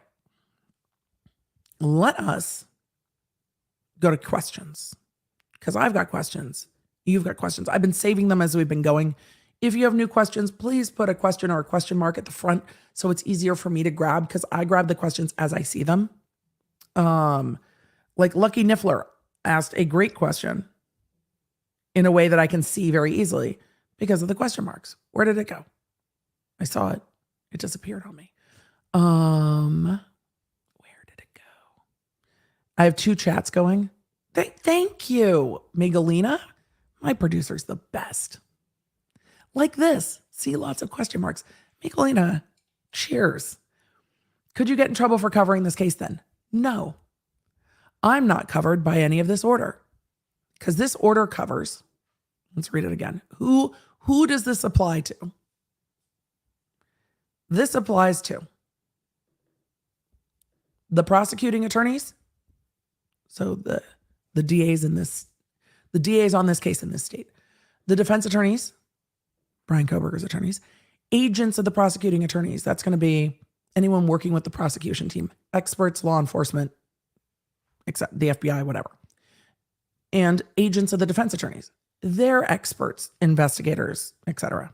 Let us go to questions, because I've got questions. You've got questions. I've been saving them as we've been going. If you have new questions, please put a question or a question mark at the front so it's easier for me to grab, because I grab the questions as I see them. Like Lucky Niffler asked a great question in a way that I can see very easily because of the question marks. Where did it go? I saw it. It disappeared on me. Where did it go? I have 2 chats going. Thank you, Migalina. My producer's the best. Like this. See, lots of question marks. Migalina, cheers. Could you get in trouble for covering this case then? No. I'm not covered by any of this order. Because this order covers, let's read it again. Who does this apply to? This applies to the prosecuting attorneys. So the DAs on this case in this state, the defense attorneys, Bryan Kohberger's attorneys, agents of the prosecuting attorneys. That's going to be anyone working with the prosecution team, experts, law enforcement, except the FBI, whatever. And agents of the defense attorneys. They're experts, investigators, etc.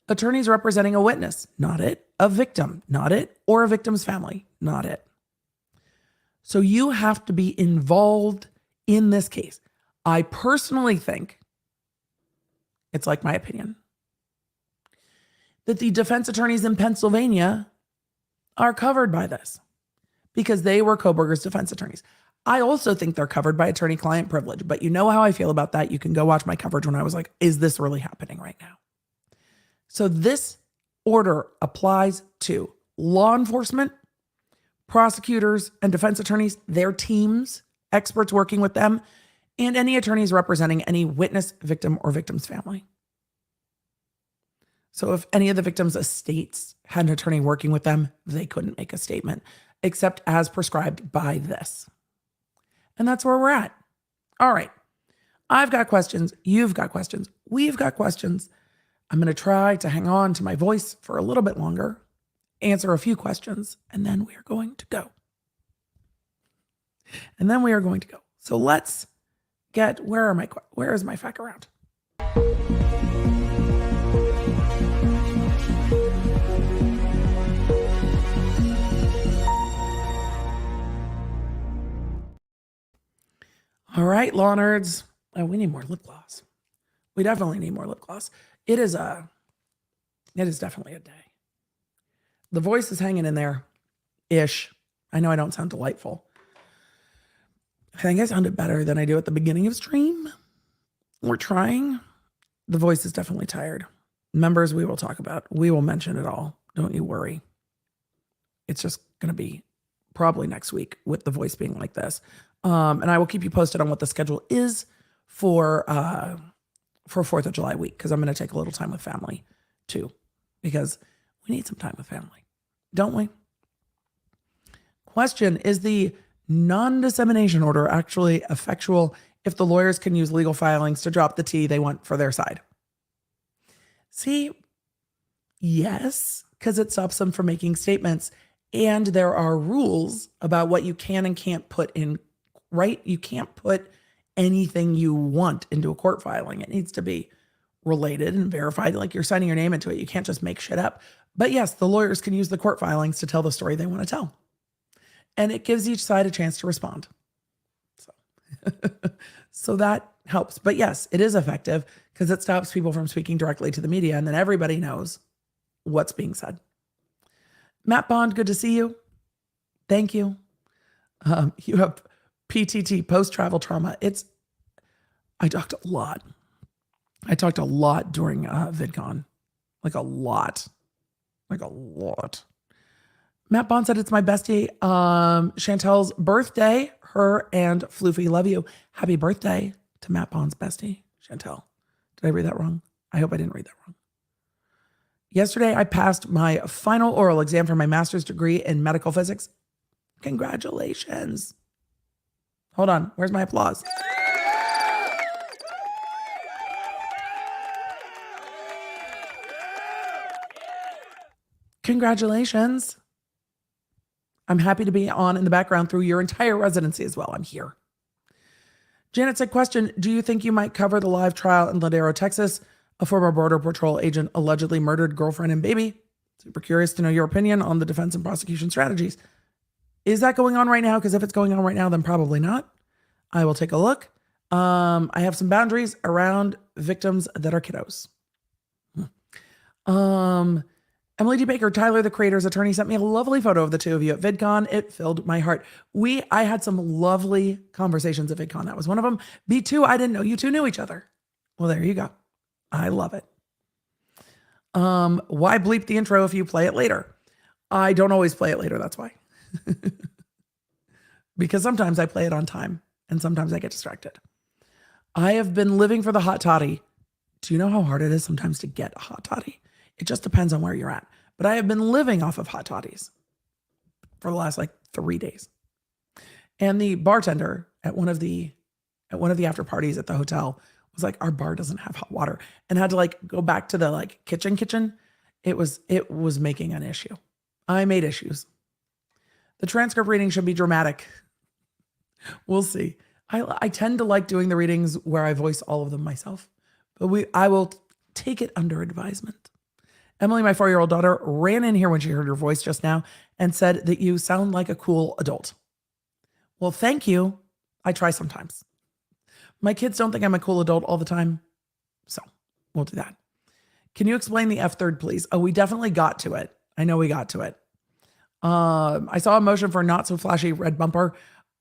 Attorneys representing a witness, not it. A victim, not it. Or a victim's family, not it. So you have to be involved in this case. I personally think, it's like my opinion, that the defense attorneys in Pennsylvania are covered by this because they were Kohberger's defense attorneys. I also think they're covered by attorney-client privilege, but you know how I feel about that. You can go watch my coverage when I was like, is this really happening right now? So this order applies to law enforcement, prosecutors and defense attorneys, their teams, experts working with them, and any attorneys representing any witness, victim, or victim's family. So if any of the victims' estates had an attorney working with them, they couldn't make a statement, except as prescribed by this. And that's where we're at. All right. I've got questions. You've got questions. We've got questions. I'm going to try to hang on to my voice for a little bit longer, answer a few questions, and then we are going to go. So let's get, where is my fact around? All right, law nerds. Oh, we need more lip gloss. We definitely need more lip gloss. It is definitely a day. The voice is hanging in there-ish. I know I don't sound delightful. I think I sounded better than I do at the beginning of stream. We're trying. The voice is definitely tired. Members, we will talk about. We will mention it all. Don't you worry. It's just going to be probably next week with the voice being like this. And I will keep you posted on what the schedule is for 4th of July week, because I'm going to take a little time with family too, because we need some time with family, don't we? Question, is the non-dissemination order actually effectual if the lawyers can use legal filings to drop the tea they want for their side? See, yes, because it stops them from making statements. And there are rules about what you can and can't put in, right? You can't put anything you want into a court filing. It needs to be related and verified, like you're signing your name into it. You can't just make shit up. But yes, the lawyers can use the court filings to tell the story they want to tell. And it gives each side a chance to respond. So that helps. But yes, it is effective because it stops people from speaking directly to the media, and then everybody knows what's being said. Matt Bond, good to see you. Thank you. You have PTT, post-travel trauma. I talked a lot. I talked a lot during VidCon. Like a lot. Matt Bond said it's my bestie. Chantel's birthday. Her and Floofy love you. Happy birthday to Matt Bond's bestie, Chantel. Did I read that wrong? I hope I didn't read that wrong. Yesterday, I passed my final oral exam for my master's degree in medical physics. Congratulations. Hold on. Where's my applause? Congratulations. I'm happy to be on in the background through your entire residency as well. I'm here. Janet said, question, do you think you might cover the live trial in Ladero, Texas? A former Border Patrol agent allegedly murdered girlfriend and baby. Super curious to know your opinion on the defense and prosecution strategies. Is that going on right now? Because if it's going on right now, then probably not. I will take a look. I have some boundaries around victims that are kiddos. Emily D. Baker, Tyler, the creator's attorney, sent me a lovely photo of the two of you at VidCon. It filled my heart. I had some lovely conversations at VidCon. That was one of them. B2, I didn't know you two knew each other. Well, there you go. I love it. Why bleep the intro if you play it later? I don't always play it later. That's why. Because sometimes I play it on time and sometimes I get distracted. I have been living for the hot toddy. Do you know how hard it is sometimes to get a hot toddy? It just depends on where you're at. But I have been living off of hot toddies for the last 3 days. And the bartender at one of the after parties at the hotel was like, our bar doesn't have hot water, and had to go back to the kitchen. It was making an issue. I made issues. The transcript reading should be dramatic. We'll see. I tend to like doing the readings where I voice all of them myself, but I will take it under advisement. Emily, my 4-year-old daughter, ran in here when she heard your voice just now and said that you sound like a cool adult. Well, thank you. I try sometimes. My kids don't think I'm a cool adult all the time, so we'll do that. Can you explain the F3rd, please? Oh, we definitely got to it. I know we got to it. I saw a motion for not so flashy red bumper.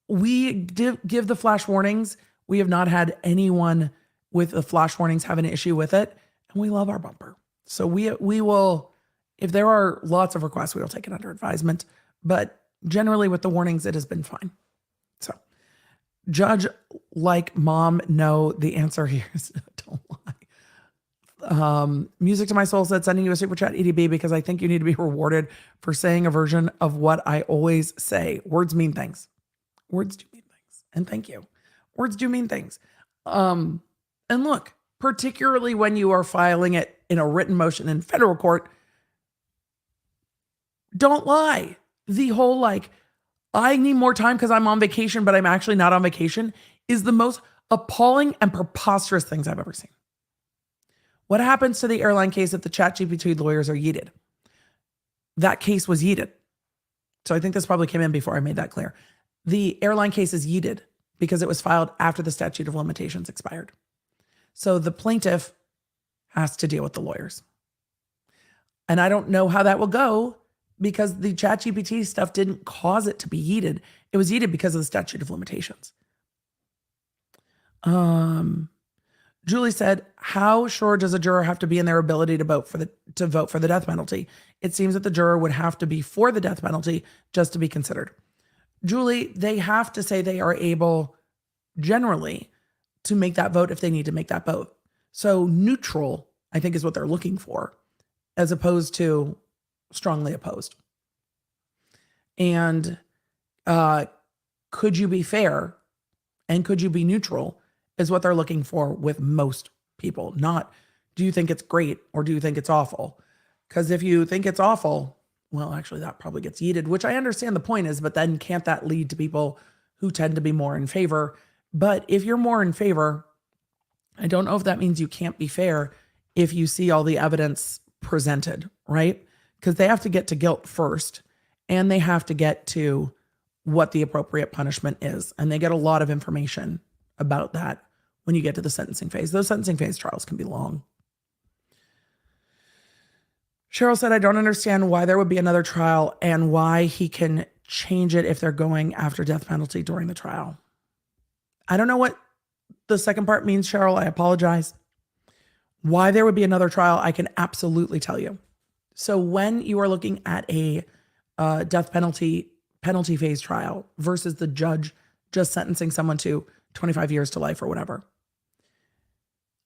We did give the flash warnings. We have not had anyone with the flash warnings have an issue with it, and we love our bumper. So we will, if there are lots of requests, we will take it under advisement. But generally with the warnings, it has been fine. So judge like mom, no, the answer here is don't lie. Music to my soul said, sending you a super chat, EDB, because I think you need to be rewarded for saying a version of what I always say. Words mean things. Words do mean things. And thank you. Words do mean things. And look, particularly when you are filing it in a written motion in federal court, don't lie. The whole I need more time because I'm on vacation, but I'm actually not on vacation is the most appalling and preposterous things I've ever seen. What happens to the airline case if the ChatGPT lawyers are yeeted? That case was yeeted. So I think this probably came in before I made that clear. The airline case is yeeted because it was filed after the statute of limitations expired. So the plaintiff has to deal with the lawyers. And I don't know how that will go because the ChatGPT stuff didn't cause it to be yeeted. It was yeeted because of the statute of limitations. Julie said, how sure does a juror have to be in their ability to vote for the death penalty? It seems that the juror would have to be for the death penalty just to be considered. Julie, they have to say they are able generally to make that vote if they need to make that vote. So neutral, I think, is what they're looking for, as opposed to strongly opposed. And could you be fair and could you be neutral is what they're looking for with most people. Not, do you think it's great or do you think it's awful? Because if you think it's awful, well, actually that probably gets yeeted, which I understand the point is, but then can't that lead to people who tend to be more in favor? But if you're more in favor, I don't know if that means you can't be fair if you see all the evidence presented, right? Because they have to get to guilt first, and they have to get to what the appropriate punishment is. And they get a lot of information about that when you get to the sentencing phase. Those sentencing phase trials can be long. Cheryl said, I don't understand why there would be another trial and why he can change it if they're going after death penalty during the trial. I don't know what the second part means, Cheryl. I apologize. Why there would be another trial, I can absolutely tell you. So when you are looking at a death penalty phase trial versus the judge just sentencing someone to 25 years to life or whatever,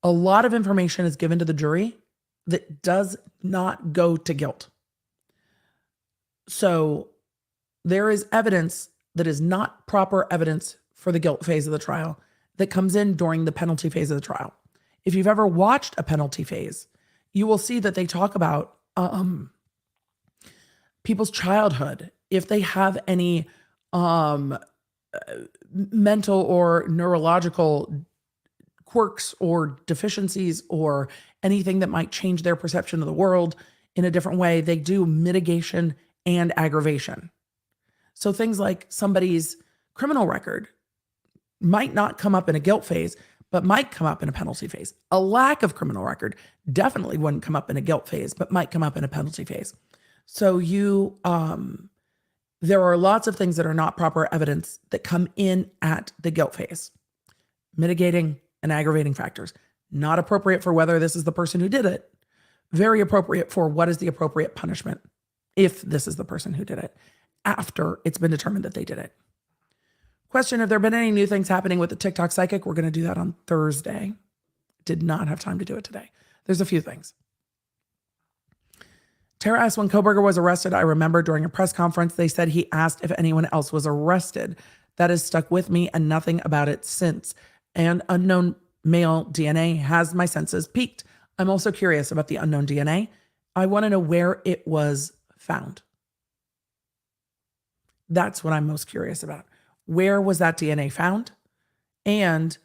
a lot of information is given to the jury that does not go to guilt. So there is evidence that is not proper evidence for the guilt phase of the trial that comes in during the penalty phase of the trial. If you've ever watched a penalty phase, you will see that they talk about people's childhood, if they have any mental or neurological quirks or deficiencies or anything that might change their perception of the world in a different way. They do mitigation and aggravation. So things like somebody's criminal record might not come up in a guilt phase, but might come up in a penalty phase. A lack of criminal record definitely wouldn't come up in a guilt phase, but might come up in a penalty phase. So there are lots of things that are not proper evidence that come in at the guilt phase. Mitigating and aggravating factors. Not appropriate for whether this is the person who did it. Very appropriate for what is the appropriate punishment if this is the person who did it after it's been determined that they did it. Question, have there been any new things happening with the TikTok psychic? We're going to do that on Thursday. Did not have time to do it today. There's a few things. Tara asked, when Kohberger was arrested, I remember during a press conference, they said he asked if anyone else was arrested. That has stuck with me and nothing about it since. And unknown male DNA has my senses piqued. I'm also curious about the unknown DNA. I want to know where it was found. That's what I'm most curious about. Where was that DNA found? And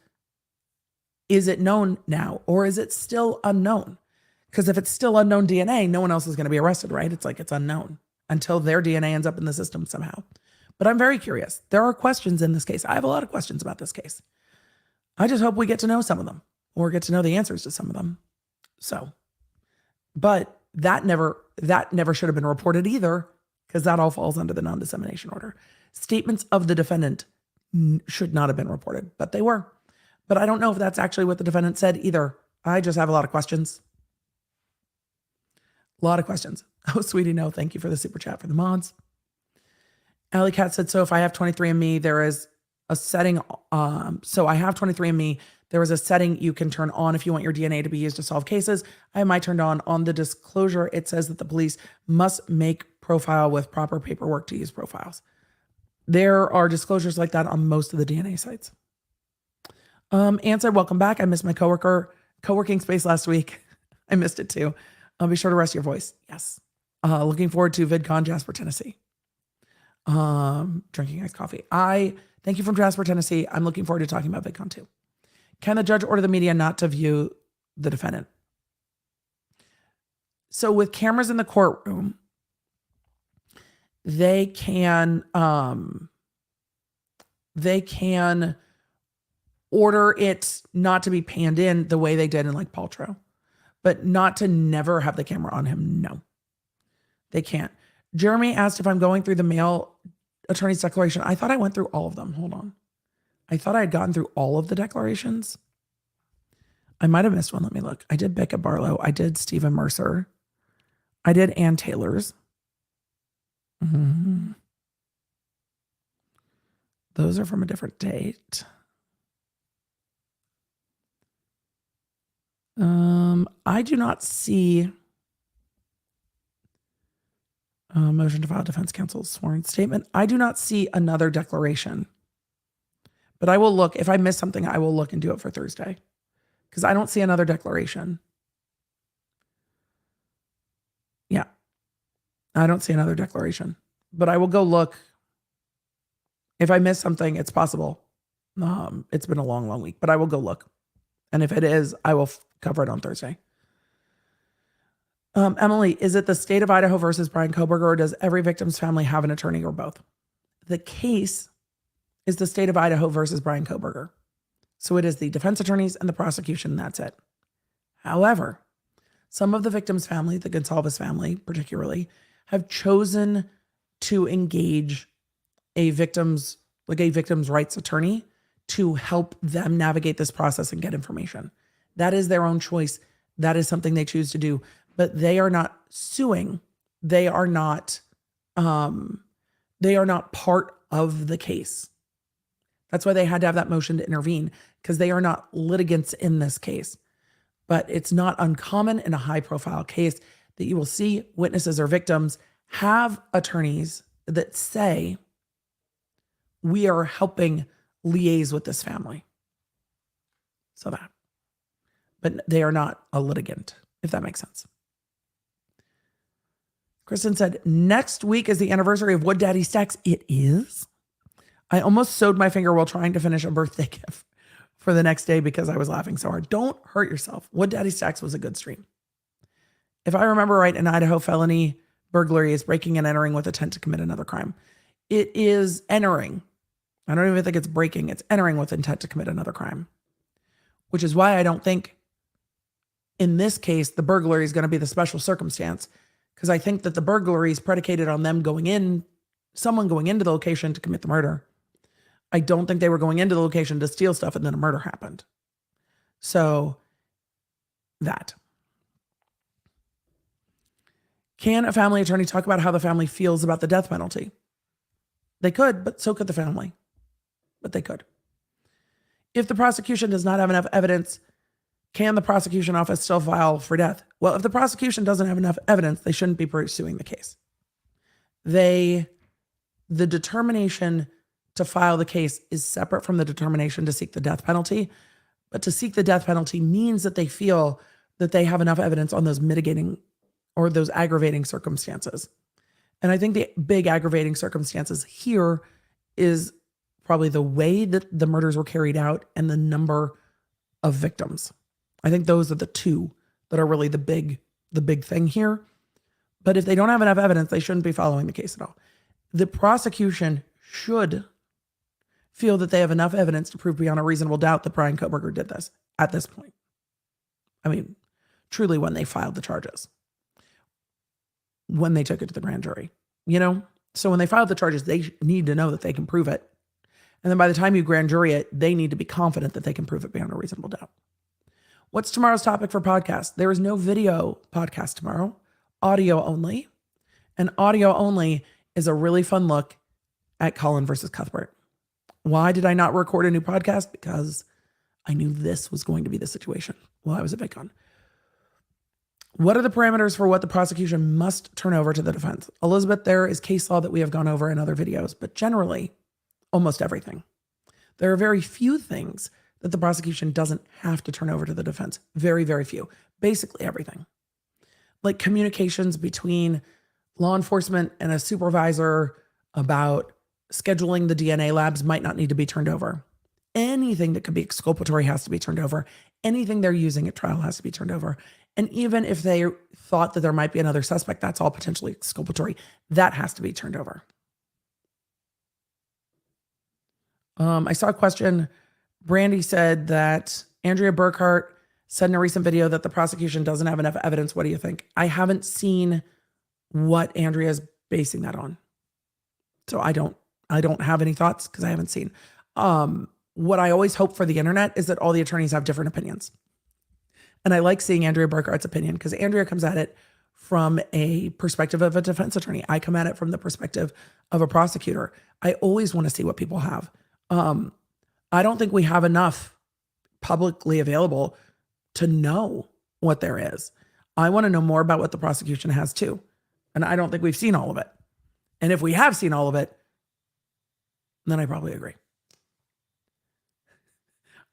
is it known now or is it still unknown? Because if it's still unknown DNA, no one else is going to be arrested, right? It's like it's unknown until their DNA ends up in the system somehow. But I'm very curious. There are questions in this case. I have a lot of questions about this case. I just hope we get to know some of them or get to know the answers to some of them. So, but that never should have been reported either, because that all falls under the non-dissemination order. Statements of the defendant should not have been reported, but they were. But I don't know if that's actually what the defendant said either. I just have a lot of questions. A lot of questions. Oh, sweetie, no, thank you for the super chat for the mods. Alley Cat said, so if I have 23andMe, there is a setting. So I have 23andMe. There is a setting you can turn on if you want your DNA to be used to solve cases. I have mine turned on the disclosure. It says that the police must make profile with proper paperwork to use profiles. There are disclosures like that on most of the DNA sites. Ann said, welcome back. I missed my co-working space last week. I missed it too. I'll be sure to rest your voice. Yes. Looking forward to VidCon Jasper, Tennessee. Drinking iced coffee. Thank you from Jasper, Tennessee. I'm looking forward to talking about VidCon too. Can the judge order the media not to view the defendant? So with cameras in the courtroom, they can order it not to be panned in the way they did in like Paltrow, but not to never have the camera on him. No, they can't. Jeremy asked if I'm going through the male attorney's declaration. I thought I went through all of them. Hold on. I thought I had gotten through all of the declarations. I might have missed one. Let me look. I did Becca Barlow. I did Stephen Mercer. I did Ann Taylor's. Mm-hmm. Those are from a different date. I do not see motion to file defense counsel's sworn statement. I do not see another declaration, but I will look. If I miss something, I will look and do it for Thursday because I don't see another declaration. Yeah, I don't see another declaration, but I will go look. If I miss something, it's possible. It's been a long, long week, but I will go look. And if it is, I will cover it on Thursday. Emily, is it the state of Idaho versus Bryan Kohberger, or does every victim's family have an attorney or both? The case is the state of Idaho versus Bryan Kohberger. So it is the defense attorneys and the prosecution, and that's it. However, some of the victim's family, the Goncalves family particularly, have chosen to engage a victim's rights attorney to help them navigate this process and get information. That is their own choice. That is something they choose to do. But they are not suing. They are not part of the case. That's why they had to have that motion to intervene, because they are not litigants in this case. But it's not uncommon in a high-profile case that you will see witnesses or victims have attorneys that say, we are helping liaise with this family. So that. But they are not a litigant, if that makes sense. Kristen said, next week is the anniversary of Wood Daddy Stacks. It is. I almost sewed my finger while trying to finish a birthday gift for the next day because I was laughing so hard. Don't hurt yourself. Wood Daddy Stacks was a good stream. If I remember right, in Idaho, felony burglary is breaking and entering with intent to commit another crime. It is entering. I don't even think it's breaking. It's entering with intent to commit another crime, which is why I don't think in this case, the burglary is going to be the special circumstance, because I think that the burglary is predicated on them someone going into the location to commit the murder. I don't think they were going into the location to steal stuff and then a murder happened. So that. Can a family attorney talk about how the family feels about the death penalty? They could, but so could the family. But they could. If the prosecution does not have enough evidence, can the prosecution office still file for death? Well, if the prosecution doesn't have enough evidence, they shouldn't be pursuing the case. The determination to file the case is separate from the determination to seek the death penalty. But to seek the death penalty means that they feel that they have enough evidence on those mitigating or those aggravating circumstances. And I think the big aggravating circumstances here is probably the way that the murders were carried out and the number of victims. I think those are the two that are really the big thing here. But if they don't have enough evidence, they shouldn't be following the case at all. The prosecution should feel that they have enough evidence to prove beyond a reasonable doubt that Bryan Kohberger did this at this point. I mean, truly when they filed the charges, when they took it to the grand jury, So when they filed the charges, they need to know that they can prove it. And then by the time you grand jury it, they need to be confident that they can prove it beyond a reasonable doubt. What's tomorrow's topic for podcast? There is no video podcast tomorrow, audio only. And audio only is a really fun look at Colin versus Cuthbert. Why did I not record a new podcast? Because I knew this was going to be the situation while I was at VidCon. What are the parameters for what the prosecution must turn over to the defense? Elizabeth, there is case law that we have gone over in other videos, but generally, almost everything. There are very few things that the prosecution doesn't have to turn over to the defense. Very, very few. Basically everything. Like communications between law enforcement and a supervisor about scheduling the DNA labs might not need to be turned over. Anything that could be exculpatory has to be turned over. Anything they're using at trial has to be turned over. And even if they thought that there might be another suspect, that's all potentially exculpatory. That has to be turned over. I saw a question. Brandy said that Andrea Burkhart said in a recent video that the prosecution doesn't have enough evidence. What do you think? I haven't seen what Andrea's basing that on. So I don't have any thoughts because I haven't seen. What I always hope for the internet is that all the attorneys have different opinions. And I like seeing Andrea Burkhart's opinion because Andrea comes at it from a perspective of a defense attorney. I come at it from the perspective of a prosecutor. I always want to see what people have. I don't think we have enough publicly available to know what there is. I want to know more about what the prosecution has too. And I don't think we've seen all of it. And if we have seen all of it, then I probably agree.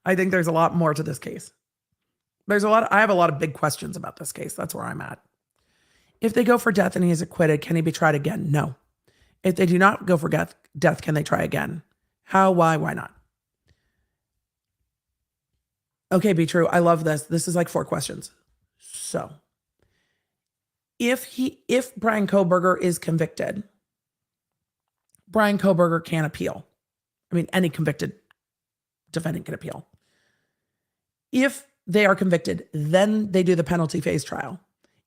I think there's a lot more to this case. I have a lot of big questions about this case. That's where I'm at. If they go for death and he is acquitted, can he be tried again? No. If they do not go for death, can they try again? How, why not? Okay, be true. I love this. This is like 4 questions. So if Bryan Kohberger is convicted, Bryan Kohberger can appeal. I mean, any convicted defendant can appeal. If they are convicted, then they do the penalty phase trial.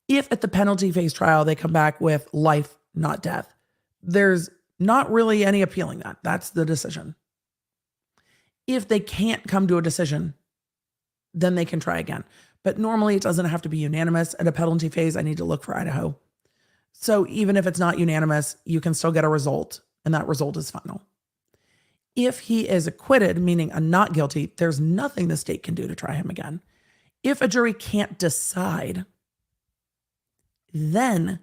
If at the penalty phase trial, they come back with life, not death, there's not really any appealing that. That's the decision. If they can't come to a decision, then they can try again. But normally it doesn't have to be unanimous. At a penalty phase, I need to look for Idaho. So even if it's not unanimous, you can still get a result, and that result is final. If he is acquitted, meaning a not guilty, there's nothing the state can do to try him again. If a jury can't decide, then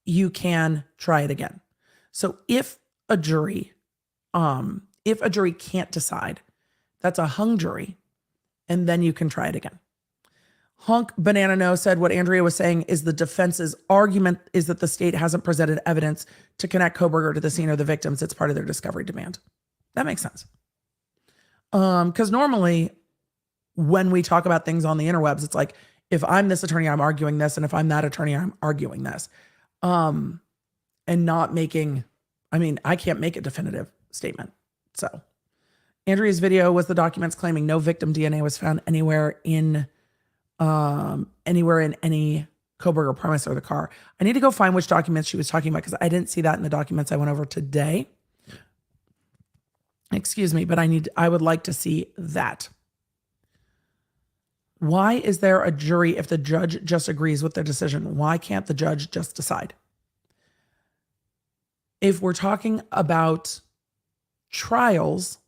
you can try it again. So if a jury can't decide, that's a hung jury, and then you can try it again. Hunk Banana No said what Andrea was saying is the defense's argument is that the state hasn't presented evidence to connect Kohberger to the scene or the victims. It's part of their discovery demand. That makes sense. Because normally when we talk about things on the interwebs, it's like, if I'm this attorney, I'm arguing this. And if I'm that attorney, I'm arguing this. and not making, I mean, I can't make a definitive statement. So Andrea's video was the documents claiming no victim DNA was found anywhere in any Kohberger premise or the car. I need to go find which documents she was talking about because I didn't see that in the documents I went over today. Excuse me, but I would like to see that. Why is there a jury if the judge just agrees with their decision? Why can't the judge just decide? If we're talking about trials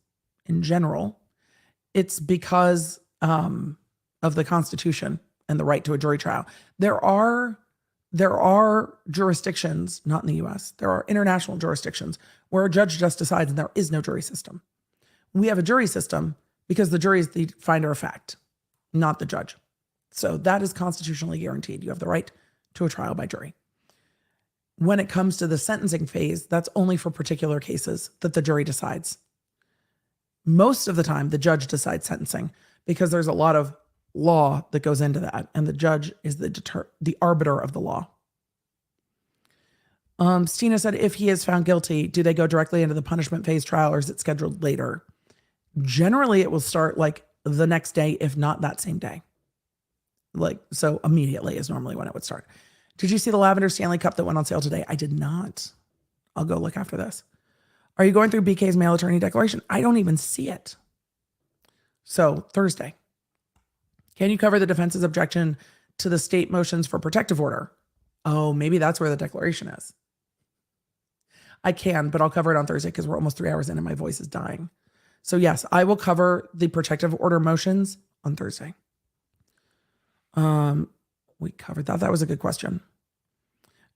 in general, it's because of the Constitution and the right to a jury trial. There are jurisdictions, not in the US, there are international jurisdictions where a judge just decides and there is no jury system. We have a jury system because the jury is the finder of fact, not the judge. So that is constitutionally guaranteed. You have the right to a trial by jury. When it comes to the sentencing phase, that's only for particular cases that the jury decides. Most of the time, the judge decides sentencing because there's a lot of law that goes into that, and the judge is the arbiter of the law. Stina said, if he is found guilty, do they go directly into the punishment phase trial or is it scheduled later? Generally, it will start like the next day, if not that same day. So immediately is normally when it would start. Did you see the lavender Stanley Cup that went on sale today? I did not. I'll go look after this. Are you going through BK's mail attorney declaration? I don't even see it. So Thursday. Can you cover the defense's objection to the state motions for protective order? Oh, maybe that's where the declaration is. I can, but I'll cover it on Thursday because we're almost 3 hours in and my voice is dying. So yes, I will cover the protective order motions on Thursday. We covered that. That was a good question.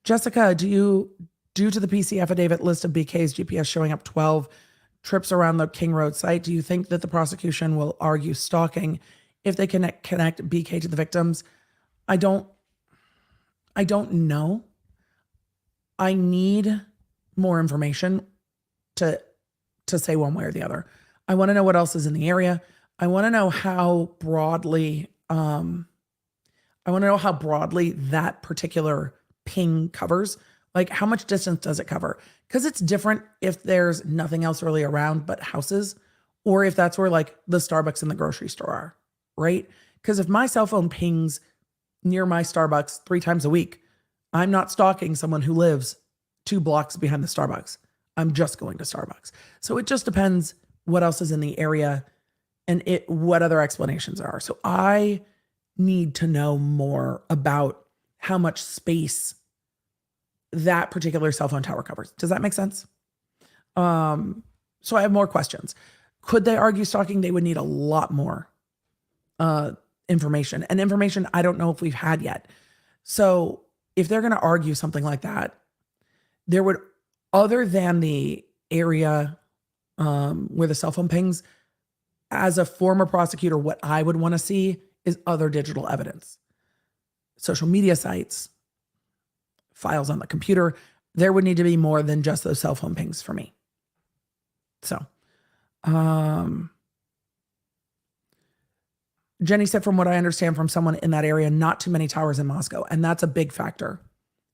Jessica, due to the PC affidavit list of BK's GPS showing up 12 trips around the King Road site, do you think that the prosecution will argue stalking if they connect BK to the victims? I don't know. I need more information to say one way or the other. I want to know what else is in the area. I want to know how broadly that particular ping covers. Like, how much distance does it cover? Because it's different if there's nothing else really around but houses, or if that's where like the Starbucks and the grocery store are, right? Because if my cell phone pings near my Starbucks 3 times a week, I'm not stalking someone who lives 2 blocks behind the Starbucks. I'm just going to Starbucks. So it just depends what else is in the area and what other explanations are. So I need to know more about how much space that particular cell phone tower covers. Does that make sense? So I have more questions. Could they argue stalking? They would need a lot more information, and information I don't know if we've had yet. So if they're going to argue something like that, there would, other than the area where the cell phone pings, as a former prosecutor, what I would want to see is other digital evidence, social media sites, files on the computer. There would need to be more than just those cell phone pings for me. So, Jenny said, from what I understand from someone in that area, not too many towers in Moscow. And that's a big factor.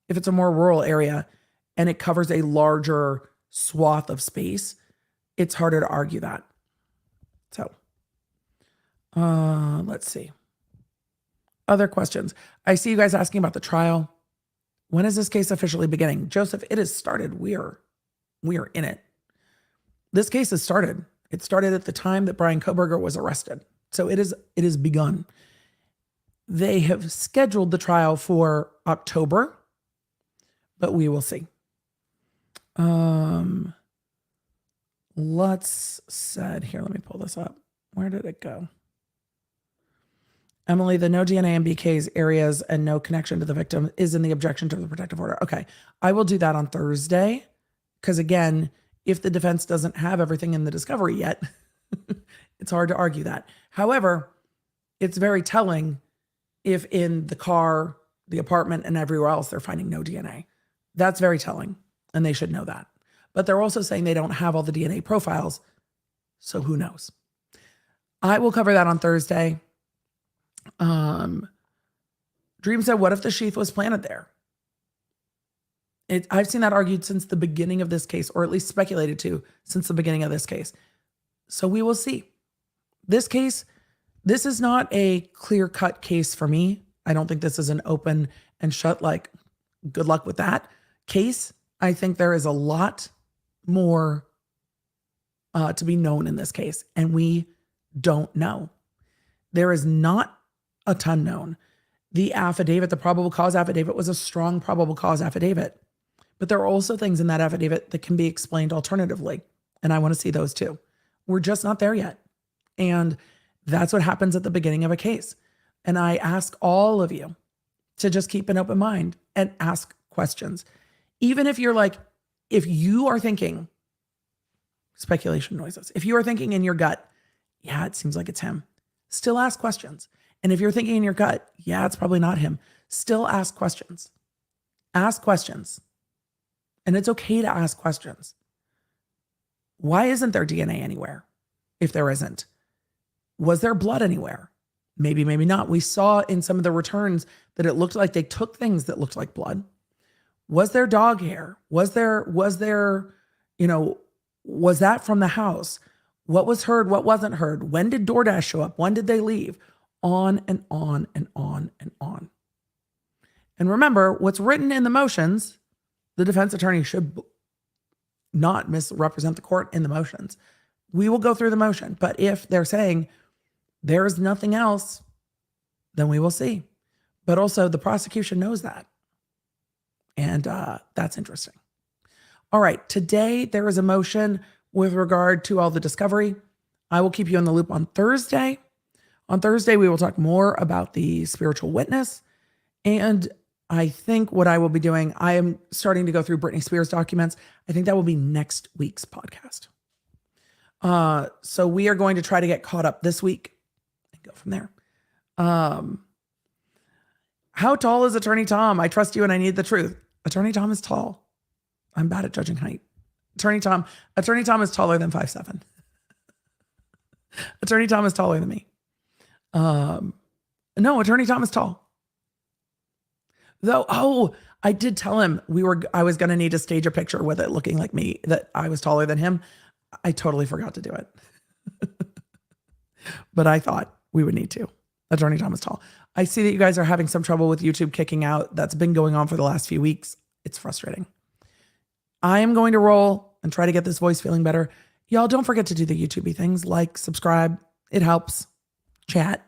If it's a more rural area and it covers a larger swath of space, it's harder to argue that. So, let's see. Other questions. I see you guys asking about the trial. When is this case officially beginning? Joseph, it has started. We are in it. This case has started. It started at the time that Bryan Kohberger was arrested. So it is begun. They have scheduled the trial for October, but we will see. Let's said here. Let me pull this up. Where did it go? Emily, the no DNA in BK's areas and no connection to the victim is in the objection to the protective order. Okay, I will do that on Thursday. Because again, if the defense doesn't have everything in the discovery yet, it's hard to argue that. However, it's very telling if in the car, the apartment, and everywhere else, they're finding no DNA. That's very telling, and they should know that. But they're also saying they don't have all the DNA profiles, so who knows? I will cover that on Thursday. Dream said, what if the sheath was planted there? I've seen that argued since the beginning of this case, or at least speculated to since the beginning of this case. So we will see. This case, this is not a clear-cut case for me. I don't think this is an open and shut, like, good luck with that case. I think there is a lot more to be known in this case, and we don't know. There is not a ton known. The affidavit, the probable cause affidavit, was a strong probable cause affidavit. But there are also things in that affidavit that can be explained alternatively, and I want to see those too. We're just not there yet. And that's what happens at the beginning of a case. And I ask all of you to just keep an open mind and ask questions. Even if you're like, if you are thinking speculation noises, if you are thinking in your gut, yeah, it seems like it's him, still ask questions. And if you're thinking in your gut, yeah, it's probably not him, still ask questions. Ask questions. And it's okay to ask questions. Why isn't there DNA anywhere? If there isn't, was there blood anywhere? Maybe, maybe not. We saw in some of the returns that it looked like they took things that looked like blood. Was there dog hair? Was there, was that from the house? What was heard? What wasn't heard? When did DoorDash show up? When did they leave? On and on and on and on. And remember, what's written in the motions, the defense attorney should not misrepresent the court in the motions. We will go through the motion. But if they're saying there is nothing else, then we will see. But also the prosecution knows that. And that's interesting. All right. Today, there is a motion with regard to all the discovery. I will keep you in the loop on Thursday. On Thursday, we will talk more about the spiritual witness. And I think what I will be doing, I am starting to go through Britney Spears documents. I think that will be next week's podcast. So we are going to try to get caught up this week and go from there. How tall is Attorney Tom? I trust you and I need the truth. Attorney Tom is tall. I'm bad at judging height. Attorney Tom is taller than 5'7". Attorney Tom is taller than me. No, Attorney Tom is tall. Though, I did tell him I was going to need to stage a picture with it looking like me, that I was taller than him. I totally forgot to do it. But I thought we would need to. Attorney Tom is tall. I see that you guys are having some trouble with YouTube kicking out. That's been going on for the last few weeks. It's frustrating. I am going to roll and try to get this voice feeling better. Y'all don't forget to do the YouTube-y things, like, subscribe. It helps. Chat.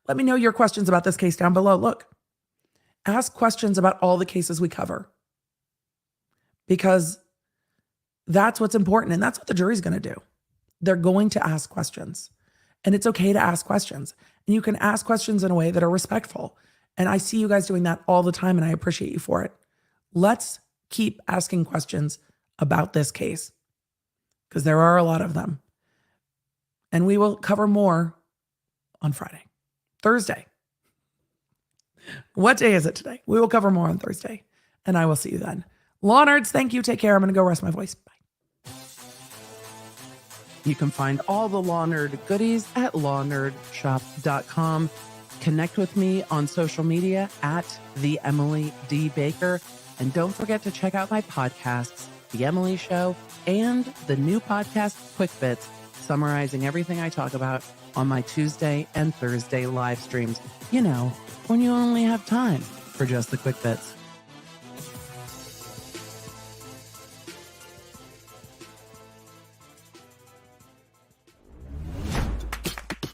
Let me know your questions about this case down below. Look, ask questions about all the cases we cover, because that's what's important. And that's what the jury's going to do. They're going to ask questions, and it's okay to ask questions. And you can ask questions in a way that are respectful. And I see you guys doing that all the time, and I appreciate you for it. Let's keep asking questions about this case, because there are a lot of them. And we will cover more on Friday. Thursday. What day is it today? We will cover more on Thursday, and I will see you then. Law nerds, thank you. Take care. I'm going to go rest my voice. Bye. You can find all the Law Nerd goodies at lawnerdshop.com. Connect with me on social media at the Emily D. Baker. And don't forget to check out my podcasts, The Emily Show, and the new podcast, Quick Bits, summarizing everything I talk about on my Tuesday and Thursday live streams. You know, when you only have time for just the quick bits.